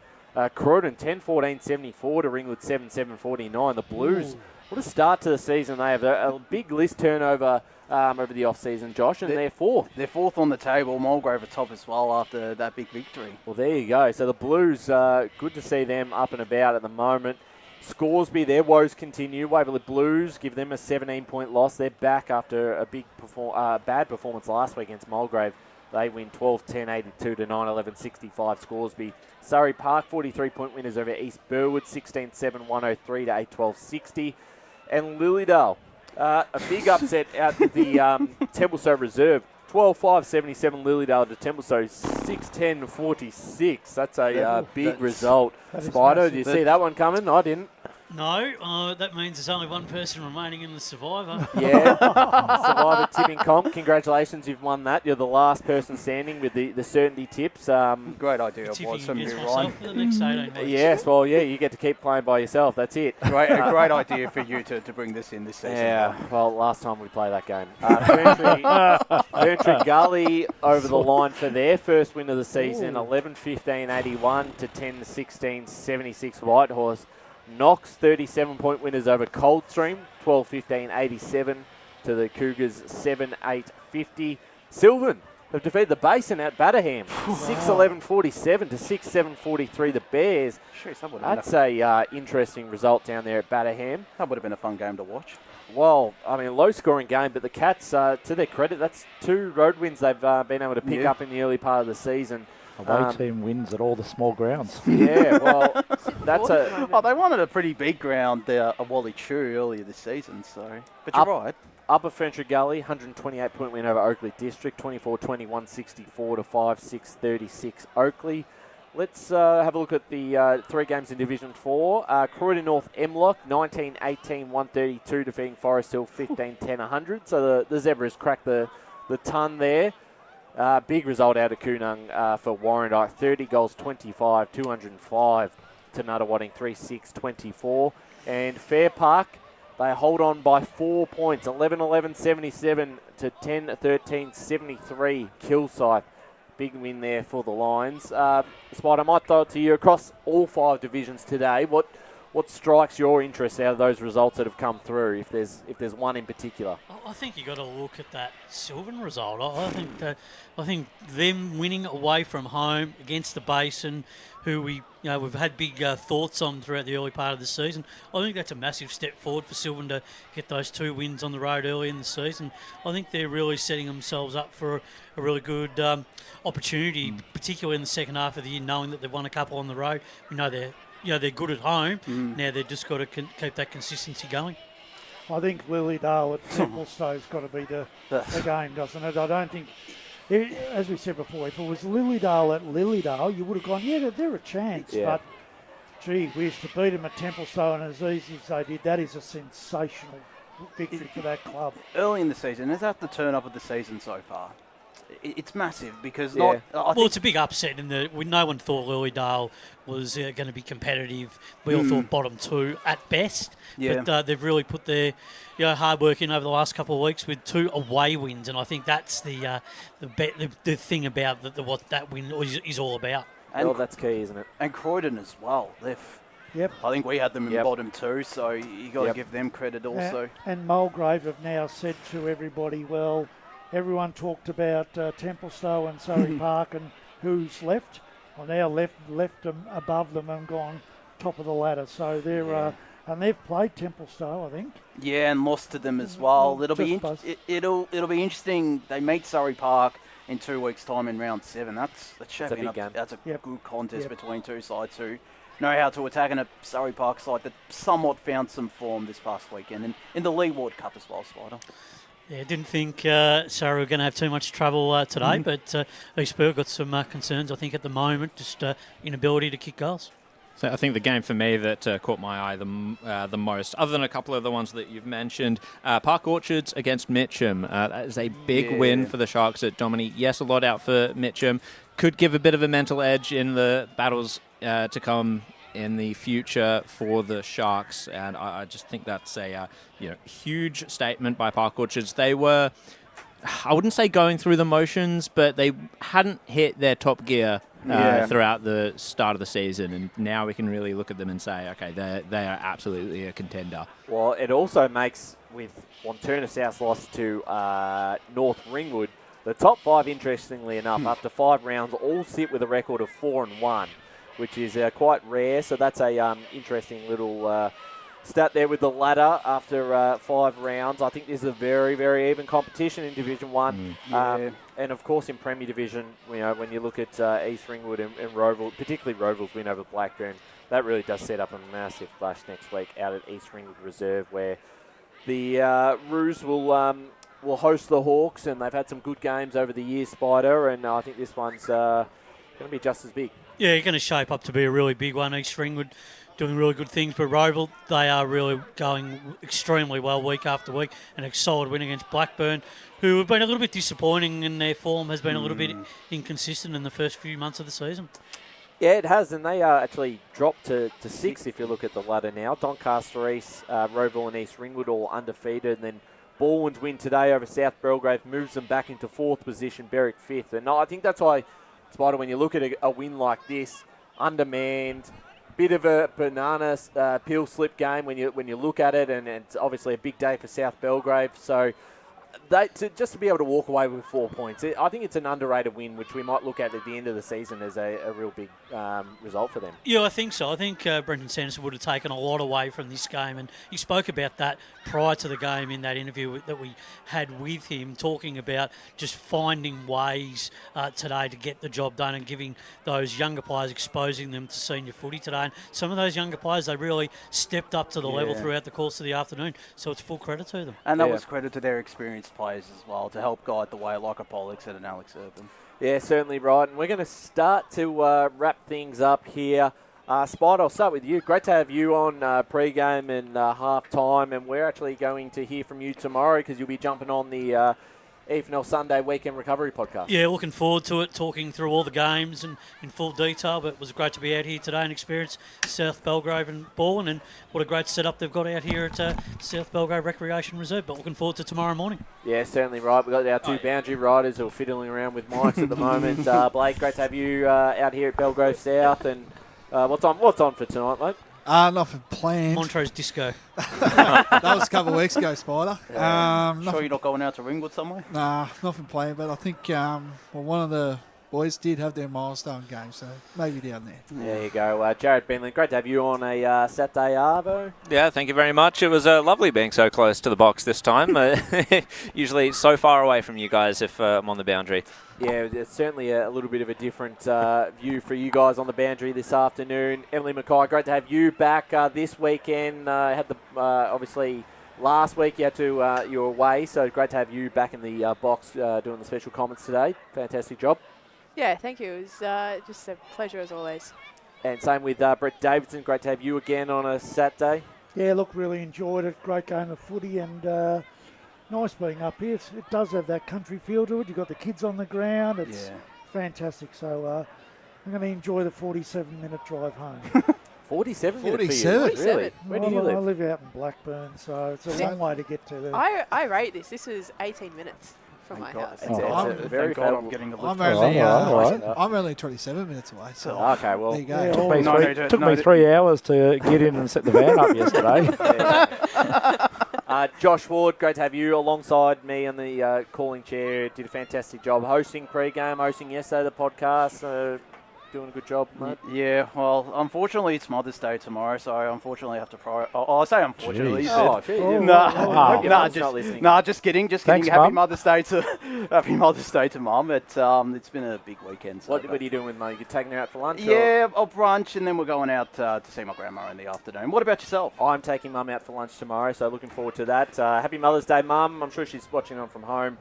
Croydon 10-14, 74 to Ringwood, 7-7, 49. The Blues, what a start to the season. They have a big list turnover over the off-season, Josh, and they're fourth. They're fourth on the table. Mulgrave are top as well after that big victory. Well, there you go. So the Blues, good to see them up and about at the moment. Scoresby, their woes continue. Waverley Blues give them a 17-point loss. They're back after a big bad performance last week against Mulgrave. They win 12-10, 82 to 9-11, 65 Scoresby. Surrey Park, 43-point winners over East Burwood, 16-7, 103 to 8-12, 60. And Lilydale, a big upset out at the Templestowe Reserve. 12-5, 77 Lilydale to Templestowe, 6-10, 46. That's a big result. Spider, did you see that one coming? I didn't. No, that means there's only one person remaining in the Survivor. Yeah, Survivor tipping comp. Congratulations, you've won that. You're the last person standing with the certainty tips. Great idea. For the next 18 weeks. Yes, well, yeah, you get to keep playing by yourself. That's it. A great idea for you to bring this in this season. Yeah, well, last time we played that game. Ferntree Gully over the line for their first win of the season, 11-15, 81 to 10-16, 76 Whitehorse. Knox, 37-point winners over Coldstream, 12-15, 87 to the Cougars, 7-8, 50. Sylvan have defeated the Basin at Batterham, 6-11, 47 to 6-7, 43 the Bears. That's a interesting result down there at Batterham. That would have been a fun game to watch. Well, I mean, low-scoring game, but the Cats, to their credit, that's 2 road wins they've been able to pick up in the early part of the season. Away team wins at all the small grounds. Yeah, well, that's they won at a pretty big ground there at Wally Chew earlier this season, so. But you're right. Upper Ferntree Gully, 128-point win over Oakley District, 24-20, 164 to 5-6, 36 Oakley. Let's have a look at the 3 games in Division 4. Croydon North Emlock, 19-18, 132, defeating Forest Hill, 15-10, 100. So the Zebras cracked the ton there. Big result out of Coonung for Warrandyte, 30 goals, 25, 205 to Nuttawading, 3-6, 24. And Fair Park, they hold on by 4 points, 11-11, 77 to 10-13, 73 Kilsyth. Big win there for the Lions. Spider, I might throw it to you. Across all 5 divisions today, what strikes your interest out of those results that have come through, if there's one in particular? I think you got to look at that Sylvan result. I think them winning away from home against the Basin, who we've had big thoughts on throughout the early part of the season. I think that's a massive step forward for Sylvan to get those 2 wins on the road early in the season. I think they're really setting themselves up for a really good opportunity, particularly in the second half of the year, knowing that they've won a couple on the road. We know they're good at home. Now they've just got to keep that consistency going. I think Lilydale at Templestowe's got to be the game, doesn't it? I don't think, as we said before, if it was Lilydale at Lilydale, you would have gone, yeah, they're a chance. Yeah. But, gee whiz, to beat them at Templestowe and as easy as they did, that is a sensational victory for that club. Early in the season, is that the turn up of the season so far? It's massive because it's a big upset in the. No one thought Lilydale was going to be competitive. We all thought bottom 2 at best. Yeah. But they've really put their hard work in over the last couple of weeks with 2 away wins, and I think that's the thing about what that win is all about. And that's key, isn't it? And Croydon as well. Yep. I think we had them in bottom 2, so you got to give them credit also. And Mulgrave have now said to everybody, well, everyone talked about Templestowe and Surrey Park and who's left. Well, now left them above them and gone top of the ladder. So they're and they've played Templestowe, I think. Yeah, and lost to them as well. It'll be interesting. They meet Surrey Park in 2 weeks' time in round 7. That's shaping up. That's a good contest between 2 sides who know how to attack, and a Surrey Park side that somewhat found some form this past weekend and in the Lee Ward Cup as well, Spider. Yeah, didn't think Surrey were going to have too much trouble today, but Eastburg got some concerns, I think, at the moment, just inability to kick goals. So I think the game for me that caught my eye the most, other than a couple of the ones that you've mentioned, Park Orchards against Mitcham. That is a big win for the Sharks at Domini. Yes, a lot out for Mitcham. Could give a bit of a mental edge in the battles to come in the future for the Sharks, and I just think that's a huge statement by Park Orchards. They were, I wouldn't say going through the motions, but they hadn't hit their top gear throughout the start of the season, and now we can really look at them and say, okay, they are absolutely a contender. Well, it also makes, with Wanturna South's loss to North Ringwood, the top 5, interestingly enough, after 5 rounds, all sit with a record of 4-1. Which is quite rare, so that's a interesting little stat there with the ladder after 5 rounds. I think this is a very, very even competition in Division 1. And, of course, in Premier Division, when you look at East Ringwood and Roval, particularly Roval's win over Blackburn, that really does set up a massive clash next week out at East Ringwood Reserve, where the Roos will host the Hawks, and they've had some good games over the years, Spider, and I think this one's going to be just as big. Yeah, you're going to shape up to be a really big one. East Ringwood doing really good things, but Roval, they are really going extremely well week after week. And a solid win against Blackburn, who have been a little bit disappointing, and their form has been a little bit inconsistent in the first few months of the season. Yeah, it has, and they actually dropped to 6 if you look at the ladder now. Doncaster East, Roval and East Ringwood all undefeated, and then Balwyn's win today over South Belgrave moves them back into 4th position, Berwick 5th. And I think that's why, Spider, when you look at a win like this, undermanned, bit of a banana peel slip game when you look at it, and it's obviously a big day for South Belgrave. So just to be able to walk away with 4 points, I think it's an underrated win, which we might look at the end of the season as a real big result for them. Yeah, I think so. I think Brendan Sanderson would have taken a lot away from this game, and he spoke about that prior to the game in that interview that we had with him, talking about just finding ways today to get the job done and giving those younger players, exposing them to senior footy today. And some of those younger players, they really stepped up to the level throughout the course of the afternoon, so it's full credit to them. And that was credit to their experienced players as well to help guide the way, like a Pollux and an Alex Urban. Yeah, certainly right. And we're going to start to wrap things up here. Spider, I'll start with you. Great to have you on pre-game and half-time, and we're actually going to hear from you tomorrow because you'll be jumping on the EFNL Sunday Weekend Recovery podcast. Yeah, looking forward to it, talking through all the games and in full detail, but it was great to be out here today and experience South Belgrave and Balwyn, and what a great setup they've got out here at South Belgrave Recreation Reserve, but looking forward to tomorrow morning. Yeah, certainly right. We've got our two boundary riders who are fiddling around with mics at the moment. Blake, great to have you out here at Belgrave South, and what's on for tonight, mate? Nothing planned. Montrose Disco. That was a couple of weeks ago, Spider. Sure you're not going out to Ringwood somewhere? Nah, nothing planned, but I think one of the boys did have their milestone game, so maybe down there. There you go. Jared Benlin, great to have you on a Saturday arvo. Yeah, thank you very much. It was lovely being so close to the box this time. Usually so far away from you guys if I'm on the boundary. Yeah, it's certainly a little bit of a different view for you guys on the boundary this afternoon. Emily Mackay, great to have you back this weekend. Had the obviously last week you were away, so great to have you back in the box doing the special comments today. Fantastic job. Yeah, thank you. It was just a pleasure as always. And same with Brett Davidson. Great to have you again on a Saturday. Yeah, look, really enjoyed it. Great game of footy, and nice being up here. It does have that country feel to it. You've got the kids on the ground. It's fantastic. So I'm going to enjoy the 47-minute drive home. 47 minutes 47? For you? Really? Where do you live? I live out in Blackburn, so it's a long way to get to there. I rate this. This was 18 minutes from my house. It's very I'm getting a lift. I'm only 27 minutes away. So okay, well, there you go. Took me 3 hours to get in and set the van up yesterday. Josh Ward, great to have you alongside me on the calling chair. Did a fantastic job hosting Pregame, hosting yesterday the podcast. Doing a good job, mate. Yeah, well, unfortunately, it's Mother's Day tomorrow, so I unfortunately have to I say unfortunately. Just kidding. Thanks, Happy Mum. Mother's Day to Mum. It's been a big weekend. So What are you doing with Mum? You taking her out for lunch? Yeah, I'll brunch, and then we're going out to see my grandma in the afternoon. What about yourself? I'm taking Mum out for lunch tomorrow, so looking forward to that. Happy Mother's Day, Mum. I'm sure she's watching on from home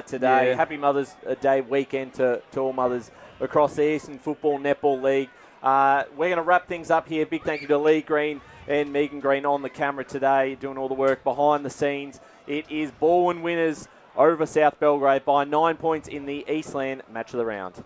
today. Yeah. Happy Mother's Day weekend to all mothers across the Eastern Football Netball League. We're going to wrap things up here. Big thank you to Lee Green and Megan Green on the camera today, doing all the work behind the scenes. It is Balwyn winners over South Belgrave by 9 points in the Eastland Match of the Round.